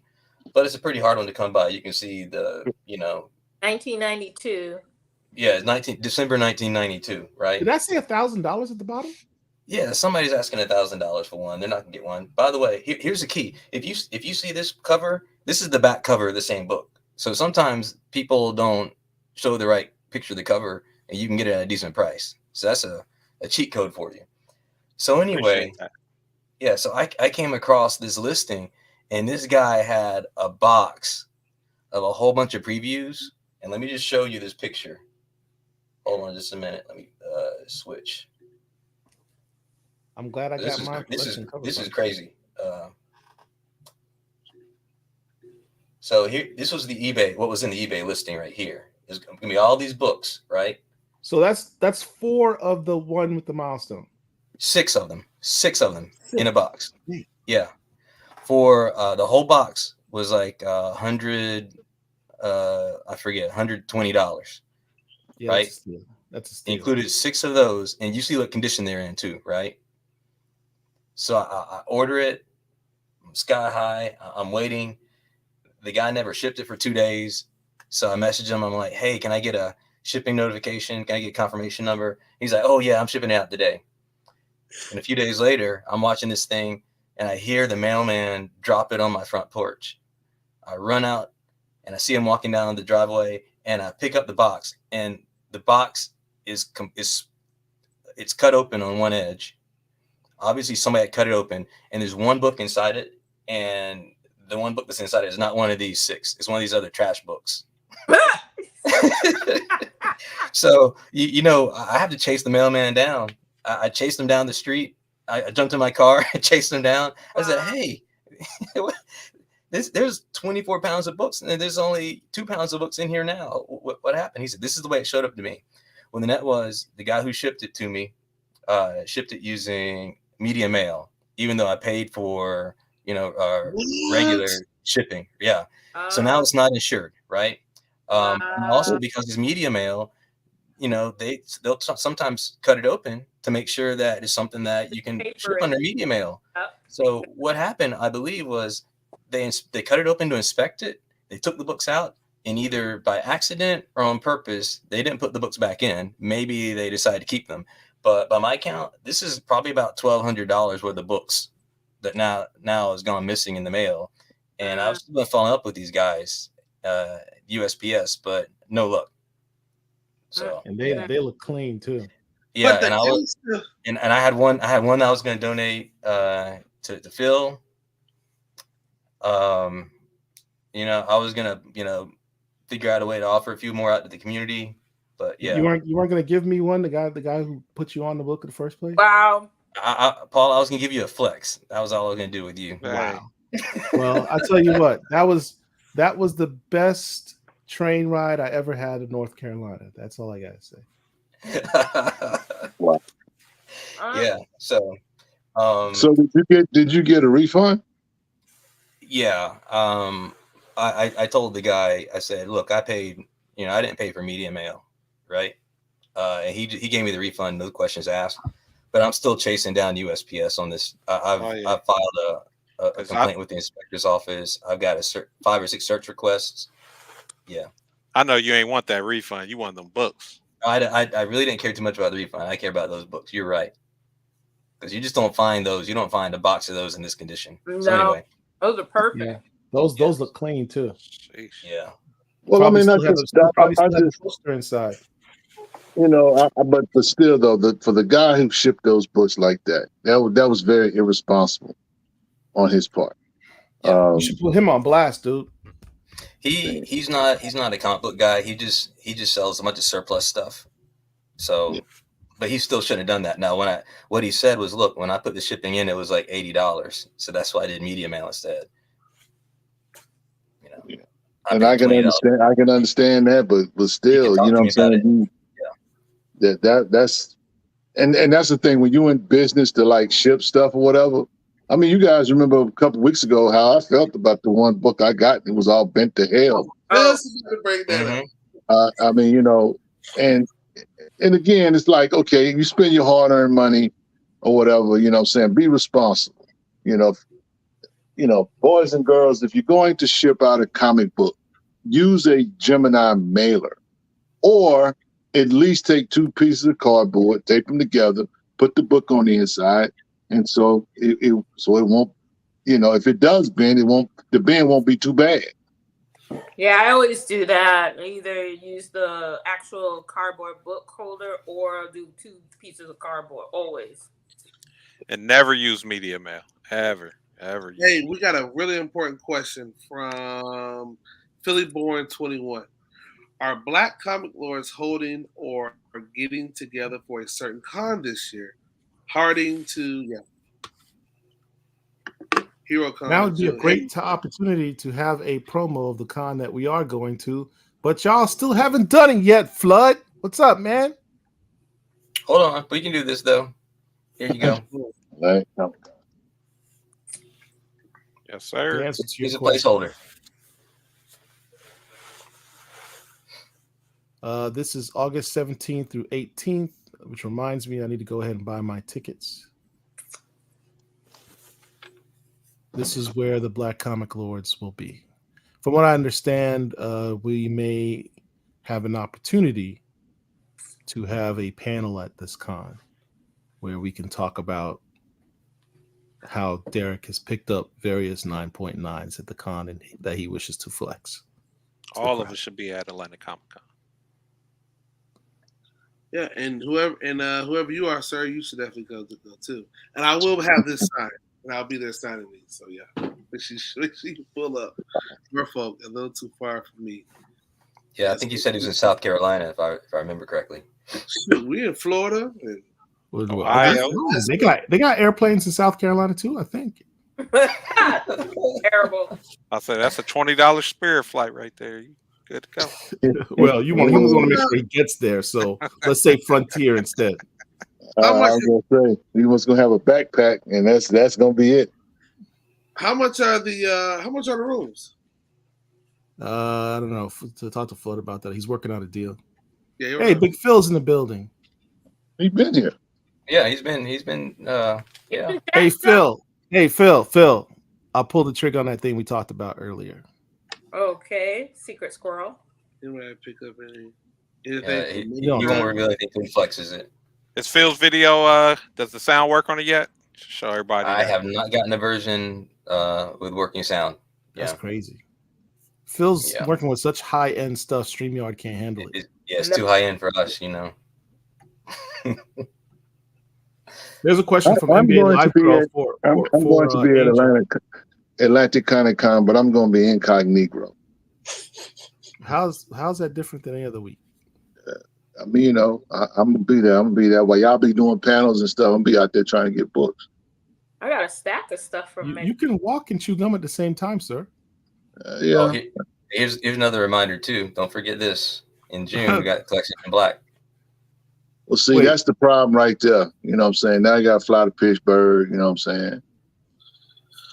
[SPEAKER 3] but it's a pretty hard one to come by. You can see the
[SPEAKER 4] 1992.
[SPEAKER 3] Yeah, December 1992, right?
[SPEAKER 1] Did I say $1,000 at the bottom?
[SPEAKER 3] Yeah, somebody's asking $1,000 for one. They're not gonna get one. By the way, here's the key. If you see this cover, this is the back cover of the same book. So sometimes people don't show the right picture of the cover, and you can get it at a decent price. So that's a cheat code for you. So anyway,
[SPEAKER 5] Appreciate that.
[SPEAKER 3] yeah. So I came across this listing, and this guy had a box of a whole bunch of previews. And let me just show you this picture. Hold on just a minute. Let me switch.
[SPEAKER 1] I'm glad I got my
[SPEAKER 3] This
[SPEAKER 1] collection covered.
[SPEAKER 3] is crazy. So here, this was the eBay. What was in the eBay listing right here? There's gonna be all these books, right?
[SPEAKER 1] So that's 4 of the one with the milestone.
[SPEAKER 3] 6 of them in a box. Yeah, for the whole box was like $100. I forget, $120.
[SPEAKER 1] Yeah,
[SPEAKER 3] Right?
[SPEAKER 1] That's a steal.
[SPEAKER 3] Included 6 of those, and you see what condition they're in too, right? So I order it, sky high. I'm waiting. The guy never shipped it for 2 days. So I messaged him. I'm like, hey, can I get a shipping notification? Can I get a confirmation number? He's like, oh, yeah, I'm shipping it out today. And a few days later, I'm watching this thing, and I hear the mailman drop it on my front porch. I run out, and I see him walking down the driveway, and I pick up the box. And the box is it's cut open on one edge. Obviously, somebody had cut it open, and there's one book inside it, and the one book that's inside it is not one of these 6. It's one of these other trash books. So, you know, I have to chase the mailman down. I chased him down the street. I jumped in my car and chased him down. I said, hey, there's 24 pounds of books, and there's only 2 pounds of books in here now. What happened? He said, this is the way it showed up to me. Well, the net was the guy who shipped it to me shipped it using media mail, even though I paid for, you know, regular shipping. Yeah. So now it's not insured, right? And also because it's media mail, you know, they'll sometimes cut it open to make sure that it's something that you can ship under media mail. So what happened, I believe, was they cut it open to inspect it. They took the books out, and either by accident or on purpose, they didn't put the books back in. Maybe they decided to keep them. But by my count, this is probably about $1,200 worth of books that now has gone missing in the mail. And I was still following up with these guys, USPS, but no luck. So
[SPEAKER 1] and they look clean too.
[SPEAKER 3] Yeah, and I had one that I was going to donate to Phil. You know, I was gonna, you know, figure out a way to offer a few more out to the community. But yeah,
[SPEAKER 1] you weren't gonna give me one, the guy who put you on the book in the first place.
[SPEAKER 4] Wow.
[SPEAKER 3] Paul, I was gonna give you a flex. That was all I was gonna do with you.
[SPEAKER 1] Wow. Well, I tell you what, that was the best train ride I ever had in North Carolina. That's all I gotta say.
[SPEAKER 2] Wow.
[SPEAKER 3] Yeah. So.
[SPEAKER 2] So did you get a refund?
[SPEAKER 3] Yeah. I told the guy, I said, look, I paid, you know, I didn't pay for media mail, right? And he gave me the refund, no questions asked. But I'm still chasing down USPS on this. I've filed a complaint with the inspector's office. I've got 5 or 6 search requests. Yeah.
[SPEAKER 5] I know you ain't want that refund. You want them books.
[SPEAKER 3] I really didn't care too much about the refund. I care about those books. You're right. Because you just don't find those. You don't find a box of those in this condition.
[SPEAKER 4] No,
[SPEAKER 3] so anyway.
[SPEAKER 4] Those are perfect.
[SPEAKER 1] Yeah. Those look clean too.
[SPEAKER 3] Yeah.
[SPEAKER 2] Well,
[SPEAKER 1] Probably
[SPEAKER 2] I mean,
[SPEAKER 1] still have a poster inside.
[SPEAKER 2] You know, but still though, for the guy who shipped those books like that was very irresponsible on his part.
[SPEAKER 3] Yeah.
[SPEAKER 1] You should put him on blast, dude.
[SPEAKER 3] He's not a comic book guy. He just sells a bunch of surplus stuff. So, but he still shouldn't have done that. Now, what he said was, look, when I put the shipping in, it was like $80, so that's why I did media mail instead. You know,
[SPEAKER 2] yeah. And I can understand that, but still, you know what I'm saying? That's the thing when you're in business to like ship stuff or whatever. I mean, you guys remember a couple of weeks ago how I felt about the one book I got. It was all bent to hell. I mean, you know, and again, it's like, okay, you spend your hard-earned money or whatever, you know what I'm saying? Be responsible. You know, boys and girls, if you're going to ship out a comic book, use a Gemini mailer, or at least take 2 pieces of cardboard, tape them together, put the book on the inside, and so it won't. If it does bend, the bend won't be too bad.
[SPEAKER 4] Yeah, I always do that. I either use the actual cardboard book holder or do 2 pieces of cardboard. Always.
[SPEAKER 5] And never use media mail. Ever. Use.
[SPEAKER 6] Hey, we got a really important question from Philly Born 21. Are Black Comic Lords holding or getting together for a certain con this year? Harding to HeroCon.
[SPEAKER 1] Now would be a great opportunity to have a promo of the con that we are going to, but y'all still haven't done it yet. Flood, what's up, man?
[SPEAKER 3] Hold on, we can do this though. Here you go.
[SPEAKER 2] Right.
[SPEAKER 5] Yes, sir.
[SPEAKER 1] The answer to your
[SPEAKER 3] Here's a
[SPEAKER 1] question.
[SPEAKER 3] placeholder.
[SPEAKER 1] This is August 17th through 18th, which reminds me I need to go ahead and buy my tickets. This is where the Black Comic Lords will be. From what I understand, we may have an opportunity to have a panel at this con where we can talk about how Derek has picked up various 9.9s at the con and that he wishes to flex.
[SPEAKER 5] All of us should be at Atlanta Comic Con.
[SPEAKER 6] Yeah, and whoever you are, sir, you should definitely go too. And I will have this signed, and I'll be there signing these. So yeah, she can pull up. Your folk a little too far for me.
[SPEAKER 3] Yeah, I think you said he was in South Carolina, if I remember correctly.
[SPEAKER 6] Shoot, we in Florida. And
[SPEAKER 5] Ohio.
[SPEAKER 1] They got airplanes in South Carolina too, I think.
[SPEAKER 4] Terrible.
[SPEAKER 5] I said that's a $20 Spirit flight right there. You good to go.
[SPEAKER 1] Well, you want to make sure he gets there, so let's say Frontier instead.
[SPEAKER 2] I was gonna say we was gonna have a backpack, and that's gonna be it.
[SPEAKER 6] How much are the rooms?
[SPEAKER 1] I don't know. To talk to Flood about that, he's working out a deal.
[SPEAKER 6] Yeah,
[SPEAKER 1] Hey,
[SPEAKER 6] right.
[SPEAKER 1] Big Phil's in the building.
[SPEAKER 2] He's been here.
[SPEAKER 3] Yeah, he's been yeah.
[SPEAKER 1] Hey, Phil. I'll pull the trigger on that thing we talked about earlier.
[SPEAKER 4] Okay, secret squirrel.
[SPEAKER 6] Anybody pick up anything?
[SPEAKER 3] He won't reveal anything until he flexes it.
[SPEAKER 5] Is Phil's video? Does the sound work on it yet? Show everybody.
[SPEAKER 3] I have not gotten a version with working sound. Yeah.
[SPEAKER 1] That's crazy. Phil's working with such high-end stuff, StreamYard can't handle it.
[SPEAKER 3] It's too high end for us, you know.
[SPEAKER 1] There's a question from
[SPEAKER 2] I'm
[SPEAKER 1] NBA
[SPEAKER 2] going
[SPEAKER 1] Live
[SPEAKER 2] to be
[SPEAKER 1] Pro
[SPEAKER 2] at,
[SPEAKER 1] for
[SPEAKER 2] I'm going to be at
[SPEAKER 1] Angel.
[SPEAKER 2] Atlantic Comic Con, but I'm going to be incognito.
[SPEAKER 1] How's that different than any other week?
[SPEAKER 2] I mean, I'm gonna be there. I'm gonna be there while y'all be doing panels and stuff. I'm gonna be out there trying to get books.
[SPEAKER 4] I got a stack of stuff from me.
[SPEAKER 1] You can walk and chew gum at the same time, sir.
[SPEAKER 2] Yeah.
[SPEAKER 3] Oh, here's another reminder too. Don't forget this. In June, we got Collection in Black.
[SPEAKER 2] Well, see, that's the problem right there. You know what I'm saying? Now you got to fly to Pittsburgh. You know what I'm saying?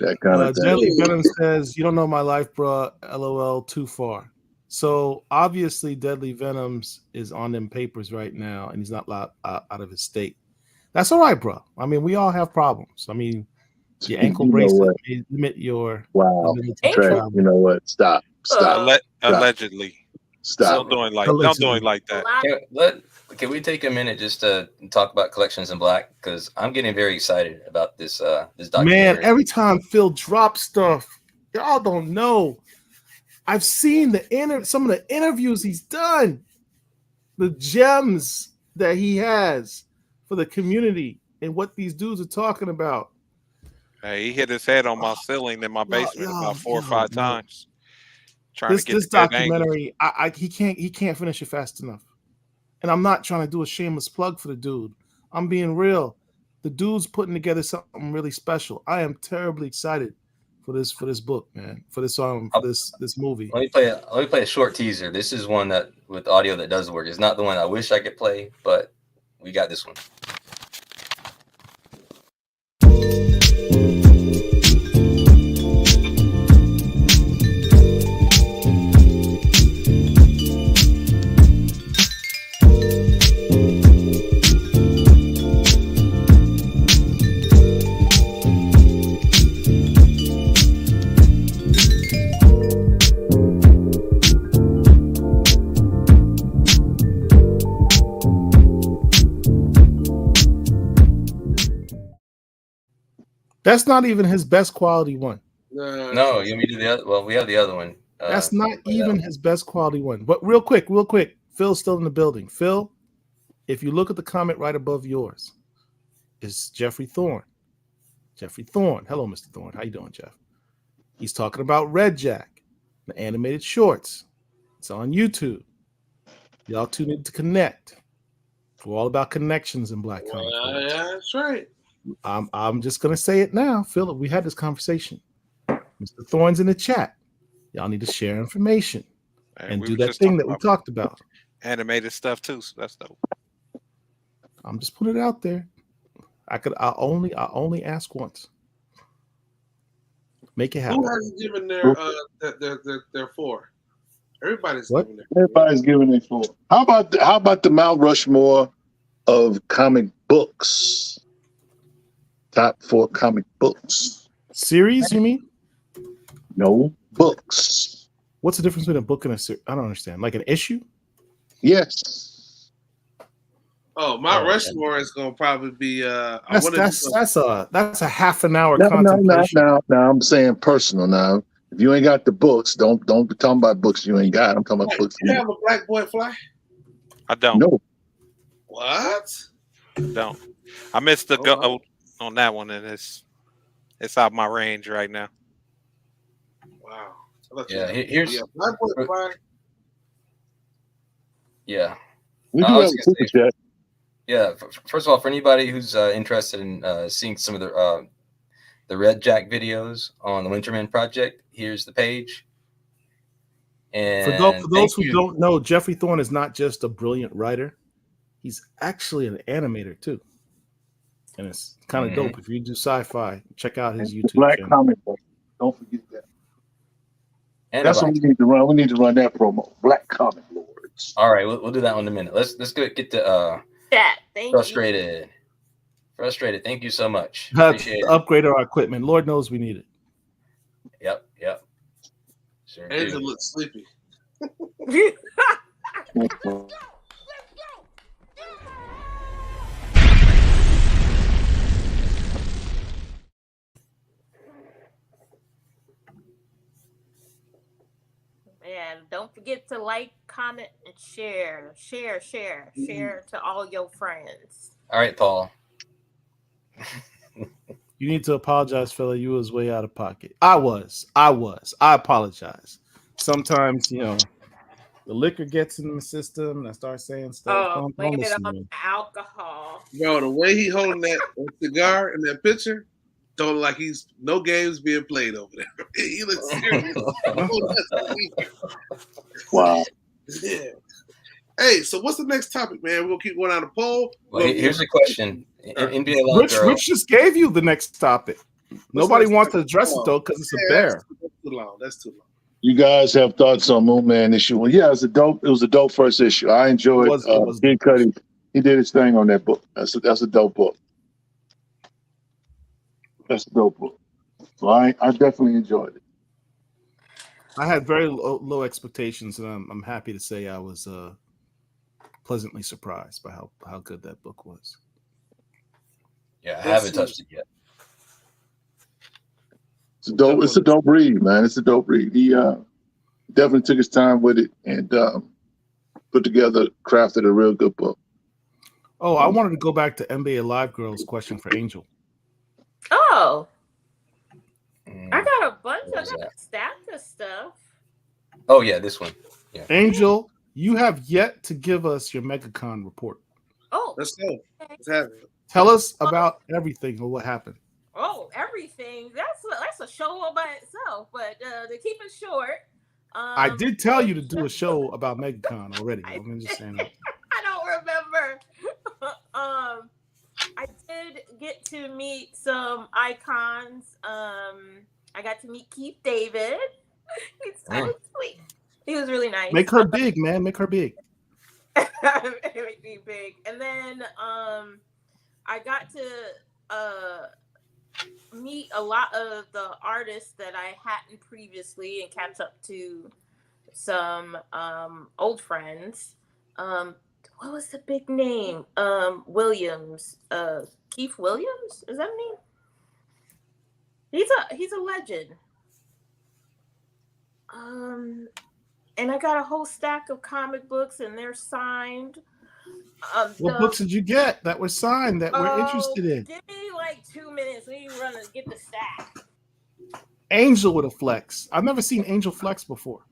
[SPEAKER 2] That kind of thing.
[SPEAKER 1] Deadly Venom says, "You don't know my life, bro. LOL, too far." So obviously, Deadly Venoms is on them papers right now, and he's not out of his state. That's all right, bro. I mean, we all have problems. I mean, your ankle bracelet may limit your ability to travel.
[SPEAKER 2] You know what? Stop.
[SPEAKER 5] Allegedly.
[SPEAKER 2] Stop.
[SPEAKER 5] Don't do it like that.
[SPEAKER 3] Can we take a minute just to talk about Collections in Black? Because I'm getting very excited about this documentary.
[SPEAKER 1] Man, every time Phil drops stuff, y'all don't know. I've seen some of the interviews he's done, the gems that he has for the community and what these dudes are talking about.
[SPEAKER 5] Hey, he hit his head on my ceiling in my basement about 4 or 5 times. Trying to get
[SPEAKER 1] this
[SPEAKER 5] the good angle.
[SPEAKER 1] documentary, he can't finish it fast enough. And I'm not trying to do a shameless plug for the dude. I'm being real. The dude's putting together something really special. I am terribly excited for this book, man. For this this movie.
[SPEAKER 3] Let me play a short teaser. This is one that with audio that does work. It's not the one I wish I could play, but we got this one.
[SPEAKER 1] That's not even his best quality one.
[SPEAKER 3] No, you want me to do the other? Well, we have the other one.
[SPEAKER 1] That's not even his best quality one. But real quick, Phil's still in the building. Phil, if you look at the comment right above yours, is Jeffrey Thorne. Jeffrey Thorne. Hello, Mr. Thorne. How you doing, Jeff? He's talking about Red Jack, the animated shorts. It's on YouTube. Y'all two need to connect. We're all about connections in Black Comic.
[SPEAKER 6] Yeah, that's right.
[SPEAKER 1] I'm just gonna say it now, Phil. We had this conversation. Mr. Thorne's in the chat. Y'all need to share information and
[SPEAKER 5] we
[SPEAKER 1] do
[SPEAKER 5] were
[SPEAKER 1] that
[SPEAKER 5] just
[SPEAKER 1] thing
[SPEAKER 5] talking
[SPEAKER 1] that we
[SPEAKER 5] about
[SPEAKER 1] talked about.
[SPEAKER 5] animated stuff too, so that's dope.
[SPEAKER 1] I'm just putting it out there. I only ask once. Make it happen.
[SPEAKER 6] Who has given their 4? Everybody's
[SPEAKER 1] What?
[SPEAKER 6] giving their
[SPEAKER 2] Everybody's giving it 4. How about the Mount Rushmore of comic books? Top 4 comic books.
[SPEAKER 1] Series, you mean?
[SPEAKER 2] No, books.
[SPEAKER 1] What's the difference between a book and a series? I don't understand. Like an issue?
[SPEAKER 2] Yes.
[SPEAKER 6] Mount Rushmore is gonna probably be
[SPEAKER 1] That's a half an hour
[SPEAKER 2] No,
[SPEAKER 1] contemplation.
[SPEAKER 2] I'm saying personal now. If you ain't got the books, don't be talking about books you ain't got. I'm talking about books.
[SPEAKER 6] You have a Black Boy Fly?
[SPEAKER 5] I don't.
[SPEAKER 2] No.
[SPEAKER 6] What?
[SPEAKER 5] Don't. I missed the go on that one, and it's out my range right now.
[SPEAKER 6] Wow.
[SPEAKER 3] Yeah, here's
[SPEAKER 6] Black Boy Fly.
[SPEAKER 3] Yeah.
[SPEAKER 2] We do
[SPEAKER 3] I
[SPEAKER 2] have
[SPEAKER 3] was
[SPEAKER 2] a
[SPEAKER 3] gonna
[SPEAKER 2] super
[SPEAKER 3] say-
[SPEAKER 2] chat.
[SPEAKER 3] Yeah, first of all, for anybody who's interested in seeing some of the Red Jack videos on the Winterman Project, here's the page. And
[SPEAKER 1] For those who don't know, Jeffrey Thorne is not just a brilliant writer; he's actually an animator too, and it's kind of dope. If you do sci-fi, check out his YouTube
[SPEAKER 2] Black
[SPEAKER 1] channel.
[SPEAKER 2] comic book. Don't forget that.
[SPEAKER 3] And
[SPEAKER 2] That's what we need to run. We need to run that promo. Black Comic Lords.
[SPEAKER 3] All right, we'll do that one in a minute. Let's get to
[SPEAKER 4] Chat. Thank
[SPEAKER 3] frustrated. Frustrated. Thank you so much.
[SPEAKER 1] That's
[SPEAKER 3] Appreciate
[SPEAKER 1] to
[SPEAKER 3] it.
[SPEAKER 1] upgrade our equipment. Lord knows we need it.
[SPEAKER 3] Yep. Sure do.
[SPEAKER 6] Angel looks sleepy.
[SPEAKER 4] you. And don't forget to like, comment, and share. Share to all your friends.
[SPEAKER 3] All right, Paul.
[SPEAKER 1] You need to apologize, fella. You was way out of pocket. I was. I apologize. Sometimes, the liquor gets in the system and I start saying stuff. Don't
[SPEAKER 4] Blame it
[SPEAKER 1] listen to
[SPEAKER 4] on
[SPEAKER 1] me.
[SPEAKER 4] alcohol.
[SPEAKER 6] Bro, the way he holding that cigar in that picture, don't look like he's no games being played over there. He looks serious.
[SPEAKER 2] Wow.
[SPEAKER 6] Yeah. Hey, so what's the next topic, man? We're gonna keep going on the poll.
[SPEAKER 3] Well, here's the question. NBA Live
[SPEAKER 1] Rich
[SPEAKER 3] Girl.
[SPEAKER 1] just gave you the next topic. Nobody
[SPEAKER 6] next
[SPEAKER 1] wants to
[SPEAKER 6] topic?
[SPEAKER 1] address it though, because it's a bear.
[SPEAKER 6] That's too long.
[SPEAKER 2] You guys have thoughts on Moon Man issue? Well, yeah, it was a dope first issue. I enjoyed
[SPEAKER 1] It was
[SPEAKER 2] Kid Cudi. He did his thing on that book. That's a dope book. That's a dope book. So I definitely enjoyed it.
[SPEAKER 1] I had very low expectations, and I'm happy to say I was pleasantly surprised by how good that book was.
[SPEAKER 3] Yeah, I haven't touched it yet.
[SPEAKER 2] It's a dope read, man. It's a dope read. He definitely took his time with it and crafted a real good book.
[SPEAKER 1] Oh, I wanted to go back to NBA Live Girl's question for Angel.
[SPEAKER 4] Oh, I got a bunch of stack of stuff.
[SPEAKER 3] Oh yeah, this one. Yeah.
[SPEAKER 1] Angel, you have yet to give us your MegaCon report.
[SPEAKER 4] Oh,
[SPEAKER 6] Let's go. Let's have it.
[SPEAKER 1] Tell us about everything or what happened.
[SPEAKER 4] Oh, everything. That's a show all by itself. But to keep it short,
[SPEAKER 1] I did tell you to do a show about MegaCon already. I'm just saying.
[SPEAKER 4] I don't remember. I did get to meet some icons. I got to meet Keith David. He's so sweet. He was really nice.
[SPEAKER 1] Make her big, man. Make her big.
[SPEAKER 4] Make me big. And then I got to meet a lot of the artists that I hadn't previously and catch up to some old friends. What was the big name? Williams. Keith Williams? Is that a name? He's a legend. And I got a whole stack of comic books, and they're signed.
[SPEAKER 1] What books did you get that were signed that we're interested in?
[SPEAKER 4] Give me like 2 minutes. We can run and get the stack.
[SPEAKER 1] Angel with a flex. I've never seen Angel flex before.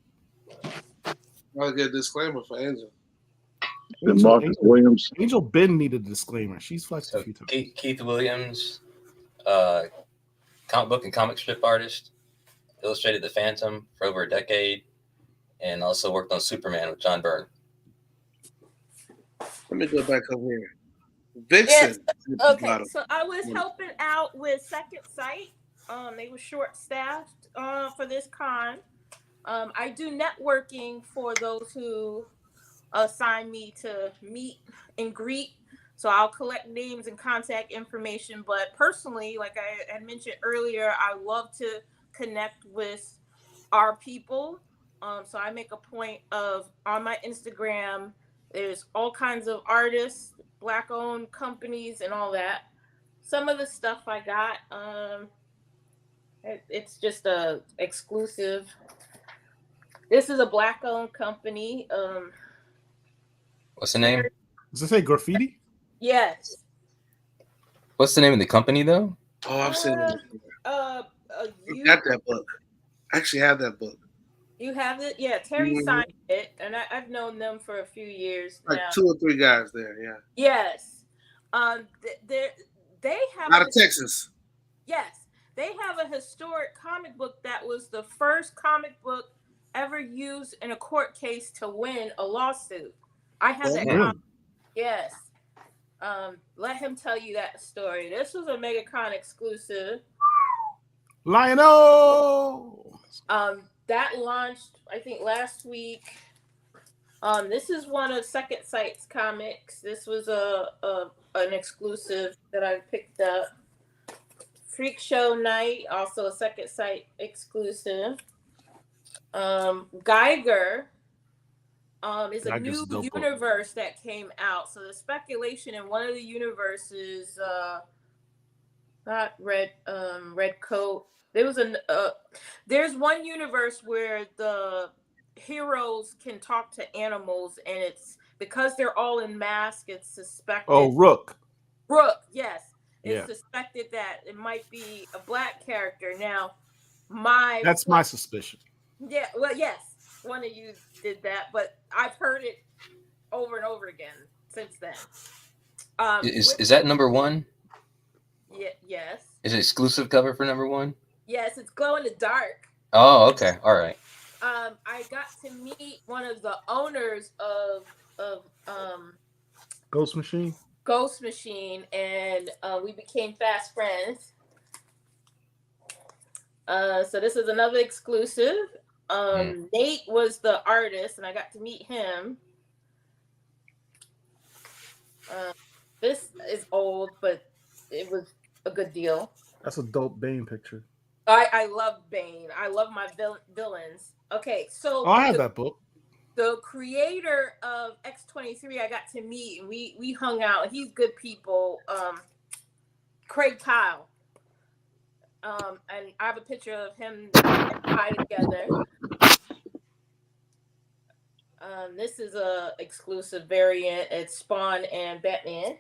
[SPEAKER 6] I'll get a disclaimer for Angel.
[SPEAKER 2] And Marcus Williams.
[SPEAKER 1] Angel Ben needed a disclaimer. She's flexed a few times.
[SPEAKER 3] Keith Williams, comic book and comic strip artist, illustrated The Phantom for over a decade, and also worked on Superman with John Byrne.
[SPEAKER 6] Let me go back over here. Vixen.
[SPEAKER 4] Yes. Okay, so I was helping out with Second Sight. They were short-staffed for this con. I do networking for those who assign me to meet and greet. So I'll collect names and contact information. But personally, like I had mentioned earlier, I love to connect with our people. So I make a point of, on my Instagram, there's all kinds of artists, Black-owned companies, and all that. Some of the stuff I got, it's just a exclusive. This is a Black-owned company.
[SPEAKER 3] What's the name?
[SPEAKER 1] Does it say graffiti?
[SPEAKER 4] Yes.
[SPEAKER 3] What's the name of the company, though?
[SPEAKER 6] Oh, I've seen it. I
[SPEAKER 4] You
[SPEAKER 6] got that book. I actually have that book.
[SPEAKER 4] have it? Yeah, Terry signed it, and I've known them for a few years
[SPEAKER 6] Like
[SPEAKER 4] now.
[SPEAKER 6] 2 or 3 guys there, yeah.
[SPEAKER 4] Yes. They have
[SPEAKER 6] Out of Texas.
[SPEAKER 4] Yes, they have a historic comic book that was the first comic book ever used in a court case to win a lawsuit. I have that
[SPEAKER 1] Really?
[SPEAKER 4] comic. Yes. Let him tell you that story. This was a MegaCon exclusive.
[SPEAKER 1] Lion-O!
[SPEAKER 4] That launched, I think, last week. This is one of Second Sight's comics. This was an exclusive that I picked up. Freak Show Night, also a Second Sight exclusive. Geiger is a
[SPEAKER 1] Geiger's
[SPEAKER 4] new
[SPEAKER 1] a dope book.
[SPEAKER 4] universe that came out. So the speculation in one of the universes, not Red Coat. There's one universe where the heroes can talk to animals, and it's because they're all in masks. It's suspected.
[SPEAKER 1] Oh, Rook.
[SPEAKER 4] Rook, yes. It's
[SPEAKER 1] Yeah.
[SPEAKER 4] suspected that it might be a Black character. Now,
[SPEAKER 1] That's my suspicion.
[SPEAKER 4] yeah, well, yes, one of you did that, but I've heard it over and over again since then.
[SPEAKER 3] Is that number 1?
[SPEAKER 4] Yeah, yes,
[SPEAKER 3] Is it exclusive cover for number 1?
[SPEAKER 4] yes, it's glow in the dark.
[SPEAKER 3] Oh, okay. All right.
[SPEAKER 4] I got to meet one of the owners of
[SPEAKER 1] Ghost Machine.
[SPEAKER 4] Ghost Machine, and we became fast friends. So this is another exclusive. Nate was the artist, and I got to meet him. This is old, but it was a good deal.
[SPEAKER 1] That's a dope Bane picture.
[SPEAKER 4] I love Bane. I love my villains. Okay, so
[SPEAKER 1] Oh, I have that book.
[SPEAKER 4] the creator of X-23 I got to meet, and we hung out. He's good people. Craig Kyle. And I have a picture of him and I together. This is a exclusive variant. It's Spawn and Batman.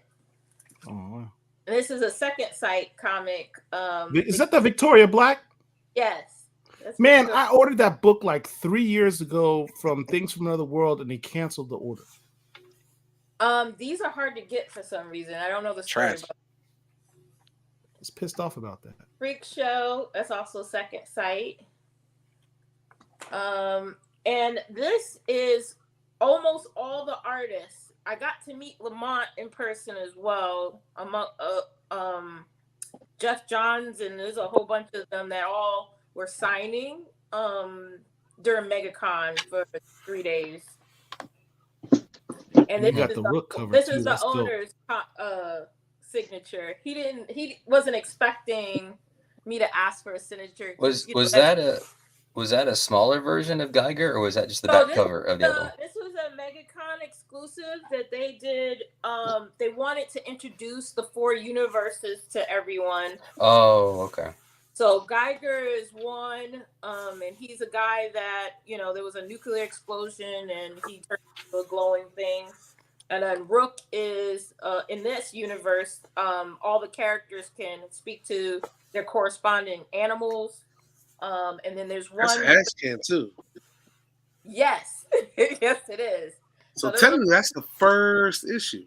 [SPEAKER 1] Oh, wow.
[SPEAKER 4] And this is a Second Sight comic.
[SPEAKER 1] Is that the Victoria Black?
[SPEAKER 4] Yes. That's
[SPEAKER 1] Man,
[SPEAKER 4] Victoria.
[SPEAKER 1] I ordered that book like 3 years ago from Things from Another World, and they canceled the order.
[SPEAKER 4] These are hard to get for some reason. I don't know the story
[SPEAKER 5] Trash.
[SPEAKER 4] about
[SPEAKER 1] I was pissed off about that.
[SPEAKER 4] Freak Show. That's also Second Sight. And this is almost all the artists. I got to meet Lamont in person as well. Among Jeff Johns, and there's a whole bunch of them that all were signing during MegaCon for 3 days. And
[SPEAKER 1] You
[SPEAKER 4] this
[SPEAKER 1] got
[SPEAKER 4] is
[SPEAKER 1] the
[SPEAKER 4] the,
[SPEAKER 1] Rook cover
[SPEAKER 4] this
[SPEAKER 1] too.
[SPEAKER 4] is the
[SPEAKER 1] That's dope.
[SPEAKER 4] owner's signature. He wasn't expecting me to ask for a signature.
[SPEAKER 3] Was
[SPEAKER 4] You know,
[SPEAKER 3] that a smaller version of Geiger, or was that just the
[SPEAKER 4] So
[SPEAKER 3] back cover of the other one?
[SPEAKER 4] This was a MegaCon exclusive that they did. They wanted to introduce the 4 universes to everyone.
[SPEAKER 3] Oh, okay.
[SPEAKER 4] So Geiger is one, and he's a guy that, there was a nuclear explosion and he turned into a glowing thing. And then Rook is in this universe, all the characters can speak to their corresponding animals. And then there's
[SPEAKER 6] That's
[SPEAKER 4] one.
[SPEAKER 6] an ass can too.
[SPEAKER 4] Yes, yes, it is.
[SPEAKER 6] So
[SPEAKER 4] there's
[SPEAKER 6] technically, that's the first issue.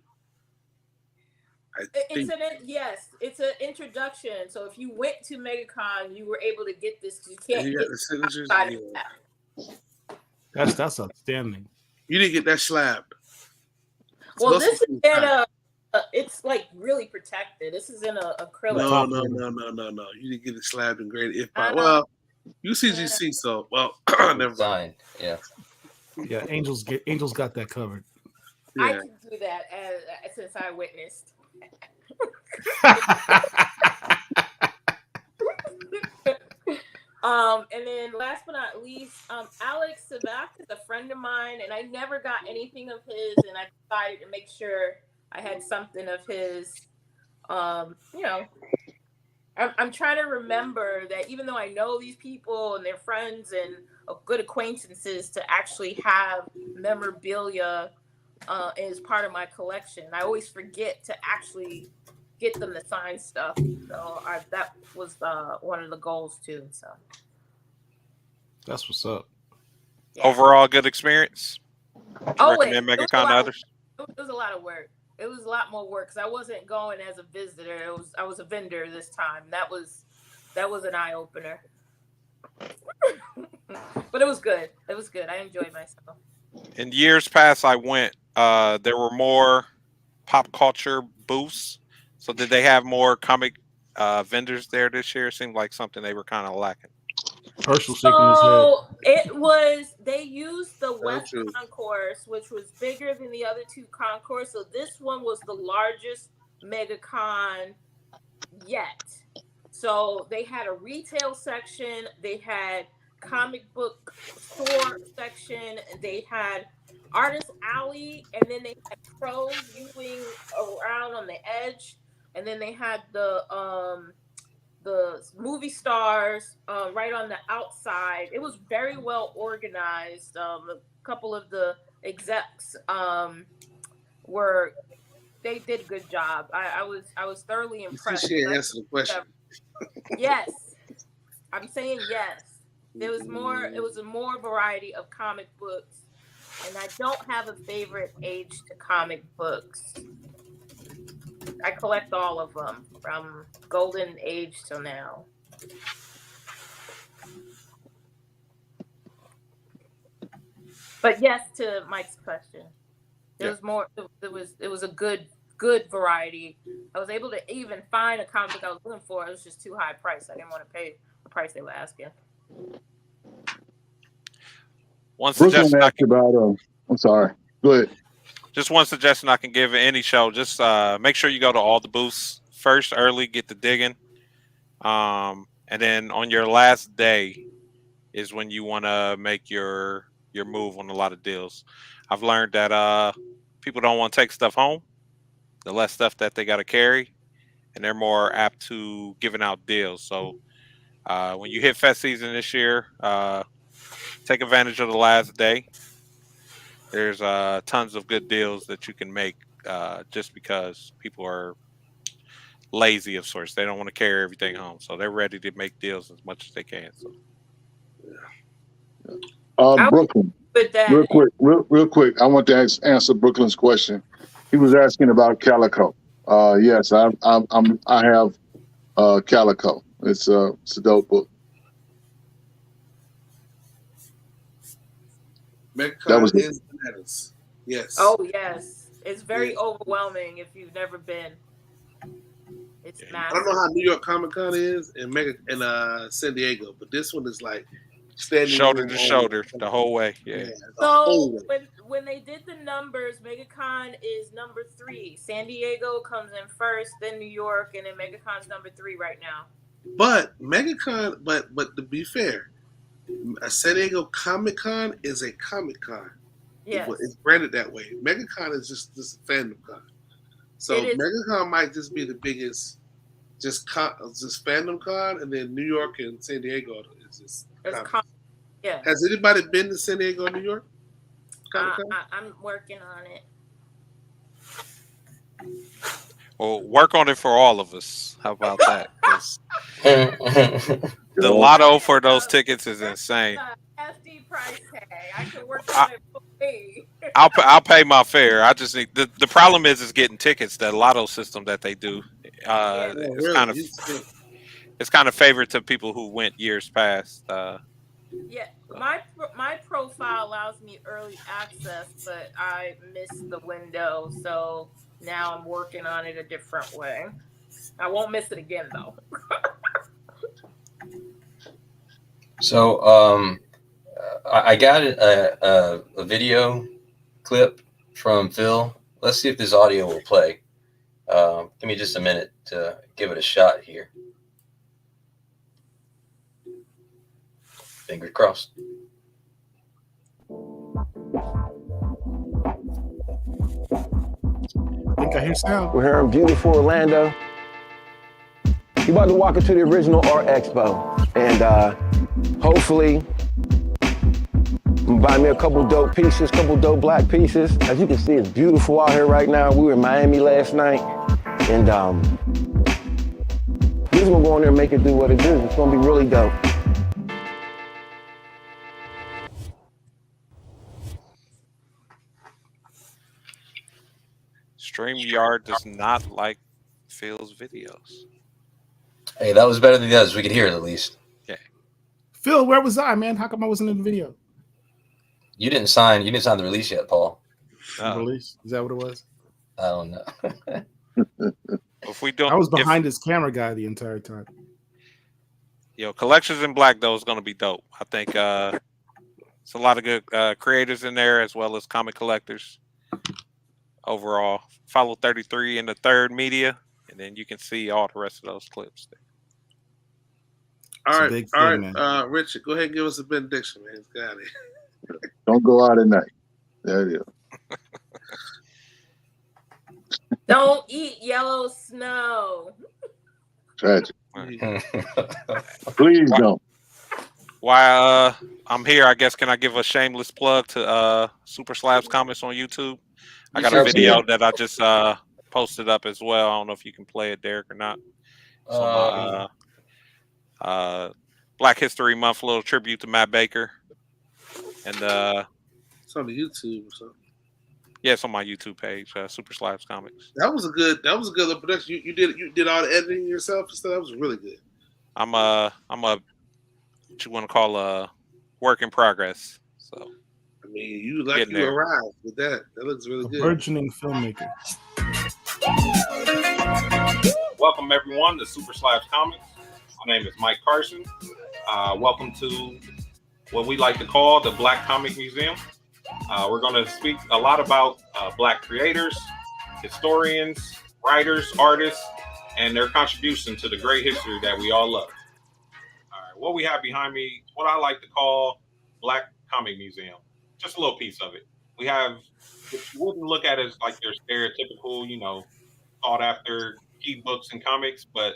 [SPEAKER 4] It's an introduction. So if you went to MegaCon, you were able to get this. You can't
[SPEAKER 6] You
[SPEAKER 4] get
[SPEAKER 6] got the signatures.
[SPEAKER 4] outside of that.
[SPEAKER 1] That's outstanding.
[SPEAKER 6] You didn't get that slabbed.
[SPEAKER 4] Well, this is in it's like really protected. This is in a acrylic.
[SPEAKER 6] No. You didn't get it slabbed and graded. If by well, UCGC. So never mind.
[SPEAKER 3] Yeah.
[SPEAKER 1] Yeah, Angels got that covered.
[SPEAKER 4] I
[SPEAKER 6] Yeah.
[SPEAKER 4] can do that since I witnessed. And then last but not least, Alex Savak is a friend of mine, and I never got anything of his, and I decided to make sure I had something of his. I'm trying to remember that even though I know these people and they're friends and good acquaintances, to actually have memorabilia as part of my collection. I always forget to actually get them to sign stuff. So that was one of the goals too. So
[SPEAKER 1] that's what's up.
[SPEAKER 4] Yeah.
[SPEAKER 5] Overall, good experience.
[SPEAKER 4] Always.
[SPEAKER 5] Recommend MegaCon to others.
[SPEAKER 4] It was a lot of work. It was a lot more work because I wasn't going as a visitor. I was a vendor this time. That was an eye opener. But it was good. It was good. I enjoyed myself.
[SPEAKER 5] In years past, I went. There were more pop culture booths. So did they have more comic vendors there this year? It seemed like something they were kind of lacking.
[SPEAKER 1] Herschel shaking his head.
[SPEAKER 4] They used the West Concourse, which was bigger than the other two concourse. So this one was the largest MegaCon yet. So they had a retail section, they had comic book store section, they had Artist Alley, and then they had pros viewing around on the edge, and then they had the movie stars right on the outside. It was very well organized. A couple of the execs they did a good job. I was thoroughly impressed.
[SPEAKER 6] She answered the question.
[SPEAKER 4] Yes, I'm saying yes. It was a more variety of comic books, and I don't have a favorite age to comic books. I collect all of them from golden age till now. But yes, to Mike's question, was more. It was a good variety. I was able to even find a comic book I was looking for. It was just too high price. I didn't want to pay the price they were asking.
[SPEAKER 5] One suggestion
[SPEAKER 2] I'm sorry. Go ahead.
[SPEAKER 5] Just one suggestion I can give at any show. Just make sure you go to all the booths first early, get the digging. And then on your last day is when you want to make your move on a lot of deals. I've learned that people don't want to take stuff home. The less stuff that they got to carry, and they're more apt to giving out deals. So when you hit fest season this year, take advantage of the last day. There's tons of good deals that you can make just because people are lazy of sorts. They don't want to carry everything home. So they're ready to make deals as much as they can. So
[SPEAKER 2] Brooklyn, real quick. I want to answer Brooklyn's question. He was asking about Calico. Yes, I have Calico. It's a dope book.
[SPEAKER 6] That was bananas. Yes.
[SPEAKER 4] Oh yes, it's very overwhelming if you've never been. It's massive.
[SPEAKER 6] I don't know how New York Comic Con is and San Diego, but this one is like standing
[SPEAKER 5] shoulder to shoulder the whole way. Yeah.
[SPEAKER 4] So when they did the numbers, MegaCon is number 3. San Diego comes in first, then New York, and then MegaCon's number 3 right now.
[SPEAKER 6] But MegaCon, but to be fair, San Diego Comic Con is a Comic Con.
[SPEAKER 4] Yes.
[SPEAKER 6] It's branded that way. MegaCon is just a fandom con. So MegaCon might just be the biggest just Fandom Con, and then New York and San Diego is just.
[SPEAKER 4] Yeah.
[SPEAKER 6] Has anybody been to San Diego, New York?
[SPEAKER 4] I'm working on it.
[SPEAKER 5] Well, work on it for all of us. How about that? 'Cause
[SPEAKER 3] Mm.
[SPEAKER 5] the lotto for those tickets is insane.
[SPEAKER 4] FD price tag. I can work on it for me.
[SPEAKER 5] I'll pay my fare. I just need the problem is getting tickets. The lotto system that they do, it's kind of favored to people who went years past.
[SPEAKER 4] Yeah, my profile allows me early access, but I missed the window, so now I'm working on it a different way. I won't miss it again though.
[SPEAKER 3] So I got a video clip from Phil. Let's see if this audio will play. Give me just a minute to give it a shot here. Fingers crossed.
[SPEAKER 1] I think I hear sound.
[SPEAKER 9] We're here in beautiful Orlando. You about to walk into the original Art Expo, and hopefully buy me a couple dope pieces, couple dope black pieces. As you can see, it's beautiful out here right now. We were in Miami last night, and we're just gonna go in there and make it do what it do. It's gonna be really dope.
[SPEAKER 5] StreamYard does not like Phil's videos.
[SPEAKER 3] Hey, that was better than the others. We could hear it at least.
[SPEAKER 5] Okay.
[SPEAKER 1] Phil, where was I, man? How come I wasn't in the video?
[SPEAKER 3] You didn't sign the release yet, Paul.
[SPEAKER 1] Release? Is that what it was?
[SPEAKER 3] I don't know.
[SPEAKER 5] If we don't,
[SPEAKER 1] I was behind his camera guy the entire time.
[SPEAKER 5] Collections in Black though is going to be dope. I think it's a lot of good creators in there as well as comic collectors. Overall, follow 33 in the Third Media, and then you can see all the rest of those clips there.
[SPEAKER 6] All right, Richard, go ahead and give us a benediction, man. Got it.
[SPEAKER 2] Don't go out at night. There you go.
[SPEAKER 4] Don't eat yellow snow.
[SPEAKER 2] Tragic. Please don't.
[SPEAKER 5] While I'm here, I guess can I give a shameless plug to Super Slabs Comics on YouTube? I got a video that I just posted up as well. I don't know if you can play it, Derek, or not. Black History Month, little tribute to Matt Baker, and
[SPEAKER 6] it's on the YouTube or something.
[SPEAKER 5] Yeah, it's on my YouTube page, Super Slabs Comics.
[SPEAKER 6] That was a good little production. You did all the editing yourself and stuff. That was really good.
[SPEAKER 5] I'm a what you want to call a work in progress. So
[SPEAKER 6] I mean, you arrived with that. That looks really good.
[SPEAKER 1] Burgeoning filmmaker.
[SPEAKER 5] Welcome everyone to Super Slabs Comics. My name is Mike Carson. Welcome to what we like to call the Black Comic Museum. We're going to speak a lot about Black creators, historians, writers, artists, and their contribution to the great history that we all love. All right, what we have behind me, what I like to call Black Comic Museum. Just a little piece of it. We have, if you wouldn't look at it as like your stereotypical, sought after key books and comics, but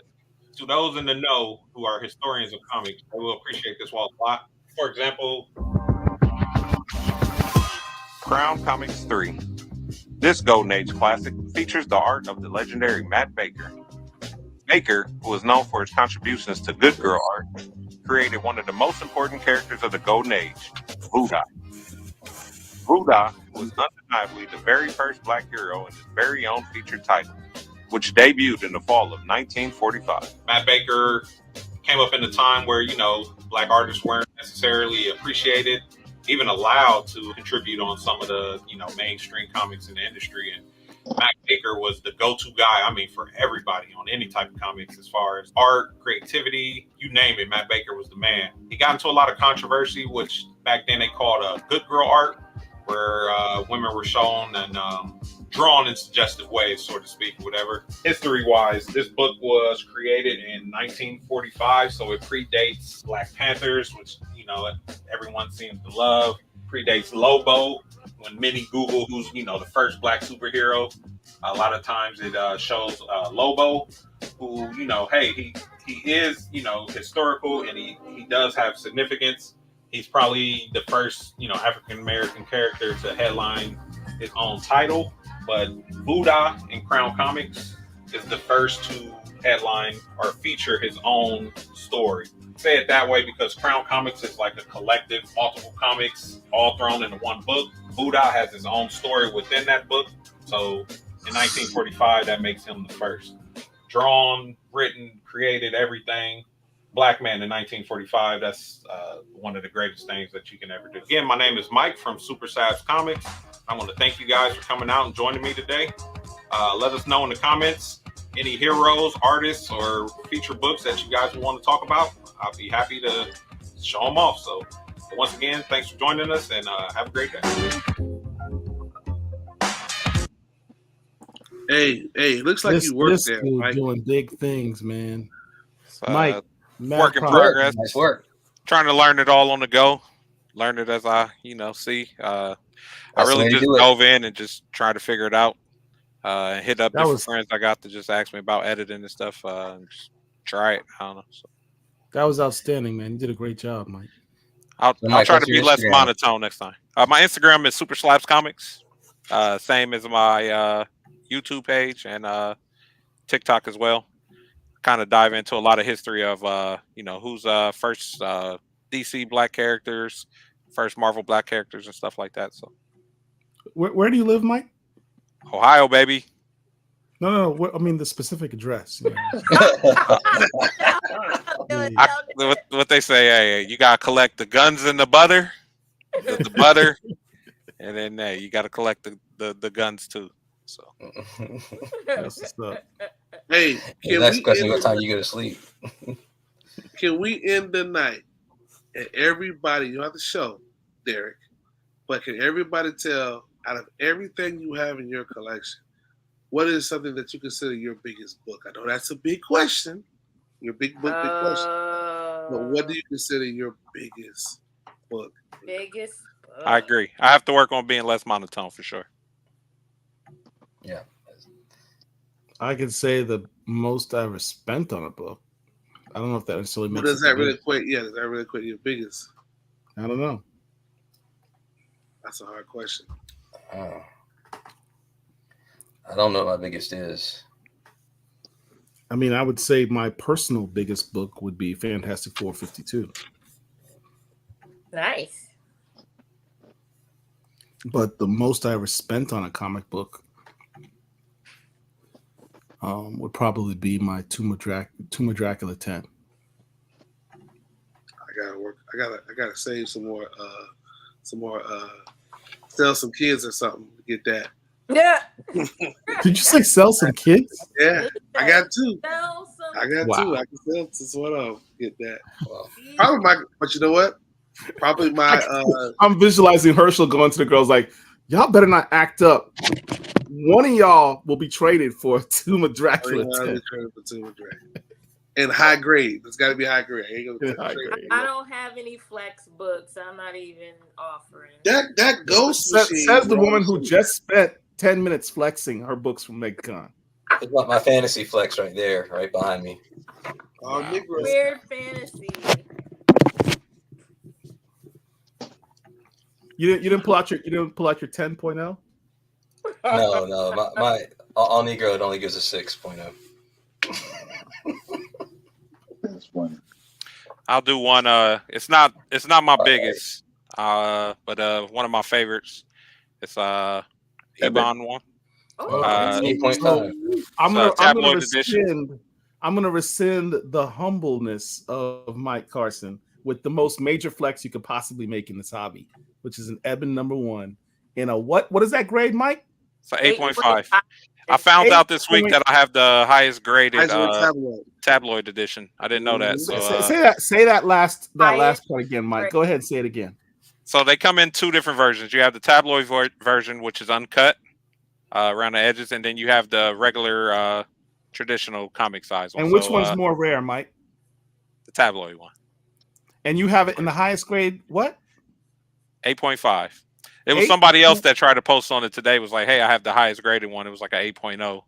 [SPEAKER 5] to those in the know who are historians of comics, they will appreciate this wall a lot. For example, Crown Comics 3. This Golden Age classic features the art of the legendary Matt Baker. Baker, who is known for his contributions to Good Girl art, created one of the most important characters of the Golden Age, Vuda. Vuda was undeniably the very first Black hero in his very own featured title, which debuted in the fall of 1945. Matt Baker came up in a time where, Black artists weren't necessarily appreciated, even allowed to contribute on some of the, mainstream comics in the industry. And Matt Baker was the go-to guy, for everybody on any type of comics as far as art, creativity, you name it, Matt Baker was the man. He got into a lot of controversy, which back then they called good girl art, where women were shown and drawn in suggestive ways, so to speak, whatever. History-wise, this book was created in 1945, so it predates Black Panthers, which, everyone seems to love. Predates Lobo, when many Google who's the first black superhero, a lot of times it shows Lobo, who hey, he is historical, and he does have significance. He's probably the first African American character to headline his own title, but Buddha in Crown Comics is the first to headline or feature his own story. Say it that way because Crown Comics is like a collective, multiple comics all thrown into one book. Buddha has his own story within that book. So in 1945, that makes him the first. Drawn, written, created, everything. Black man in 1945. That's one of the greatest things that you can ever do. Again, my name is Mike from Super Sabs Comics. I want to thank you guys for coming out and joining me today. Let us know in the comments any heroes, artists, or feature books that you guys want to talk about. I'll be happy to show them off. So once again, thanks for joining us, and have a great day.
[SPEAKER 6] Hey, looks like you work
[SPEAKER 1] this
[SPEAKER 6] there,
[SPEAKER 1] dude
[SPEAKER 6] Mike.
[SPEAKER 1] doing big things, man.
[SPEAKER 5] So,
[SPEAKER 1] Mike,
[SPEAKER 5] work in progress.
[SPEAKER 3] Nice work.
[SPEAKER 5] Trying to learn it all on the go. Learn it as I, see. I
[SPEAKER 3] That's the
[SPEAKER 5] really
[SPEAKER 3] way to
[SPEAKER 5] just
[SPEAKER 3] do it.
[SPEAKER 5] dove in and just try to figure it out. Hit up
[SPEAKER 1] That
[SPEAKER 5] different
[SPEAKER 1] was-
[SPEAKER 5] friends I got to just ask me about editing and stuff. And just try it. I don't know. So
[SPEAKER 1] That was outstanding, man. You did a great job, Mike.
[SPEAKER 5] I'll
[SPEAKER 3] Mike,
[SPEAKER 5] try to
[SPEAKER 3] what's
[SPEAKER 5] be
[SPEAKER 3] your
[SPEAKER 5] less
[SPEAKER 3] Instagram?
[SPEAKER 5] monotone next time. My Instagram is Super Slaps Comics. Same as my YouTube page and TikTok as well. Kind of dive into a lot of history of who's first DC black characters, first Marvel black characters and stuff like that. So
[SPEAKER 1] Where do you live, Mike?
[SPEAKER 5] Ohio, baby.
[SPEAKER 1] No. I mean the specific address. You know?
[SPEAKER 5] What they say, hey, you gotta collect the guns and the butter, the butter, and then hey, you gotta collect the guns too. So
[SPEAKER 1] That's what's up.
[SPEAKER 6] Hey,
[SPEAKER 3] The next question: what time you go to sleep?
[SPEAKER 6] Can we end the night and everybody, you don't have to show, Derek, but can everybody tell out of everything you have in your collection, what is something that you consider your biggest book? I know that's a big question. Your big book, big question. But what do you consider your biggest book?
[SPEAKER 4] Biggest book.
[SPEAKER 5] I agree. I have to work on being less monotone for sure.
[SPEAKER 3] Yeah.
[SPEAKER 1] I can say the most I ever spent on a book. I don't know if that necessarily
[SPEAKER 6] What
[SPEAKER 1] makes
[SPEAKER 6] does
[SPEAKER 1] it
[SPEAKER 6] that
[SPEAKER 1] big.
[SPEAKER 6] really equate? Yeah, does that really equate to your biggest?
[SPEAKER 1] I don't know.
[SPEAKER 6] That's a hard question.
[SPEAKER 3] I don't know what my biggest is.
[SPEAKER 1] I mean, I would say my personal biggest book would be Fantastic Four 52.
[SPEAKER 4] Nice.
[SPEAKER 1] But the most I ever spent on a comic book would probably be my Tomb of Dracula 10.
[SPEAKER 6] I gotta work. I gotta save some more. Sell some kids or something to get that.
[SPEAKER 4] Yeah.
[SPEAKER 1] Did you say sell some kids?
[SPEAKER 6] Yeah, I got two.
[SPEAKER 4] Sell some-
[SPEAKER 6] I got
[SPEAKER 1] Wow.
[SPEAKER 6] two. I can sell to one of them. Get that.
[SPEAKER 3] Well,
[SPEAKER 6] Probably my. But you know what? Probably my.
[SPEAKER 1] I'm visualizing Herschel going to the girls like, y'all better not act up. One of y'all will be traded for Tomb of Dracula 10.
[SPEAKER 6] And high grade. It's got to be high grade. I ain't gonna
[SPEAKER 1] High
[SPEAKER 6] trade
[SPEAKER 1] grade.
[SPEAKER 6] it.
[SPEAKER 4] I don't have any flex books. I'm not even offering.
[SPEAKER 6] That ghost
[SPEAKER 1] Says
[SPEAKER 6] machine.
[SPEAKER 1] the
[SPEAKER 6] bro.
[SPEAKER 1] woman who just spent 10 minutes flexing her books from MegCon.
[SPEAKER 3] it's about my fantasy flex right there, right behind me.
[SPEAKER 6] Oh, Negroes.
[SPEAKER 4] Weird fantasy.
[SPEAKER 1] You didn't pull out your 10.0?
[SPEAKER 3] No, my all Negro it only gives a 6.0.
[SPEAKER 2] That's funny.
[SPEAKER 5] I'll do one. It's not my biggest, but one of my favorites. It's Ebon one.
[SPEAKER 4] Oh,
[SPEAKER 3] 8.5.
[SPEAKER 1] I'm
[SPEAKER 5] So,
[SPEAKER 1] gonna
[SPEAKER 5] tabloid edition.
[SPEAKER 1] rescind. I'm gonna rescind the humbleness of Mike Carson with the most major flex you could possibly make in this hobby, which is an Eben #1 in a what is that grade, Mike?
[SPEAKER 5] So 8.5. I found out this week that I have the highest graded tabloid edition. I didn't know that. So
[SPEAKER 1] Say that last
[SPEAKER 4] Highest
[SPEAKER 1] part again, Mike. Go ahead and say it again.
[SPEAKER 5] So they come in two different versions. You have the tabloid version, which is uncut around the edges, and then you have the regular traditional comic size one.
[SPEAKER 1] And which
[SPEAKER 5] So,
[SPEAKER 1] one's more rare, Mike?
[SPEAKER 5] the tabloid one?
[SPEAKER 1] And you have it in the highest grade, what?
[SPEAKER 5] 8.5. It was somebody else that tried to post on it today. Was like, hey, I have the highest graded one. It was like an 8.0.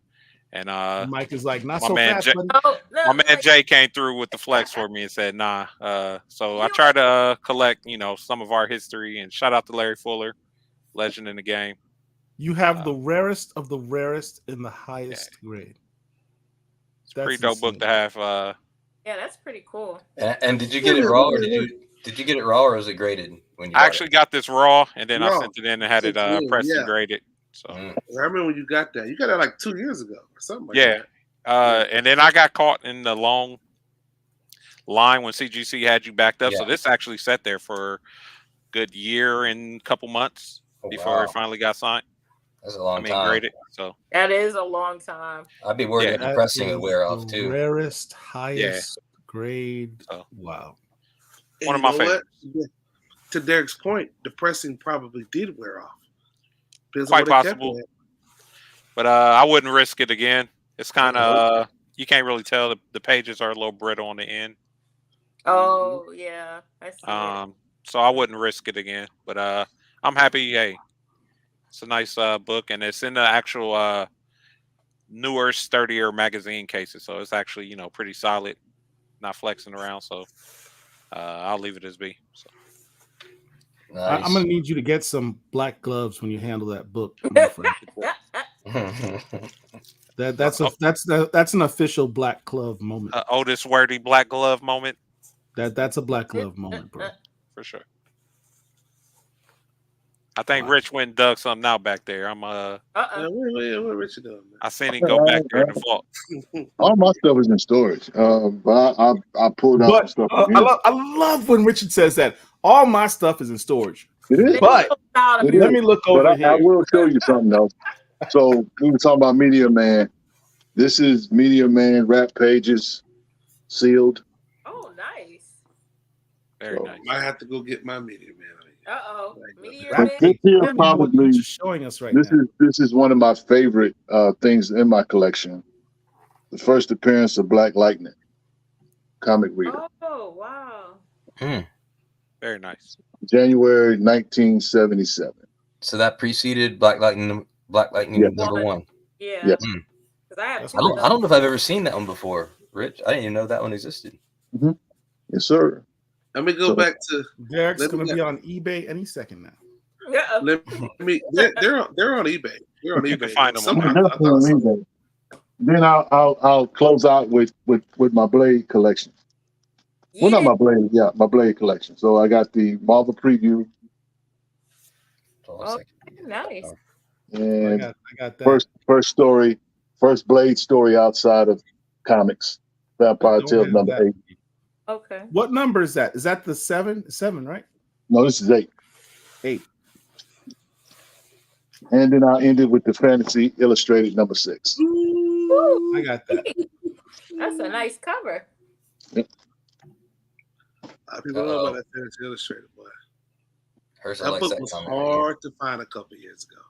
[SPEAKER 5] And
[SPEAKER 1] Mike is like, not
[SPEAKER 5] my
[SPEAKER 1] so
[SPEAKER 5] man
[SPEAKER 1] fast,
[SPEAKER 5] Jay,
[SPEAKER 1] buddy.
[SPEAKER 4] Oh, no,
[SPEAKER 5] my man
[SPEAKER 4] like,
[SPEAKER 5] Jay came through with the flex for me and said, nah. So I
[SPEAKER 4] You-
[SPEAKER 5] try to collect, some of our history, and shout out to Larry Fuller, legend in the game.
[SPEAKER 1] You have the rarest of the rarest in the highest grade.
[SPEAKER 5] It's a pretty dope book to have.
[SPEAKER 4] yeah, that's pretty cool.
[SPEAKER 3] And did you get it raw, or did you get it raw, or was it graded when you?
[SPEAKER 5] I actually got this raw, and then I
[SPEAKER 6] Raw.
[SPEAKER 5] sent it in and had it
[SPEAKER 6] Sent it in,
[SPEAKER 5] pressed
[SPEAKER 6] yeah.
[SPEAKER 5] and graded. So
[SPEAKER 3] Mm.
[SPEAKER 6] I remember when you got that. You got that like 2 years ago or something like
[SPEAKER 5] yeah.
[SPEAKER 6] that.
[SPEAKER 5] And then I got caught in the long line when CGC had you backed up. So
[SPEAKER 3] Yeah.
[SPEAKER 5] this actually sat there for a good year and couple months
[SPEAKER 3] Oh,
[SPEAKER 5] before
[SPEAKER 3] wow.
[SPEAKER 5] it finally got signed.
[SPEAKER 3] That's a long time.
[SPEAKER 5] Graded. So
[SPEAKER 4] That is a long time.
[SPEAKER 3] I'd be worried that the pressing would wear off too.
[SPEAKER 1] Rarest, highest grade.
[SPEAKER 5] So.
[SPEAKER 1] Wow.
[SPEAKER 6] And
[SPEAKER 5] One of
[SPEAKER 6] you
[SPEAKER 5] my
[SPEAKER 6] know
[SPEAKER 5] favorites.
[SPEAKER 6] what? To Derek's point, the pressing probably did wear off. Depends
[SPEAKER 5] Quite
[SPEAKER 6] on what it kept
[SPEAKER 5] possible.
[SPEAKER 6] it at.
[SPEAKER 5] But I wouldn't risk it again. It's kind of you can't really tell. The pages are a little brittle on the end.
[SPEAKER 4] Oh yeah, I see.
[SPEAKER 5] So I wouldn't risk it again. But I'm happy. Hey, it's a nice book, and it's in the actual newer, sturdier magazine cases. So it's actually pretty solid, not flexing around. So I'll leave it as be. So.
[SPEAKER 3] Nice.
[SPEAKER 1] I'm gonna need you to get some black gloves when you handle that book, my friend. That's an official black glove moment.
[SPEAKER 5] Otis Worthy black glove moment.
[SPEAKER 1] That's a black glove moment, bro.
[SPEAKER 5] For sure. I think Rich went and dug something out back there. I'm
[SPEAKER 6] What Richard doing?
[SPEAKER 5] I seen him go back there in the vault.
[SPEAKER 2] All my stuff is in storage. But I pulled out some stuff.
[SPEAKER 1] I love when Richard says that. All my stuff is in storage.
[SPEAKER 2] It is.
[SPEAKER 1] But
[SPEAKER 2] It
[SPEAKER 1] let
[SPEAKER 2] is.
[SPEAKER 1] me look over
[SPEAKER 2] But
[SPEAKER 1] here.
[SPEAKER 2] I will show you something else. So we were talking about Media Man. This is Media Man wrap pages, sealed.
[SPEAKER 4] Oh, nice.
[SPEAKER 5] Very nice.
[SPEAKER 6] Might have to go get my Media Man.
[SPEAKER 4] Meteor
[SPEAKER 2] But this here probably
[SPEAKER 1] showing us right
[SPEAKER 2] this
[SPEAKER 1] now.
[SPEAKER 2] this is one of my favorite things in my collection. The first appearance of Black Lightning, comic reader,
[SPEAKER 4] Oh wow.
[SPEAKER 5] Very nice.
[SPEAKER 2] January 1977.
[SPEAKER 3] So that preceded Black Lightning
[SPEAKER 2] Yeah.
[SPEAKER 3] number one.
[SPEAKER 4] Yeah.
[SPEAKER 2] Yes.
[SPEAKER 4] Because I have.
[SPEAKER 3] I don't know if I've ever seen that one before, Rich. I didn't even know that one existed.
[SPEAKER 2] Yes, sir.
[SPEAKER 6] Let me go back to
[SPEAKER 1] Derek's
[SPEAKER 6] let me
[SPEAKER 1] going to
[SPEAKER 6] go-
[SPEAKER 1] be on eBay any second now.
[SPEAKER 6] Let me. They're on eBay. They're on
[SPEAKER 5] You
[SPEAKER 6] eBay.
[SPEAKER 5] can find them
[SPEAKER 6] Somehow,
[SPEAKER 2] Definitely
[SPEAKER 6] I thought
[SPEAKER 2] on
[SPEAKER 6] some-
[SPEAKER 2] eBay. Then I'll close out with my Blade collection. Well, not my Blade, my Blade collection. So I got the Marvel preview
[SPEAKER 4] Oh, nice.
[SPEAKER 2] and
[SPEAKER 1] I got that.
[SPEAKER 2] first Blade story outside of comics. Vampire
[SPEAKER 1] Don't
[SPEAKER 2] Tales
[SPEAKER 1] have
[SPEAKER 2] number
[SPEAKER 1] that.
[SPEAKER 2] 8.
[SPEAKER 4] Okay.
[SPEAKER 1] What number is that? Is that the 7? 7, right?
[SPEAKER 2] No, this is 8.
[SPEAKER 1] 8.
[SPEAKER 2] And then I ended with the Fantasy Illustrated number 6.
[SPEAKER 1] I got that.
[SPEAKER 4] That's a nice cover.
[SPEAKER 6] People know about that Fantasy Illustrated, boy.
[SPEAKER 3] Herschel
[SPEAKER 6] That
[SPEAKER 3] likes
[SPEAKER 6] book
[SPEAKER 3] that
[SPEAKER 6] was
[SPEAKER 3] comic.
[SPEAKER 6] hard to find a couple years ago.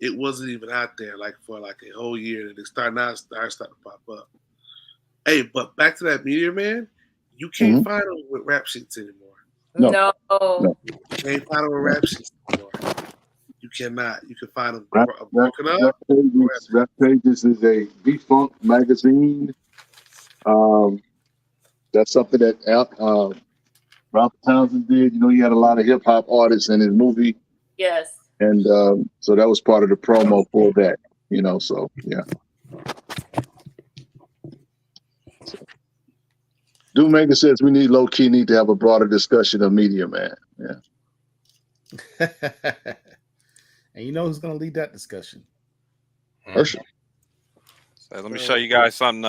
[SPEAKER 6] It wasn't even out there for a whole year, and it started to pop up. Hey, but back to that Meteor Man, you can't find them with rap sheets anymore.
[SPEAKER 2] No.
[SPEAKER 6] You can't find them with rap sheets anymore. You cannot. You can find them broken up.
[SPEAKER 2] Rap Pages is a defunct magazine. That's something that Ralph Townsend did. He had a lot of hip hop artists in his movie.
[SPEAKER 4] Yes.
[SPEAKER 2] And so that was part of the promo for that, so yeah. Doom Maker says we need to have a broader discussion of Media Man. Yeah.
[SPEAKER 1] And you know who's going to lead that discussion?
[SPEAKER 2] Herschel.
[SPEAKER 5] So let me show you guys something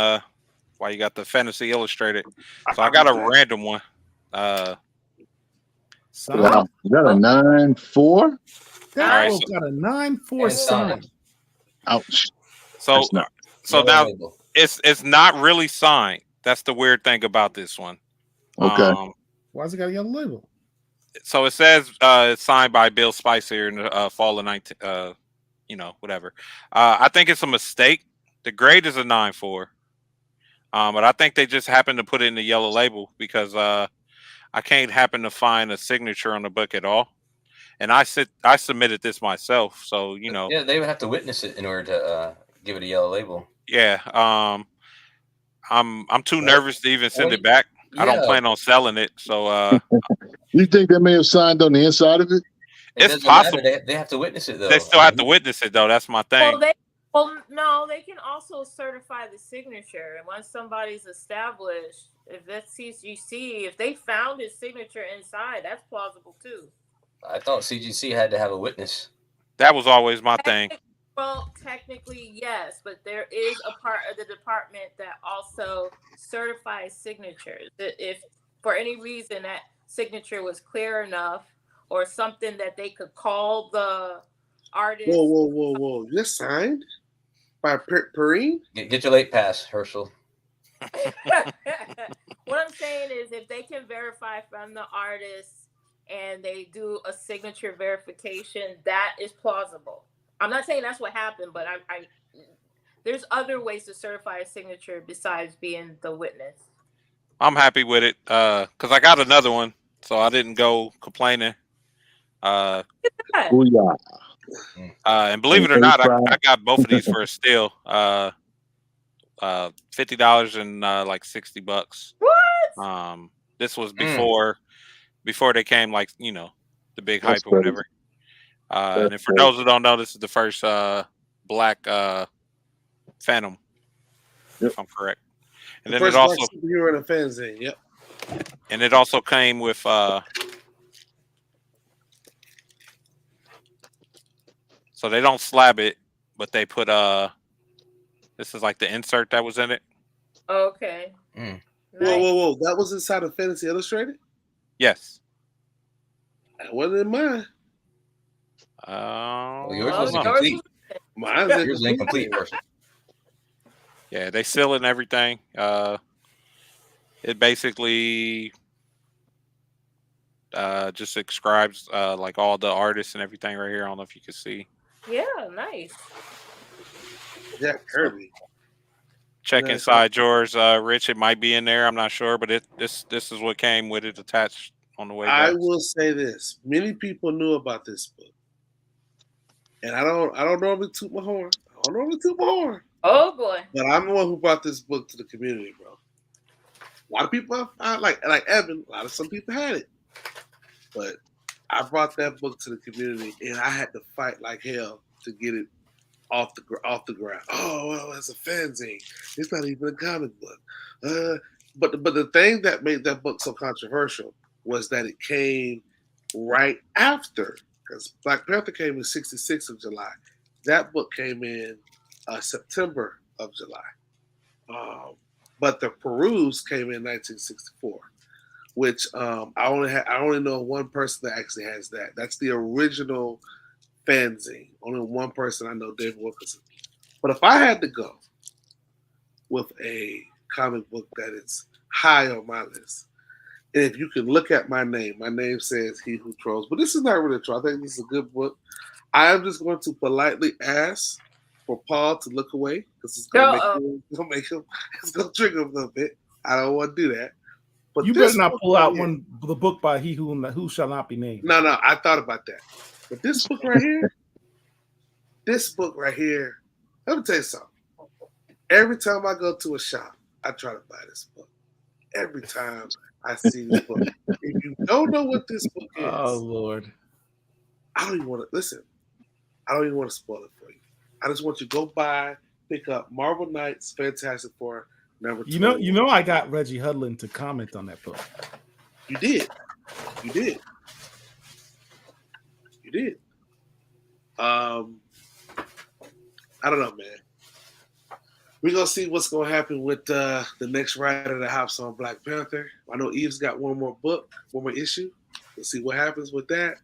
[SPEAKER 5] why you got the Fantasy Illustrated. So I got a random one.
[SPEAKER 2] Wow. Is that a 9.4?
[SPEAKER 1] That
[SPEAKER 5] All right,
[SPEAKER 1] book got a 9.4 sign.
[SPEAKER 2] Ouch.
[SPEAKER 5] So
[SPEAKER 2] That's not-
[SPEAKER 5] so now it's not really signed. That's the weird thing about this one.
[SPEAKER 2] Okay.
[SPEAKER 1] Why's it got a yellow label?
[SPEAKER 5] So it says it's signed by Bill Spicer in the fall of 19 whatever. I think it's a mistake. The grade is a 9.4. But I think they just happened to put it in the yellow label because I can't happen to find a signature on the book at all. and I submitted this myself. So
[SPEAKER 3] Yeah, they would have to witness it in order to give it a yellow label.
[SPEAKER 5] Yeah. I'm too nervous to even send it back. I don't plan on selling it. So
[SPEAKER 2] You think they may have signed on the inside of it?
[SPEAKER 5] it's possible.
[SPEAKER 3] They have to witness it though.
[SPEAKER 5] They still have to witness it though. That's my thing.
[SPEAKER 4] No, they can also certify the signature. And once somebody's established, if that's CGC, if they found his signature inside, that's plausible too.
[SPEAKER 3] I thought CGC had to have a witness.
[SPEAKER 5] That was always my thing.
[SPEAKER 4] Well, technically, yes, but there is a part of the department that also certifies signatures. If for any reason that signature was clear enough or something that they could call the artist.
[SPEAKER 6] Whoa. You're signed by Perrine?
[SPEAKER 3] Get your late pass, Herschel.
[SPEAKER 4] What I'm saying is if they can verify from the artist and they do a signature verification, that is plausible. I'm not saying that's what happened, but I there's other ways to certify a signature besides being the witness.
[SPEAKER 5] I'm happy with it because I got another one, so I didn't go complaining. And believe it or not, I got both of these for a steal. $50 and like $60.
[SPEAKER 4] What?
[SPEAKER 5] This was before they came, like the big hype or whatever. And for those who don't know, this is the first black Phantom, if I'm correct. And then it also
[SPEAKER 6] superhero in a fanzine. Yep.
[SPEAKER 5] And it also came with so they don't slab it, but they put this is like the insert that was in it.
[SPEAKER 4] Okay.
[SPEAKER 6] Nice. Whoa. That was inside of Fantasy Illustrated?
[SPEAKER 5] Yes.
[SPEAKER 6] That wasn't in mine.
[SPEAKER 3] Yours was incomplete.
[SPEAKER 6] Yours
[SPEAKER 3] was incomplete version.
[SPEAKER 5] Yeah, they seal it and everything. It basically just describes like all the artists and everything right here. I don't know if you can see.
[SPEAKER 4] Yeah, nice.
[SPEAKER 6] Jack Kirby.
[SPEAKER 5] Check inside yours, Rich. It might be in there. I'm not sure, but this is what came with it attached on the way back.
[SPEAKER 6] I will say this: many people knew about this book, and I don't normally toot my horn.
[SPEAKER 4] Oh boy!
[SPEAKER 6] But I'm the one who brought this book to the community, bro. A lot of people, like Evan. Some people had it, but I brought that book to the community, and I had to fight like hell to get it off the ground. Oh well, it's a fanzine. It's not even a comic book. But the thing that made that book so controversial was that it came right after, because Black Panther came in '66 of July. That book came in September of July. But the Peruse came in 1964, which I only know one person that actually has that. That's the original fanzine. Only one person I know, David Wilkerson. But if I had to go with a comic book that is high on my list, and if you can look at my name says He Who Trolls, but this is not really true. I think this is a good book. I am just going to politely ask for Paul to look away because it's going to trigger him a little bit. I don't want to do that. But
[SPEAKER 1] you better not pull out the book by He Who Shall Not Be Named.
[SPEAKER 6] No, I thought about that. But this book right here, let me tell you something. Every time I go to a shop, I try to buy this book. Every time I see this book. If you don't know what this book is,
[SPEAKER 1] oh Lord,
[SPEAKER 6] I don't even want to listen. I don't even want to spoil it for you. I just want you to go pick up Marvel Knights Fantastic Four number 2.
[SPEAKER 1] You know, I got Reggie Hudlin to comment on that book.
[SPEAKER 6] You did. I don't know, man. We're gonna see what's gonna happen with the next writer that hops on Black Panther. I know Eve's got one more issue. We'll see what happens with that.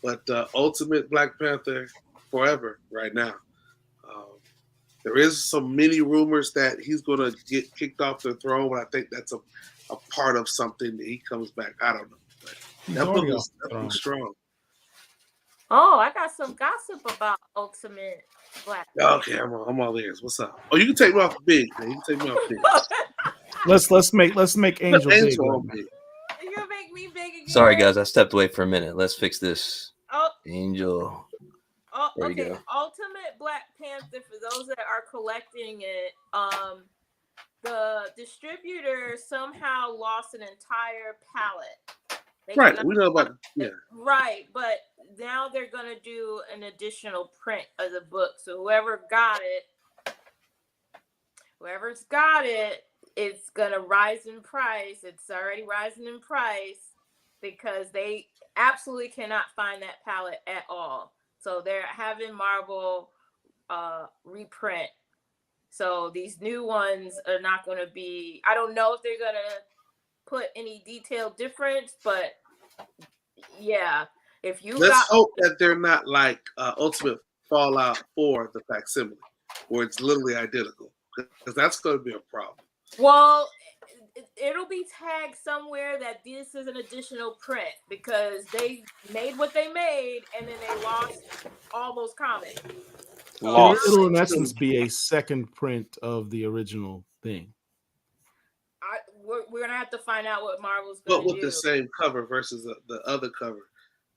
[SPEAKER 6] But Ultimate Black Panther forever right now. There is some many rumors that he's gonna get kicked off the throne, but I think that's a part of something that he comes back. I don't know. But that book is strong.
[SPEAKER 4] Oh, I got some gossip about Ultimate Black.
[SPEAKER 6] Okay, I'm all ears. What's up? Oh, you can take me off big. Man. You can take me off big.
[SPEAKER 1] Let's make Angel big.
[SPEAKER 4] You're gonna make me big again.
[SPEAKER 3] Sorry, guys, I stepped away for a minute. Let's fix this.
[SPEAKER 4] Oh,
[SPEAKER 3] Angel.
[SPEAKER 4] Oh,
[SPEAKER 3] There we
[SPEAKER 4] okay.
[SPEAKER 3] go.
[SPEAKER 4] Ultimate Black Panther, for those that are collecting it, the distributor somehow lost an entire palette. They
[SPEAKER 6] Right.
[SPEAKER 4] cannot-
[SPEAKER 6] We know about
[SPEAKER 4] Right, but now they're gonna do an additional print of the book. So whoever's got it, it's gonna rise in price. It's already rising in price because they absolutely cannot find that palette at all. So they're having Marvel reprint. So these new ones are not going to be. I don't know if they're going to put any detailed difference, but yeah, if you
[SPEAKER 6] Let's
[SPEAKER 4] got
[SPEAKER 6] hope that they're not like Ultimate Fallout 4, the facsimile, where it's literally identical, because that's going to be a problem.
[SPEAKER 4] well, it'll be tagged somewhere that this is an additional print because they made what they made and then they lost all those comics. So
[SPEAKER 5] Lost.
[SPEAKER 1] It'll in essence be a second print of the original thing.
[SPEAKER 4] we're gonna have to find out what Marvel's
[SPEAKER 6] But
[SPEAKER 4] gonna
[SPEAKER 6] with
[SPEAKER 4] do.
[SPEAKER 6] the same cover versus the other cover.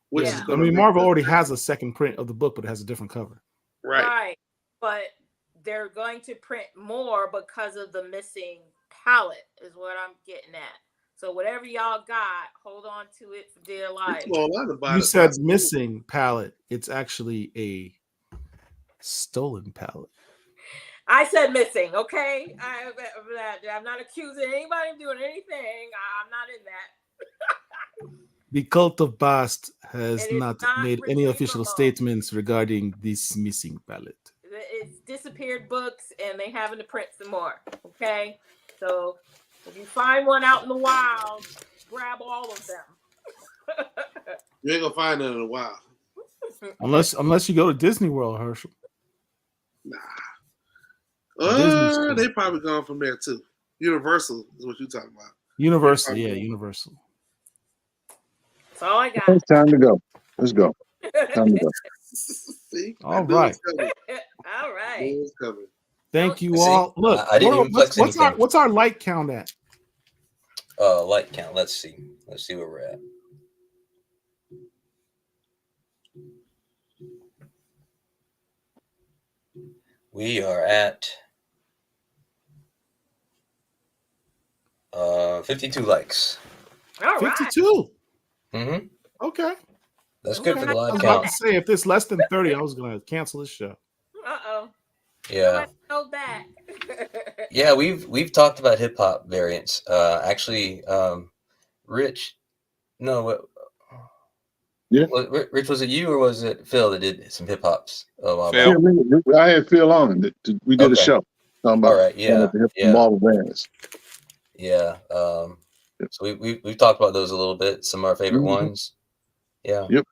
[SPEAKER 6] Which
[SPEAKER 4] Yeah.
[SPEAKER 6] is
[SPEAKER 1] I
[SPEAKER 6] gonna
[SPEAKER 1] mean,
[SPEAKER 6] make
[SPEAKER 1] Marvel
[SPEAKER 6] the-
[SPEAKER 1] already has a second print of the book, but it has a different cover.
[SPEAKER 6] Right.
[SPEAKER 4] But they're going to print more because of the missing palette, is what I'm getting at. So whatever y'all got, hold on to it for dear life.
[SPEAKER 6] People online about
[SPEAKER 1] You
[SPEAKER 6] it,
[SPEAKER 1] said
[SPEAKER 6] but-
[SPEAKER 1] missing palette. It's actually a stolen palette.
[SPEAKER 4] I said missing, okay? I'm not accusing anybody of doing anything. I'm not in that.
[SPEAKER 1] The Cult of Bast has
[SPEAKER 4] It is
[SPEAKER 1] not
[SPEAKER 4] not
[SPEAKER 1] made any
[SPEAKER 4] Richard
[SPEAKER 1] official
[SPEAKER 4] Ramone.
[SPEAKER 1] statements regarding this missing palette.
[SPEAKER 4] It's disappeared books, and they having to print some more. Okay, so if you find one out in the wild, grab all of them.
[SPEAKER 6] You ain't gonna find it in a while.
[SPEAKER 1] Unless you go to Disney World, Herschel.
[SPEAKER 6] Nah.
[SPEAKER 1] Disney Store.
[SPEAKER 6] They probably gone from there too. Universal is what you talking about.
[SPEAKER 1] Universal, yeah, Universal.
[SPEAKER 4] That's all I got.
[SPEAKER 2] It's time to go. Let's go. Time to go.
[SPEAKER 6] See,
[SPEAKER 1] All
[SPEAKER 6] I knew it
[SPEAKER 1] right.
[SPEAKER 6] was coming.
[SPEAKER 4] All
[SPEAKER 6] I
[SPEAKER 4] right.
[SPEAKER 6] knew it was coming.
[SPEAKER 1] Thank you
[SPEAKER 3] See,
[SPEAKER 1] all. Look,
[SPEAKER 3] I didn't even flex anything.
[SPEAKER 1] what's our like count at?
[SPEAKER 3] Light count. Let's see where we're at. We are at 52 likes.
[SPEAKER 4] All right.
[SPEAKER 1] 52.
[SPEAKER 3] Mm-hmm.
[SPEAKER 1] Okay.
[SPEAKER 3] That's good for the
[SPEAKER 1] I
[SPEAKER 3] live
[SPEAKER 1] was about
[SPEAKER 3] count.
[SPEAKER 1] to say if it's less than 30, I was gonna cancel this show.
[SPEAKER 4] Uh-oh.
[SPEAKER 3] Yeah.
[SPEAKER 4] Go back.
[SPEAKER 3] Yeah, we've talked about hip hop variants. Actually, Rich, no,
[SPEAKER 2] Yeah.
[SPEAKER 3] Rich, was it you or was it Phil that did some hip hops?
[SPEAKER 5] Phil.
[SPEAKER 2] Yeah, I had Phil on. We did a
[SPEAKER 3] Okay.
[SPEAKER 2] show talking about
[SPEAKER 3] All right, yeah, yeah.
[SPEAKER 2] Marvel bands.
[SPEAKER 3] Yeah. So we've talked about those a little bit. Some of our favorite
[SPEAKER 2] Mhm.
[SPEAKER 3] ones. Yeah.
[SPEAKER 2] Yep.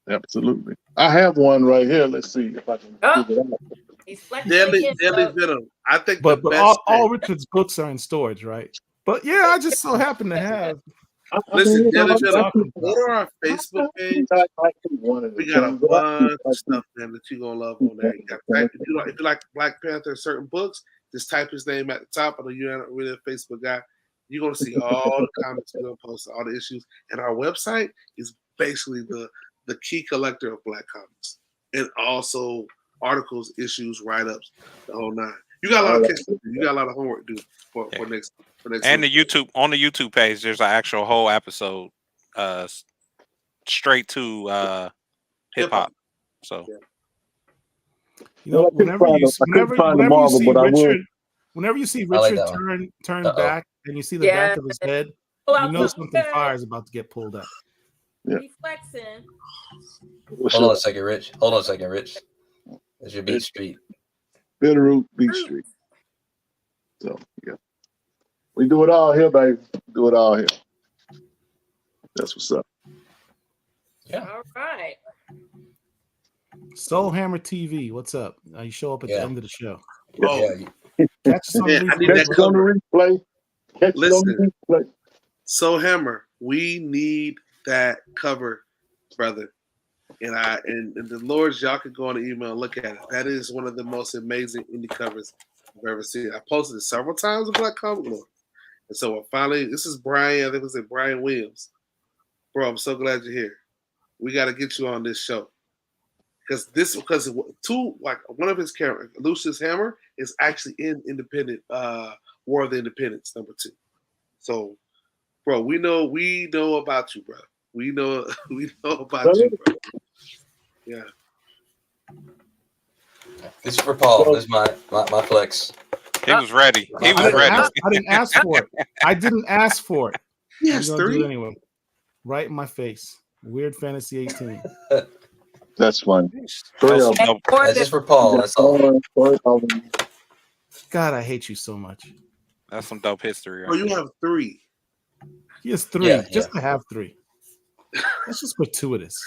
[SPEAKER 2] Absolutely. I have one right here. Let's see if I can figure it out.
[SPEAKER 4] He's flexing
[SPEAKER 6] Deadly
[SPEAKER 4] again,
[SPEAKER 6] Venom.
[SPEAKER 4] folks.
[SPEAKER 6] I think
[SPEAKER 1] But
[SPEAKER 6] the best
[SPEAKER 1] all
[SPEAKER 6] thing-
[SPEAKER 1] Richard's books are in storage, right? But yeah, I just so happen to have.
[SPEAKER 6] Listen, Deadly
[SPEAKER 1] what
[SPEAKER 6] Venom,
[SPEAKER 1] talking
[SPEAKER 6] go to our Facebook page. We got a bunch of stuff, man, that you're gonna love on there. You got type, if you like Black Panther certain books, just type his name at the top. I know you're not really a Facebook guy. You're gonna see all the comments we're gonna post, all the issues. And our website is basically the key collector of Black comics. And also articles, issues, write-ups, the whole nine. You got a lot of catching to do. You got a lot of homework to do for next
[SPEAKER 5] And
[SPEAKER 6] week.
[SPEAKER 5] the YouTube page, there's an actual whole episode straight to hip hop. So
[SPEAKER 1] You know,
[SPEAKER 2] Well, I couldn't
[SPEAKER 1] whenever
[SPEAKER 2] find
[SPEAKER 1] you
[SPEAKER 2] the- I couldn't find the
[SPEAKER 1] whenever you
[SPEAKER 2] Marvel,
[SPEAKER 1] see
[SPEAKER 2] but I would.
[SPEAKER 1] Richard, whenever you see
[SPEAKER 3] I like
[SPEAKER 1] Richard
[SPEAKER 3] that one.
[SPEAKER 1] turn
[SPEAKER 3] Uh-oh.
[SPEAKER 1] back and you see the back of his head,
[SPEAKER 4] Pull
[SPEAKER 1] you
[SPEAKER 4] out
[SPEAKER 1] know
[SPEAKER 4] something
[SPEAKER 1] something
[SPEAKER 4] good.
[SPEAKER 1] fire is about to get pulled out.
[SPEAKER 4] He flexing.
[SPEAKER 3] Hold on a second, Rich. This should be Street.
[SPEAKER 2] Bitterroot Beach Street. So yeah, we do it all here, baby. Do it all here. That's what's up.
[SPEAKER 3] Yeah.
[SPEAKER 4] All right.
[SPEAKER 1] Soul Hammer TV, what's up? You show up at the
[SPEAKER 3] Yeah.
[SPEAKER 1] end of the show.
[SPEAKER 6] Oh,
[SPEAKER 3] Yeah.
[SPEAKER 1] Catch us on
[SPEAKER 6] Yeah, I
[SPEAKER 1] replay.
[SPEAKER 6] need
[SPEAKER 2] Catch
[SPEAKER 6] that
[SPEAKER 2] it on the replay. Catch it on the replay.
[SPEAKER 6] So Hammer, we need that cover, brother. And the Lords, y'all can go on the email and look at it. That is one of the most amazing indie covers I've ever seen. I posted it several times on Black Comic Lord. And so finally, this is Brian, I think it was Brian Williams. Bro, I'm so glad you're here. We got to get you on this show. because one of his characters, Lucius Hammer, is actually in Independent War of the Independents #2. So, bro, we know about you, bro. We know about you, bro. Yeah.
[SPEAKER 3] This is for Paul. This is my flex.
[SPEAKER 5] He was ready. He was ready.
[SPEAKER 1] I didn't ask for it. I didn't ask for it.
[SPEAKER 6] Yes,
[SPEAKER 1] I'm gonna do
[SPEAKER 6] 3.
[SPEAKER 1] it anyway. Right in my face. Weird Fantasy 18.
[SPEAKER 2] That's fun.
[SPEAKER 3] That's just for Paul. That's all.
[SPEAKER 1] God, I hate you so much.
[SPEAKER 5] That's some dope history.
[SPEAKER 6] Oh, you have 3.
[SPEAKER 1] He has 3.
[SPEAKER 3] Yeah,
[SPEAKER 1] just to have 3. That's just gratuitous.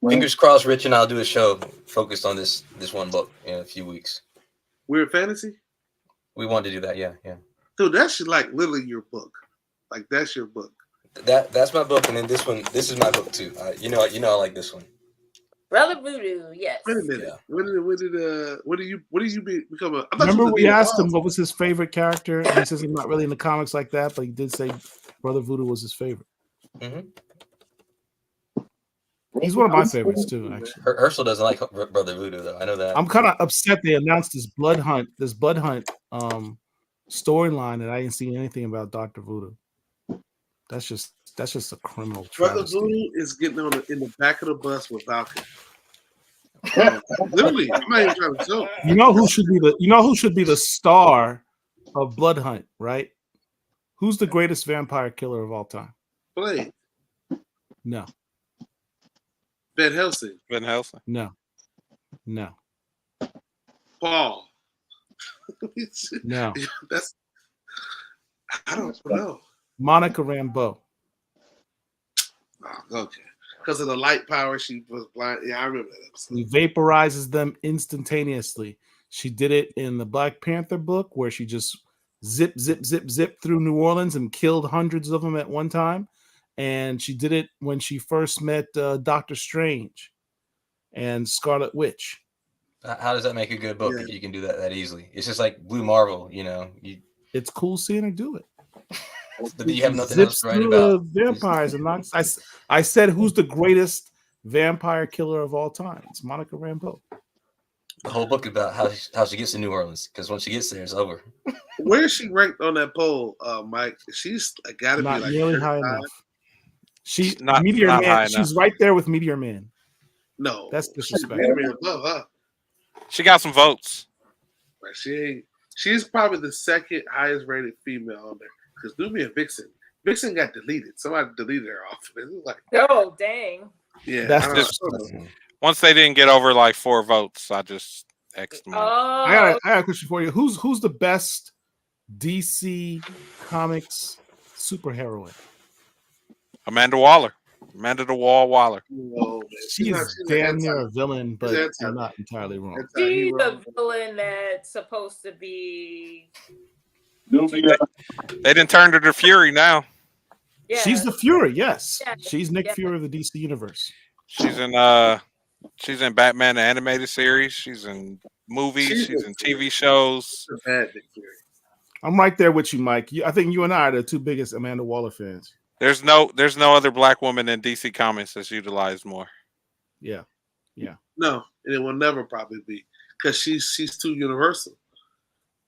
[SPEAKER 3] Fingers crossed, Rich and I'll do a show focused on this one book in a few weeks.
[SPEAKER 6] Weird Fantasy?
[SPEAKER 3] We want to do that, yeah.
[SPEAKER 6] Dude, that's like literally your book. Like that's your book.
[SPEAKER 3] That's my book, and then this is my book too. You know I like this one.
[SPEAKER 4] Brother Voodoo, yes.
[SPEAKER 6] Wait a minute.
[SPEAKER 3] Yeah.
[SPEAKER 6] When did you become a? I thought
[SPEAKER 1] Remember
[SPEAKER 6] you was
[SPEAKER 1] we
[SPEAKER 6] a
[SPEAKER 1] asked him
[SPEAKER 6] Bob.
[SPEAKER 1] what was his favorite character, and he says he's not really in the comics like that, but he did say Brother Voodoo was his favorite.
[SPEAKER 3] Mm-hmm.
[SPEAKER 1] He's one of my favorites too, actually.
[SPEAKER 3] Herschel doesn't like Brother Voodoo though. I know that.
[SPEAKER 1] I'm kind of upset they announced this Blood Hunt storyline that I didn't see anything about Dr. Voodoo. That's just a criminal
[SPEAKER 6] Brother
[SPEAKER 1] travesty.
[SPEAKER 6] Voodoo is getting in the back of the bus with Valkyrie. Literally, I'm not even trying to joke.
[SPEAKER 1] You know who should be the star of Blood Hunt, right? Who's the greatest vampire killer of all time?
[SPEAKER 6] Blade,
[SPEAKER 1] No.
[SPEAKER 6] Van Helsing,
[SPEAKER 5] Van Helsing.
[SPEAKER 1] No.
[SPEAKER 6] Paul.
[SPEAKER 1] No.
[SPEAKER 6] That's I don't know.
[SPEAKER 1] Monica Rambeau.
[SPEAKER 6] Oh, okay, because of the light power, she was blind. Yeah, I remember that episode.
[SPEAKER 1] He vaporizes them instantaneously. She did it in the Black Panther book where she just zip through New Orleans and killed hundreds of them at one time. And she did it when she first met Doctor Strange and Scarlet Witch.
[SPEAKER 3] How does that make a good book
[SPEAKER 6] Yeah.
[SPEAKER 3] if you can do that easily? It's just like Blue Marvel, you know.
[SPEAKER 1] It's cool seeing her do it.
[SPEAKER 3] But you have nothing
[SPEAKER 1] Zips
[SPEAKER 3] else to write
[SPEAKER 1] through
[SPEAKER 3] about.
[SPEAKER 1] vampires and not. I said, who's the greatest vampire killer of all time? It's Monica Rambeau.
[SPEAKER 3] The whole book about how she gets to New Orleans, because once she gets there, it's over.
[SPEAKER 6] Where is she ranked on that poll, Mike? She's got to be
[SPEAKER 1] Not
[SPEAKER 6] like
[SPEAKER 1] nearly high
[SPEAKER 6] 35.
[SPEAKER 1] enough. She
[SPEAKER 5] Not-
[SPEAKER 1] Meteor
[SPEAKER 5] not high
[SPEAKER 1] Man. She's
[SPEAKER 5] enough.
[SPEAKER 1] right there with Meteor Man.
[SPEAKER 6] No,
[SPEAKER 1] That's disrespectful.
[SPEAKER 6] Meteor Man above her.
[SPEAKER 5] She got some votes.
[SPEAKER 6] Like she ain't. She's probably the second highest rated female on there because Nubia Vixen. Vixen got deleted. Somebody deleted her off. It was like,
[SPEAKER 4] Oh, dang.
[SPEAKER 6] yeah,
[SPEAKER 1] That's
[SPEAKER 6] I don't
[SPEAKER 5] just-
[SPEAKER 6] know.
[SPEAKER 5] Once they didn't get over like 4 votes, I just X'd them out.
[SPEAKER 4] Oh,
[SPEAKER 1] I got a question for you. Who's the best DC Comics superheroine?
[SPEAKER 5] Amanda Waller. Amanda the Wall Waller.
[SPEAKER 6] Whoa, man.
[SPEAKER 1] She's
[SPEAKER 6] an
[SPEAKER 1] damn near
[SPEAKER 6] anti-
[SPEAKER 1] a villain, but
[SPEAKER 6] she's
[SPEAKER 1] you're
[SPEAKER 6] anti-
[SPEAKER 1] not entirely wrong.
[SPEAKER 4] she's
[SPEAKER 6] anti-hero.
[SPEAKER 4] a villain that's supposed to be.
[SPEAKER 5] They didn't turn to the Fury now.
[SPEAKER 4] Yeah.
[SPEAKER 1] She's the Fury, yes.
[SPEAKER 4] Yeah.
[SPEAKER 1] She's Nick
[SPEAKER 4] Yeah.
[SPEAKER 1] Fury of the DC universe.
[SPEAKER 5] She's in Batman the animated series. She's in movies. She's in TV shows.
[SPEAKER 6] She's a bad Nick Fury.
[SPEAKER 1] I'm right there with you, Mike. I think you and I are the two biggest Amanda Waller fans.
[SPEAKER 5] There's no other black woman in DC Comics that's utilized more.
[SPEAKER 1] Yeah.
[SPEAKER 6] No, and it will never probably be because she's too universal.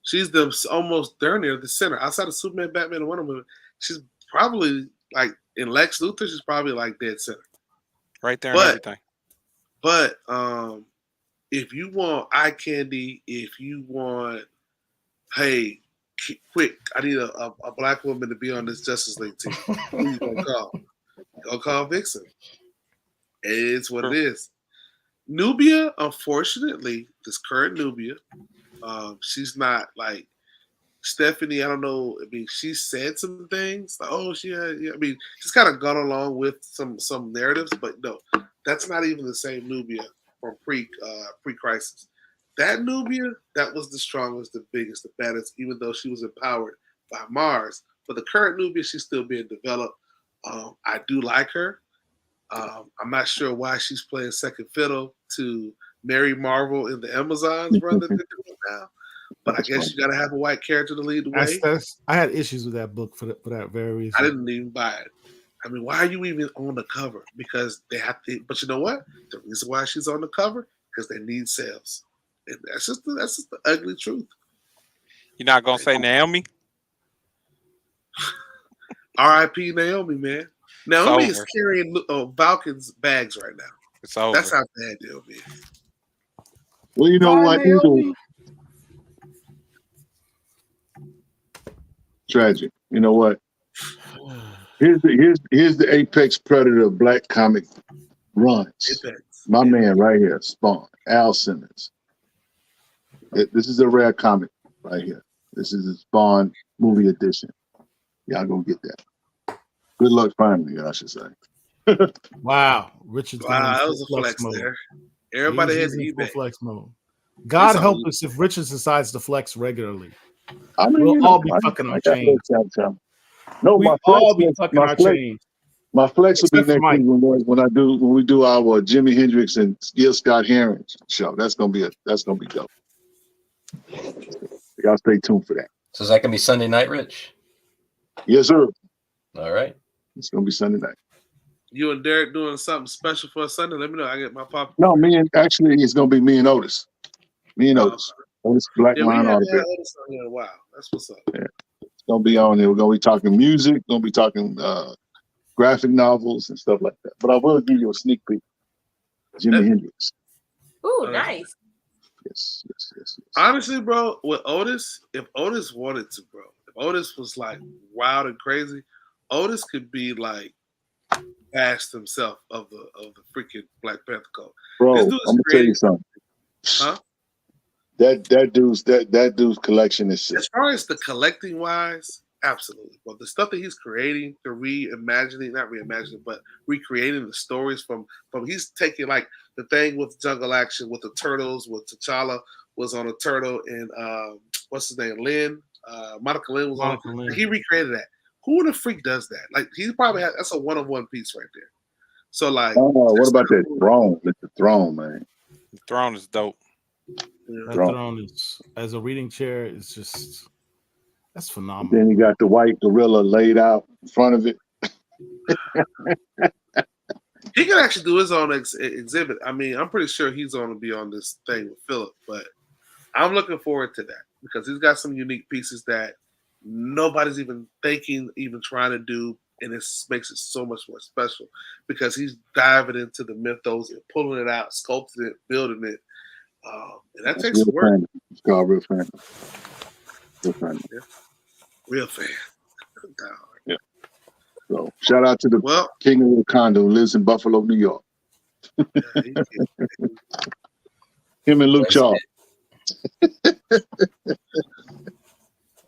[SPEAKER 6] She's almost darn near the center. Outside of Superman, Batman, and Wonder Woman, she's probably like in Lex Luthor. She's probably like dead center.
[SPEAKER 5] Right there
[SPEAKER 6] But-
[SPEAKER 5] and everything.
[SPEAKER 6] But if you want eye candy, if you want, hey, quick, I need a black woman to be on this Justice League team. Who you gonna call? Go call Vixen. It's what it is. Nubia, unfortunately, this current Nubia, she's not like Stephanie. I don't know. I mean, she said some things. Like, oh, she had. Yeah, I mean, she's kind of gone along with some narratives, but no, that's not even the same Nubia from pre-crisis. That Nubia, that was the strongest, the biggest, the baddest, even though she was empowered by Mars. But the current Nubia, she's still being developed. I do like her. I'm not sure why she's playing second fiddle to Mary Marvel in the Amazons run that they're doing now. But I guess you got to have a white character to lead the way.
[SPEAKER 1] I had issues with that book for that very reason.
[SPEAKER 6] I didn't even buy it. I mean, why are you even on the cover? Because they have to. But you know what? The reason why she's on the cover because they need sales, and that's just the ugly truth.
[SPEAKER 5] You're not gonna say Naomi?
[SPEAKER 6] R.I.P. Naomi, man. Naomi is
[SPEAKER 5] over.
[SPEAKER 6] carrying Falcons bags right now.
[SPEAKER 5] It's over.
[SPEAKER 6] That's how bad Naomi is.
[SPEAKER 2] Well, you know
[SPEAKER 1] Bye,
[SPEAKER 2] what?
[SPEAKER 1] Naomi.
[SPEAKER 2] Tragic. You know what? Here's the apex predator of black comic runs.
[SPEAKER 6] Apex.
[SPEAKER 2] My man right here, Spawn, Al Simmons. This is a rare comic right here. This is a Spawn movie edition. Y'all go get that. Good luck finding it, I should say.
[SPEAKER 1] Wow, Richard's
[SPEAKER 6] Wow,
[SPEAKER 1] going
[SPEAKER 6] that
[SPEAKER 1] in
[SPEAKER 6] was a
[SPEAKER 1] full
[SPEAKER 6] flex
[SPEAKER 1] mode.
[SPEAKER 6] there. Everybody
[SPEAKER 1] He's
[SPEAKER 6] has
[SPEAKER 1] in full
[SPEAKER 6] eBay.
[SPEAKER 1] flex mode. God
[SPEAKER 6] That's
[SPEAKER 1] help
[SPEAKER 6] all.
[SPEAKER 1] us if Richards decides to flex regularly.
[SPEAKER 2] I mean,
[SPEAKER 1] We'll
[SPEAKER 2] you
[SPEAKER 1] all
[SPEAKER 2] know,
[SPEAKER 1] be
[SPEAKER 2] I
[SPEAKER 1] fucking our
[SPEAKER 2] got
[SPEAKER 1] chains.
[SPEAKER 2] No,
[SPEAKER 1] We
[SPEAKER 2] my
[SPEAKER 1] all be
[SPEAKER 2] flex,
[SPEAKER 1] fucking our chains.
[SPEAKER 2] my flex will be
[SPEAKER 1] Except for
[SPEAKER 2] next
[SPEAKER 1] Mike.
[SPEAKER 2] week when we do our Jimi Hendrix and Gil Scott Heron show. That's gonna be dope. Y'all stay tuned for that.
[SPEAKER 3] So is that gonna be Sunday night, Rich?
[SPEAKER 2] Yes, sir.
[SPEAKER 3] All right.
[SPEAKER 2] It's gonna be Sunday night.
[SPEAKER 6] You and Derek doing something special for a Sunday? Let me know. I get my pop.
[SPEAKER 2] No, it's gonna be me and Otis. Me and Otis. Otis Black
[SPEAKER 6] Yeah, we
[SPEAKER 2] Line
[SPEAKER 6] haven't had
[SPEAKER 2] autograph.
[SPEAKER 6] Otis on here in a while. That's what's up.
[SPEAKER 2] Yeah. It's gonna be on there. We're gonna be talking music, gonna be talking graphic novels and stuff like that. But I will give you a sneak peek. Jimi Hendrix.
[SPEAKER 4] Ooh, nice.
[SPEAKER 2] Yes.
[SPEAKER 6] Honestly, bro, with Otis, if Otis wanted to, bro, if Otis was like wild and crazy, Otis could be like past himself of the freaking Black Panther code.
[SPEAKER 2] Bro,
[SPEAKER 6] This
[SPEAKER 2] I'm
[SPEAKER 6] dude's
[SPEAKER 2] gonna tell you
[SPEAKER 6] creating,
[SPEAKER 2] something.
[SPEAKER 6] huh?
[SPEAKER 2] That dude's collection is sick.
[SPEAKER 6] As far as the collecting wise, absolutely. But the stuff that he's creating, the not reimagining, but recreating the stories from he's taking like the thing with Jungle Action with the turtles, with T'Challa was on a turtle, and what's his name, Lynn, Monica Lynn was
[SPEAKER 1] Monica
[SPEAKER 6] on.
[SPEAKER 1] Lynn.
[SPEAKER 6] He recreated that. Who the freak does that? Like he probably has that's a one-on-one piece right there. So like,
[SPEAKER 2] What about that
[SPEAKER 6] cool.
[SPEAKER 2] throne? It's the throne, man.
[SPEAKER 5] The throne is dope.
[SPEAKER 1] That
[SPEAKER 2] Throne.
[SPEAKER 1] throne is, as a reading chair, is just, that's phenomenal.
[SPEAKER 2] Then you got the white gorilla laid out in front of it.
[SPEAKER 6] He can actually do his own exhibit. I mean, I'm pretty sure he's going to be on this thing with Philip, but I'm looking forward to that because he's got some unique pieces that nobody's even thinking, even trying to do, and it makes it so much more special because he's diving into the mythos and pulling it out, sculpting it, building it, and that takes some work.
[SPEAKER 2] It's called Real Fan. Real Fan.
[SPEAKER 6] Yeah. Real fan.
[SPEAKER 2] Yeah. So shout out to the King of Wakanda who lives in Buffalo, New York. Him and Luke Charles.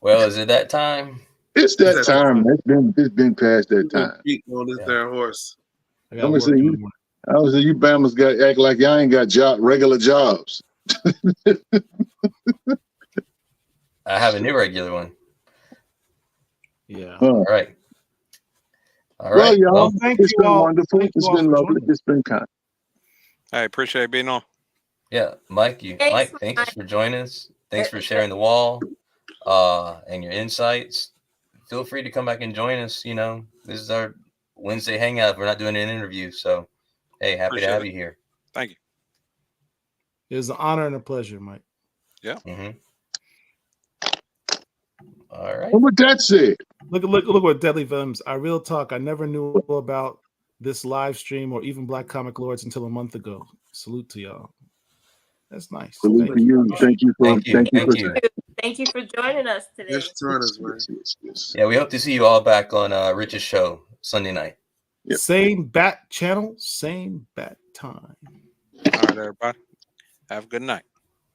[SPEAKER 3] Well, is it that time?
[SPEAKER 2] It's that time. It's been past that time.
[SPEAKER 6] On this darn horse.
[SPEAKER 2] I'm gonna say you Bama's got act like y'all ain't got regular jobs.
[SPEAKER 3] I have a new regular one.
[SPEAKER 1] Yeah.
[SPEAKER 3] All right. All
[SPEAKER 2] Well,
[SPEAKER 3] right.
[SPEAKER 2] y'all,
[SPEAKER 3] Well,
[SPEAKER 2] it's been wonderful. It's been lovely. It's been kind.
[SPEAKER 5] I appreciate being on.
[SPEAKER 3] yeah, Mike, thanks for joining us. Thanks for sharing the wall and your insights. Feel free to come back and join us. You know, this is our Wednesday hangout. We're not doing an interview, so hey, happy to have you here.
[SPEAKER 5] Thank you.
[SPEAKER 1] It was an honor and a pleasure, Mike.
[SPEAKER 5] Yeah.
[SPEAKER 3] Mm-hmm. All right.
[SPEAKER 2] And with that said,
[SPEAKER 1] look what Deadly Films. I real talk. I never knew about this live stream or even Black Comic Lords until a month ago. Salute to y'all. That's nice.
[SPEAKER 2] Salute to you. Thank you for
[SPEAKER 4] Thank you for joining us today.
[SPEAKER 3] Yeah, we hope to see you all back on Rich's show Sunday night.
[SPEAKER 1] Yep. Same bat channel, same bat time.
[SPEAKER 5] All right, everybody. Have a good night.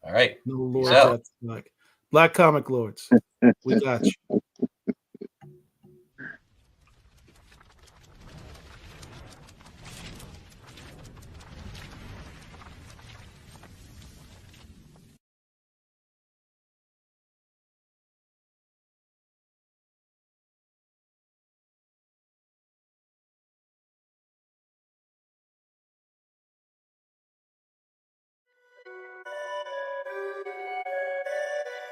[SPEAKER 3] All right.
[SPEAKER 1] No Lord, like Black Comic Lords. We got you.